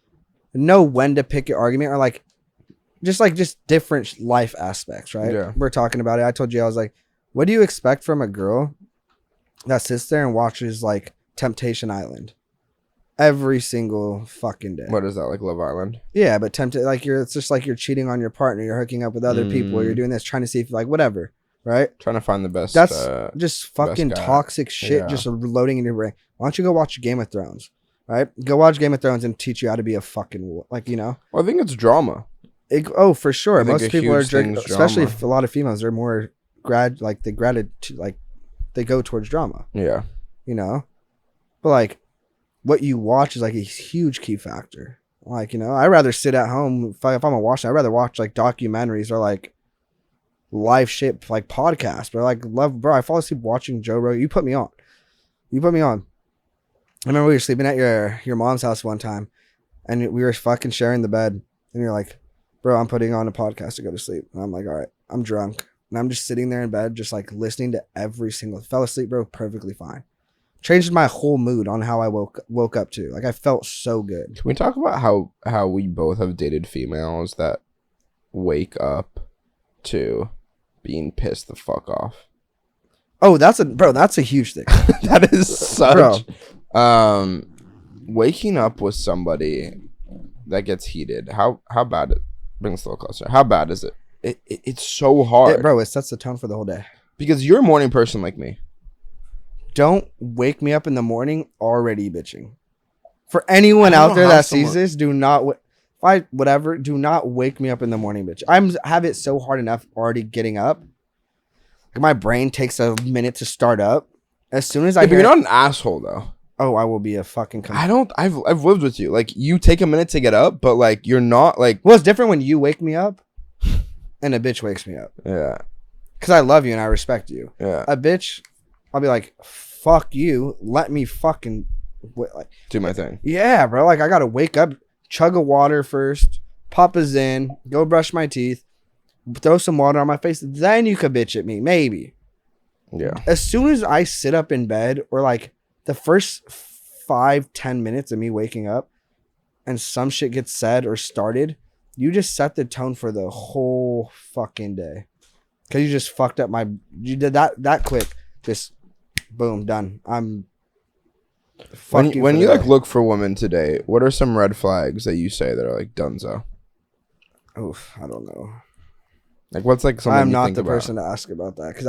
Know when to pick your argument or like just different life aspects, right? Yeah. We're talking about it. I told you, I was like, what do you expect from a girl that sits there and watches like Temptation Island every single fucking day? What is that, like Love Island? Yeah, but it's just like you're cheating on your partner, you're hooking up with other people, or you're doing this, trying to see if like whatever, right? Trying to find the best. That's just fucking toxic shit, Yeah. just loading in your brain. Why don't you go watch Game of Thrones? Right? Go watch Game of Thrones and teach you how to be a fucking, like, you know? Well, I think it's drama. For sure. I think Most a people are huge thing's especially drama. if a lot of females. They're more they go towards drama. Yeah. You know, but like what you watch is like a huge key factor. Like, you know, I'd rather sit at home if I'm a watch. I'd rather watch like documentaries or like live shit like podcasts. But like bro, I fall asleep watching Joe Rogan. You put me on. I remember we were sleeping at your mom's house one time, and we were fucking sharing the bed, and you're like, bro, I'm putting on a podcast to go to sleep. And I'm like, all right, I'm drunk. And I'm just sitting there in bed, just like listening to every single, fell asleep, bro, perfectly fine. Changed my whole mood on how I woke up to. Like, I felt so good. Can we talk about how we both have dated females that wake up to being pissed the fuck off? Oh, that's a huge thing. That is such. Bro. Waking up with somebody that gets heated. How bad it brings a little closer. How bad is it? It's so hard, Bro. It sets the tone for the whole day. because you're a morning person like me. Don't wake me up in the morning already bitching. For anyone I don't out know there how that someone- sees this, do not do not wake me up in the morning, bitch. Have it so hard enough already getting up. Like, my brain takes a minute to start up. As soon as I But hear, you're not an asshole though. oh, I will be a fucking. I've lived with you. Like, you take a minute to get up, but like you're not like. Well, it's different when you wake me up, and a bitch wakes me up. Yeah. Because I love you and I respect you. Yeah. A bitch, I'll be like, fuck you. Let me fucking like. Do my thing. Yeah, bro. Like, I gotta wake up, chug a water first, pop a Zen, go brush my teeth, throw some water on my face. Then you could bitch at me, maybe. Yeah. As soon as I sit up in bed, or like the first 5-10 minutes of me waking up, and some shit gets said or started, you just set the tone for the whole fucking day. Cause you just fucked up you did that quick. Just boom, done. When you like look for women today, what are some red flags that you say that are like dunzo? Oof, I don't know. Like, what's like something I'm you not think the about? person to ask about that, because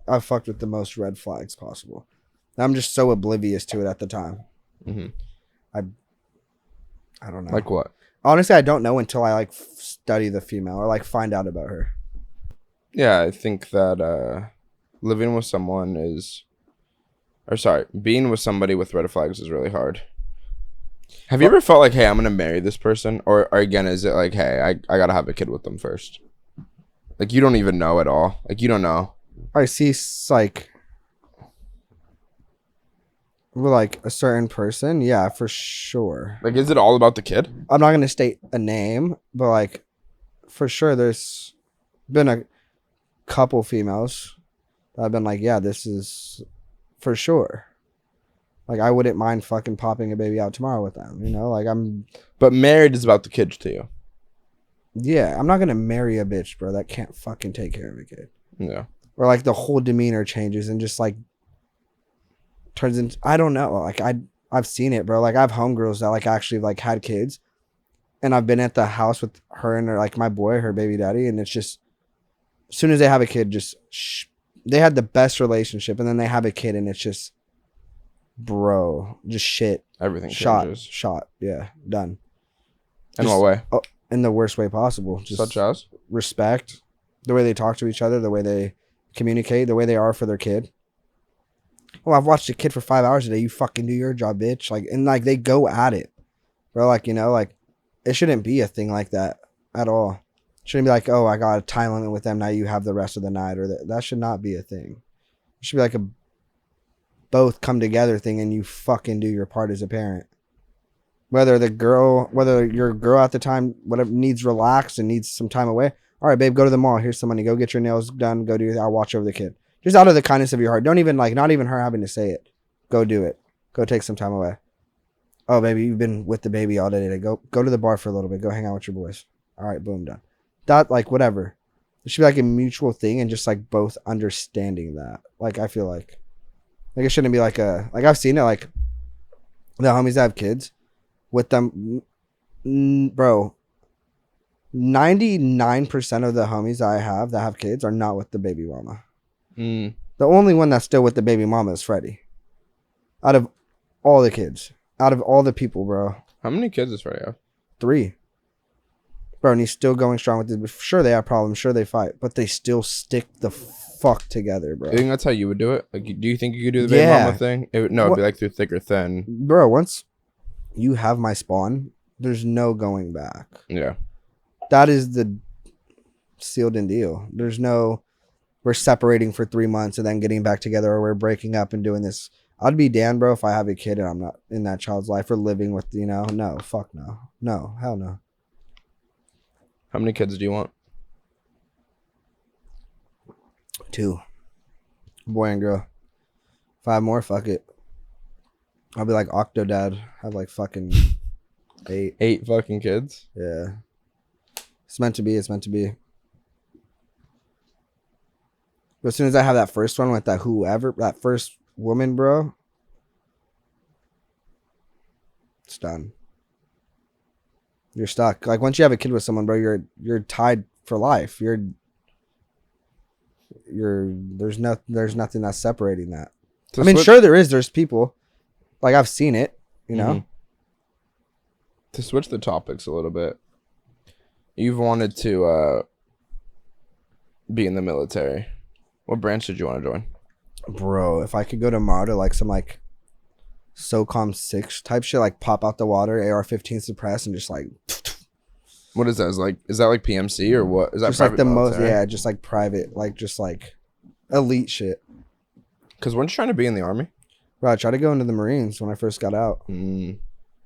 I've fucked with the most red flags possible. I'm just so oblivious to it at the time. Mm-hmm. I don't know. Like what? Honestly, I don't know until I like study the female or like find out about her. Yeah, I think that living with someone being with somebody with red flags is really hard. Have you ever felt like, hey, I'm gonna marry this person, or again, is it like, hey, I gotta have a kid with them first? Like, you don't even know at all. Like, you don't know. I see like with like a certain person, yeah, for sure. Like, is it all about the kid? I'm not gonna state a name, but like for sure, there's been a couple females that have been like, yeah, this is for sure. Like, I wouldn't mind fucking popping a baby out tomorrow with them, you know? Like, But married is about the kids to you. yeah, I'm not gonna marry a bitch, bro, that can't fucking take care of a kid. Yeah. Or like the whole demeanor changes and just like turns into, I don't know. Like, I've seen it, bro. Like, I have homegirls that like actually like had kids, and I've been at the house with her and like my boy, her baby daddy, and it's just as soon as they have a kid, just they had the best relationship, and then they have a kid, and it's just, bro, just shit. Everything changes. Shot. Yeah, done. In Just- what way? Oh, in the worst way possible. Just Such as? respect, the way they talk to each other, the way they communicate, the way they are for their kid. Well, I've watched a kid for 5 hours a day. You fucking do your job, bitch. Like, and like they go at it, bro. Like, you know, like it shouldn't be a thing like that at all. It shouldn't be like, oh, I got a time limit with them. Now you have the rest of the night, or that should not be a thing. It should be like a both come together thing, and you fucking do your part as a parent. Whether your girl at the time, whatever, needs relaxed and needs some time away. All right, babe, go to the mall. Here's some money. Go get your nails done. Go do that. I'll watch over the kid. Just out of the kindness of your heart. Don't even like, not even her having to say it. Go do it. Go take some time away. Oh, baby, you've been with the baby all day today. Go to the bar for a little bit. Go hang out with your boys. All right, boom, done. That, like, whatever. It should be like a mutual thing, and just like both understanding that. Like, I feel like it shouldn't be like I've seen it, like the homies that have kids with them, bro. 99% of the homies I have that have kids are not with the baby mama. Mm. The only one that's still with the baby mama is Freddie. Out of all the kids, out of all the people, bro. How many kids does Freddie have? 3. Bro, and he's still going strong with it. Sure, they have problems. Sure, they fight. But they still stick the fuck together, bro. You think that's how you would do it? Like, do you think you could do the baby mama thing? It'd be like through thick or thin. Bro, once you have my spawn, there's no going back. Yeah. That is the sealed in deal. There's no, we're separating for 3 months and then getting back together, or we're breaking up and doing this. I'd be damned, bro, if I have a kid and I'm not in that child's life or living with, no, fuck no. No, hell no. How many kids do you want? 2. Boy and girl. 5 more, fuck it. I'll be like Octodad. Have like fucking 8. 8 fucking kids? Yeah. It's meant to be. It's meant to be. But as soon as I have that first one with that first woman, bro, it's done. You're stuck. Like once you have a kid with someone, bro, you're tied for life. There's nothing that's separating that. Sure there is. There's people. Like I've seen it, you know. Mm-hmm. To switch the topics a little bit, you've wanted to be in the military. What branch did you want to join? Bro, if I could go tomorrow to like some like SOCOM 6 type shit, like pop out the water, AR-15 suppress, and just like. What is that? Is that like PMC or what? Is that just like the military? most? Yeah, just like private, like just like elite shit. Because weren't you trying to be in the army? Bro, I tried to go into the Marines when I first got out. Mm.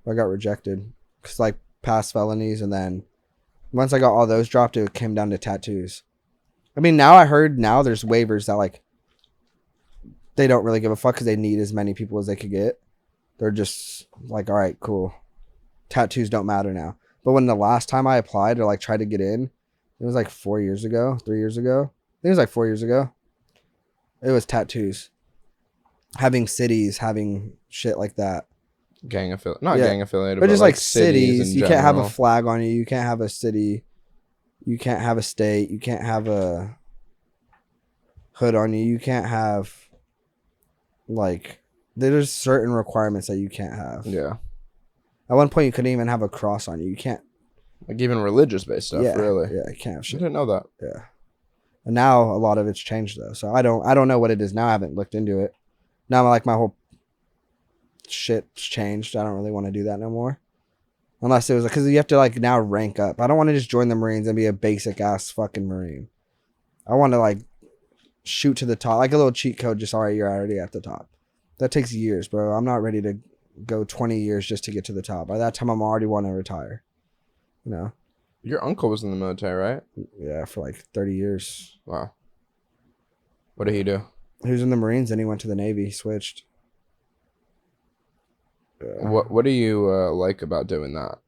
I got rejected because like past felonies, and then once I got all those dropped, it came down to tattoos. I mean, now I heard there's waivers that like they don't really give a fuck because they need as many people as they could get. They're just like, all right, cool. Tattoos don't matter now. But when the last time I applied or like tried to get in, it was like 4 years ago, 3 years ago. I think it was like 4 years ago. It was tattoos. Having cities, having shit like that. Gang affiliated, but just like cities. You general. Can't have a flag on you. You can't have a city. You can't have a state. You can't have a hood on you. You can't have like there's certain requirements that you can't have. Yeah. At one point, you couldn't even have a cross on you. You can't. Like even religious based stuff, really. Yeah, you can't have shit. I didn't know that. Yeah. And now a lot of it's changed though. So I don't know what it is now. I haven't looked into it. Now like my whole shit's changed. I don't really want to do that no more. Unless it was because you have to like now rank up. I don't want to just join the Marines and be a basic ass fucking Marine. I want to like shoot to the top, like a little cheat code. Just all right, you're already at the top. That takes years, bro. I'm not ready to go 20 years just to get to the top. By that time, I'm already want to retire. You know. Your uncle was in the military, right? Yeah, for like 30 years. Wow. What did he do? He was in the Marines, and he went to the Navy. He switched. What do you like about doing that?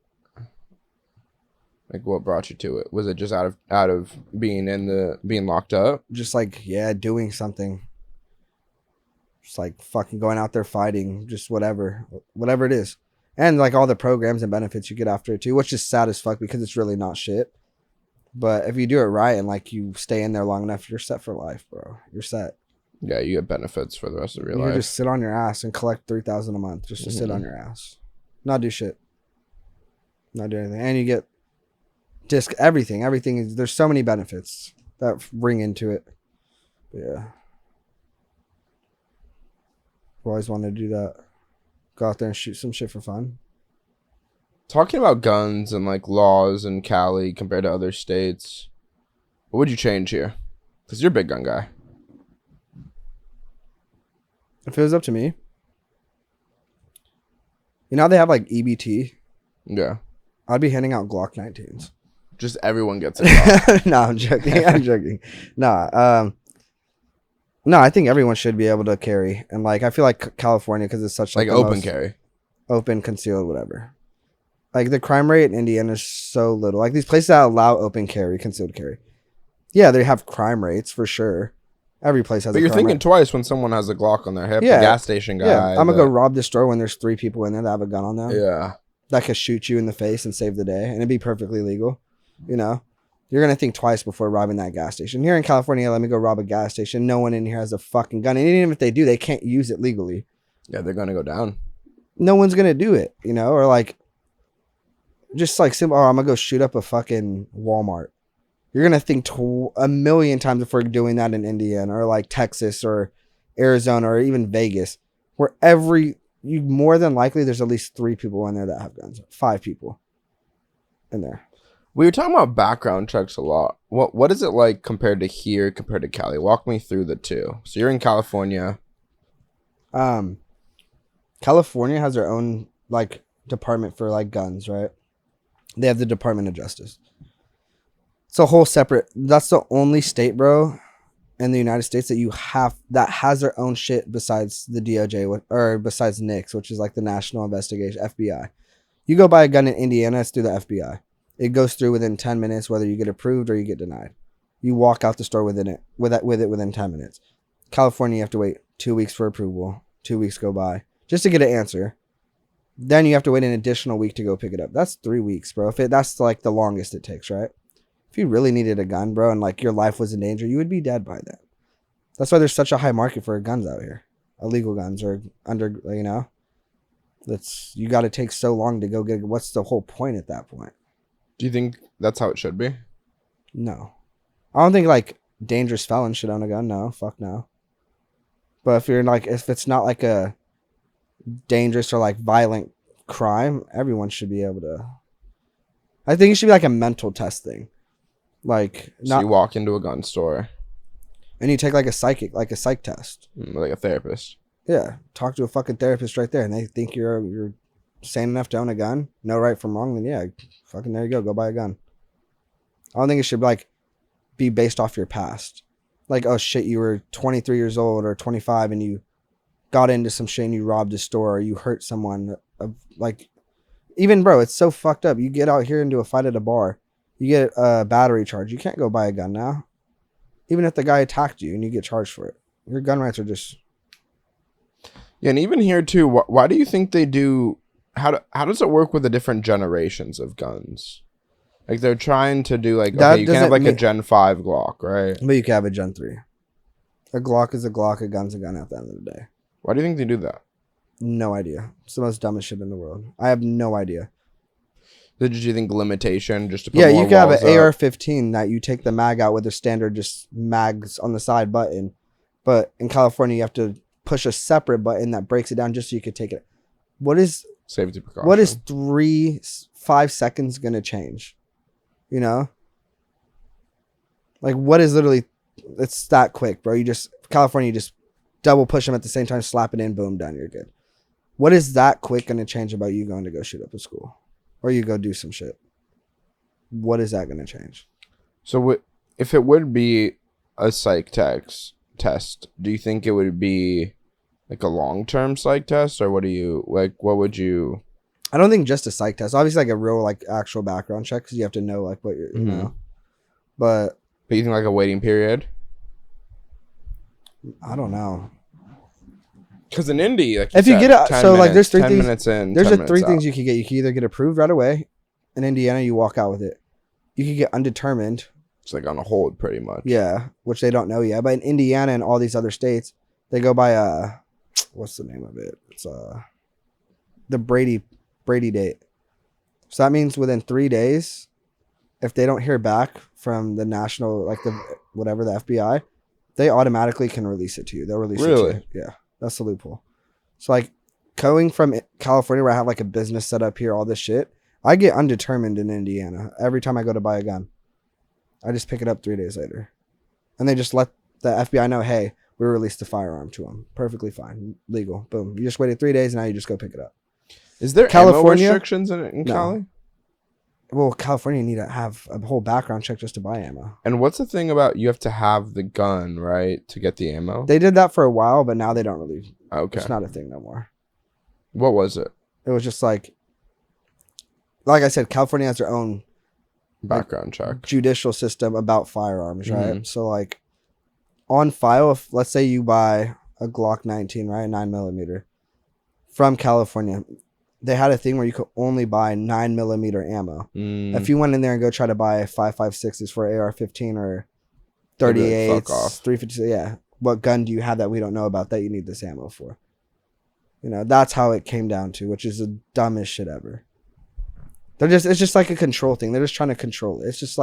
Like, what brought you to it? Was it just out of being locked up? Just like doing something. Just like fucking going out there fighting, just whatever it is, and like all the programs and benefits you get after it too, which is sad as fuck because it's really not shit. But if you do it right and like you stay in there long enough, you're set for life, bro. You're set. Yeah, you get benefits for the rest of your life. You just sit on your ass and collect $3,000 a month just to sit on your ass, not do shit, not do anything, and you get disc everything. Everything is there's so many benefits that ring into it. But yeah, I've always wanted to do that. Go out there and shoot some shit for fun. Talking about guns and like laws in Cali compared to other states, what would you change here? Because you're a big gun guy. If it was up to me, you know how they have like EBT? Yeah. I'd be handing out Glock 19s. Just everyone gets it. No, I'm joking. I'm joking. No, I think everyone should be able to carry. And like, I feel like California, because it's such like open carry. Open, concealed, whatever. Like the crime rate in Indiana is so little. Like these places that allow open carry, concealed carry. Yeah, they have crime rates for sure. Every place has. But you're thinking twice when someone has a Glock on their hip. Yeah, the gas station guy. Yeah, I'm gonna go rob the store when there's 3 people in there that have a gun on them. Yeah, that could shoot you in the face and save the day, and it'd be perfectly legal. You know, you're gonna think twice before robbing that gas station. Here in California, let me go rob a gas station. No one in here has a fucking gun, and even if they do, they can't use it legally. Yeah, they're gonna go down. No one's gonna do it. You know, or like, just like simple. Oh, I'm gonna go shoot up a fucking Walmart. You're gonna think a million times before doing that in Indiana or like Texas or Arizona or even Vegas, where you more than likely there's at least 3 people in there that have guns, 5 people in there. We were talking about background checks a lot. What is it like compared to here, compared to Cali? Walk me through the two. So you're in California. California has their own like department for like guns, right? They have the Department of Justice. It's a whole separate. That's the only state, bro, in the United States that has their own shit besides the DOJ or besides NICS, which is like the National Investigation FBI. You go buy a gun in Indiana, it's through the FBI. It goes through within 10 minutes, whether you get approved or you get denied. You walk out the store with it within 10 minutes. California, you have to wait 2 weeks for approval. 2 weeks go by just to get an answer. Then you have to wait an additional week to go pick it up. That's 3 weeks, bro. That's like the longest it takes, right? If you really needed a gun, bro, and like your life was in danger, you would be dead by then. That's why there's such a high market for guns out here. Illegal guns or you got to take so long to go get. What's the whole point at that point? Do you think that's how it should be? No. I don't think like dangerous felons should own a gun. No, fuck no. But if it's not like a dangerous or like violent crime, everyone should be able to. I think it should be like a mental test thing. Like, so you walk into a gun store and you take like a psych test. Like a therapist. Yeah. Talk to a fucking therapist right there and they think you're sane enough to own a gun, no right from wrong, then yeah, fucking there you go buy a gun. I don't think it should like be based off your past. Like, oh shit, you were 23 years old or 25 and you got into some shit and you robbed a store or you hurt someone. Like, even bro, it's so fucked up. You get out here into a fight at a bar, you get a battery charge. You can't go buy a gun now. Even if the guy attacked you and you get charged for it, your gun rights are just. Yeah, and even here too. Why do you think they do? How does it work with the different generations of guns? Like they're trying to do like, okay, you can't have like a Gen 5 Glock, right? But you can have a Gen 3. A Glock is a Glock. A gun's a gun at the end of the day. Why do you think they do that? No idea. It's the most dumbest shit in the world. I have no idea. Did you think limitation just to put yeah, more you can have an walls up? AR-15 that you take the mag out with a standard just mags on the side button. But in California, you have to push a separate button that breaks it down just so you could take it. What is safety precaution? What is 5 seconds gonna change? You know, like what is literally? It's that quick, bro. California, you just double push them at the same time, slap it in, boom, done. You're good. What is that quick gonna change about you going to go shoot up a school, or you go do some shit? What is that gonna change? So if it would be a psych test, do you think it would be like a long-term psych test, or what would you? I don't think just a psych test. Obviously, like a real, like actual background check, because you have to know like what you're, you know. But you think like a waiting period? I don't know. Because in Indy, like if you get it, so like there's 3 things. Minutes in, there's 3 things you can get. You can either get approved right away. In Indiana, you walk out with it. You can get undetermined. It's like on a hold, pretty much. Yeah, which they don't know yet. But in Indiana and all these other states, they go by what's the name of it? It's the Brady date. So that means within 3 days, if they don't hear back from the national, like the whatever, the FBI, they automatically can release it to you. They'll release it to you. Yeah, that's the loophole. So like going from California, where I have like a business set up here, all this shit, I get undetermined in Indiana every time I go to buy a gun. I just pick it up 3 days later, and they just let the FBI know, hey, we released the firearm to them. Perfectly fine, legal. Boom. You just waited 3 days, and now you just go pick it up. Is there California ammo restrictions in Cali? No. Well, California, you need to have a whole background check just to buy ammo. And what's the thing about you have to have the gun, right, to get the ammo? They did that for a while, but now they don't really. Okay. It's not a thing no more. What was it? It was just like I said, California has their own background check judicial system about firearms, right? Mm-hmm. So like on file, if let's say you buy a Glock 19, right, 9mm from California, they had a thing where you could only buy 9mm ammo. If you went in there and go try to buy 5.56s for AR-15 or 38s, 350, yeah, what gun do you have that we don't know about that you need this ammo for? You know, that's how it came down to, which is the dumbest shit ever. It's just like a control thing. They're just trying to control it. It's just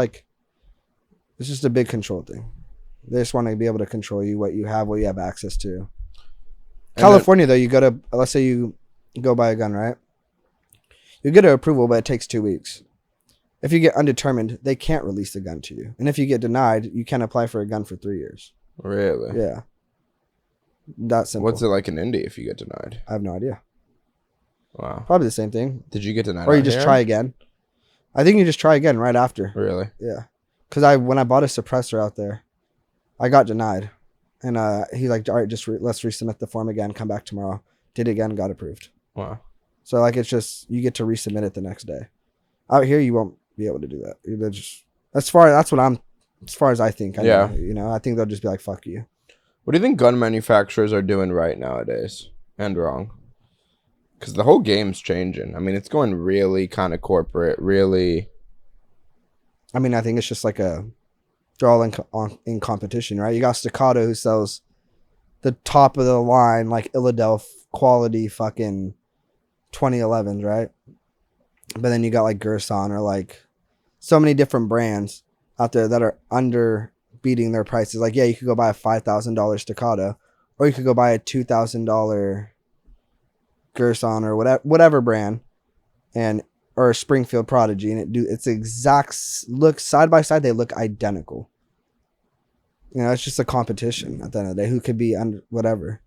a big control thing. They just want to be able to control you, what you have access to. California, though, let's say you go buy a gun, right? You get an approval, but it takes 2 weeks. If you get undetermined, they can't release the gun to you. And if you get denied, you can't apply for a gun for 3 years. Really? Yeah. That's simple. What's it like in Indy if you get denied? I have no idea. Wow. Probably the same thing. Did you get denied? Or you just try again. I think you just try again right after. Really? Yeah. Because when I bought a suppressor out there, I got denied. And he like, all right, let's resubmit the form again. Come back tomorrow. Did it again. Got approved. Wow. So like it's just you get to resubmit it the next day. Out here, you won't be able to do that. They're just as far as I think. Yeah. I think they'll just be like, fuck you. What do you think gun manufacturers are doing right nowadays and wrong? Because the whole game's changing. I mean, it's going really kind of corporate. Really. I mean, I think it's just like they're all in competition, right? You got Staccato who sells the top of the line, like Illadelph quality fucking 2011s, right? But then you got like Gerson or like so many different brands out there that are under beating their prices. Like, yeah, you could go buy a $5,000 Staccato, or you could go buy a $2,000 Gerson or whatever brand, or a Springfield Prodigy, and it's exact look side by side. They look identical. It's just a competition at the end of the day. Who could be under whatever?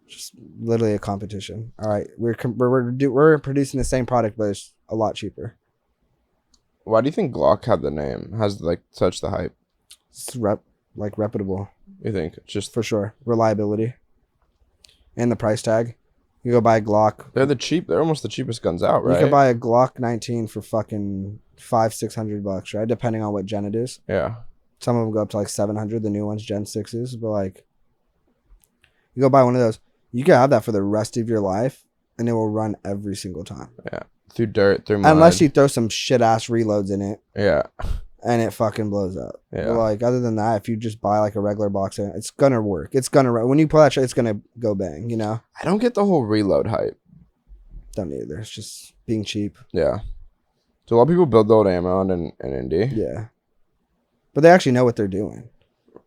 Just literally a competition. All right, we're producing the same product, but it's a lot cheaper. Why do you think Glock had the name? Has like such the hype? It's reputable. You think it's just for sure reliability, and the price tag. You go buy a Glock. They're almost the cheapest guns out, right? You can buy a Glock 19 for fucking $500-$600, right? Depending on what gen it is. Yeah. Some of them go up to like 700. The new ones, Gen 6s, but like, you go buy one of those. You can have that for the rest of your life, and it will run every single time. Yeah. Through dirt, through mud. Unless you throw some shit ass reloads in it. Yeah. And it fucking blows up. Yeah. But like, other than that, if you just buy like a regular box, it's gonna work. It's gonna run. When you pull that shit, it's gonna go bang. I don't get the whole reload hype. Don't either. It's just being cheap. Yeah. So a lot of people build their own ammo in Indy. Yeah. But they actually know what they're doing.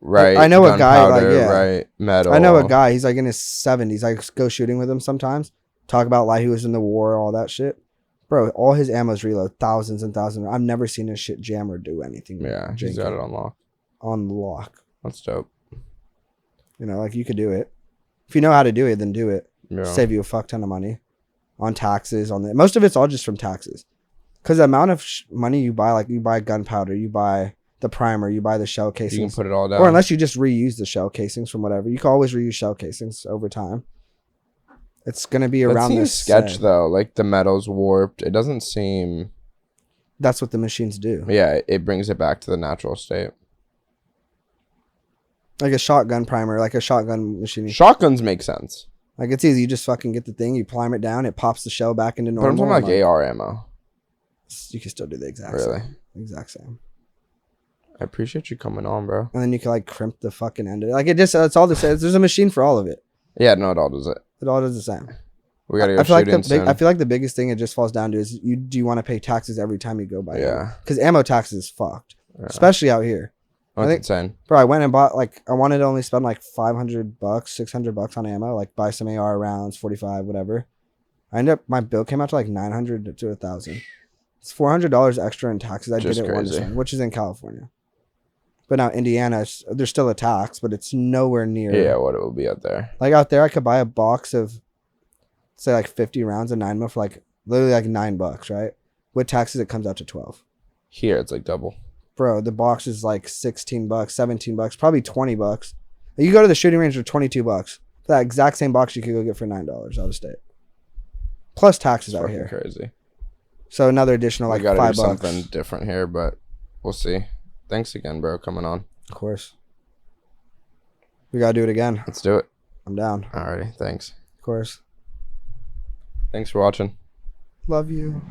Right. I know a guy right. Metal. I know a guy. He's like in his 70s. I go shooting with him sometimes. Talk about like he was in the war, all that shit. Bro, all his ammo's reload, thousands and thousands. I've never seen his shit jam or do anything. Yeah, he's got it on lock. On lock. That's dope. Like you could do it. If you know how to do it, then do it. Yeah. Save you a fuck ton of money on taxes. Most of it's all just from taxes. Because the amount of money you buy, like you buy gunpowder, you buy the primer, you buy the shell casings. You can put it all down. Or unless you just reuse the shell casings from whatever. You can always reuse shell casings over time. It's going to be around this sketch though. Like the metal's warped. It doesn't seem. That's what the machines do. Yeah, it brings it back to the natural state. Like a shotgun primer, like a shotgun machine. Shotguns make sense. Like it's easy. You just fucking get the thing, you prime it down, it pops the shell back into normal. But I'm talking like AR ammo. You can still do the exact really? same. Exact same. I appreciate you coming on, bro. And then you can like crimp the fucking end of it. Like it's all the same. There's a machine for all of it. Yeah, no, it all does it. It all does the same. We gotta go shooting soon. I feel like the biggest thing it just falls down to is do you want to pay taxes every time you go buy ammo? Because ammo taxes is fucked, especially out here. That's insane. Bro, I went and bought I wanted to only spend like $500, $600 on ammo, like buy some AR rounds, 45, whatever. My bill came out to like $900 to $1,000. It's $400 extra in taxes. I did it once, which is in California. But now Indiana, there's still a tax, but it's nowhere near. What it will be out there. Like out there, I could buy a box of, say, like 50 rounds of 9mm for like literally like $9, right? With taxes, it comes out to 12. Here, it's like double. Bro, the box is like $16, $17, probably $20. You go to the shooting range for $22. For that exact same box, you could go get for $9 out of state. Plus taxes out here. Crazy. So another additional like $5. Do something different here, but we'll see. Thanks again, bro, coming on. Of course. We gotta do it again. Let's do it. I'm down. Alrighty, thanks. Of course. Thanks for watching. Love you.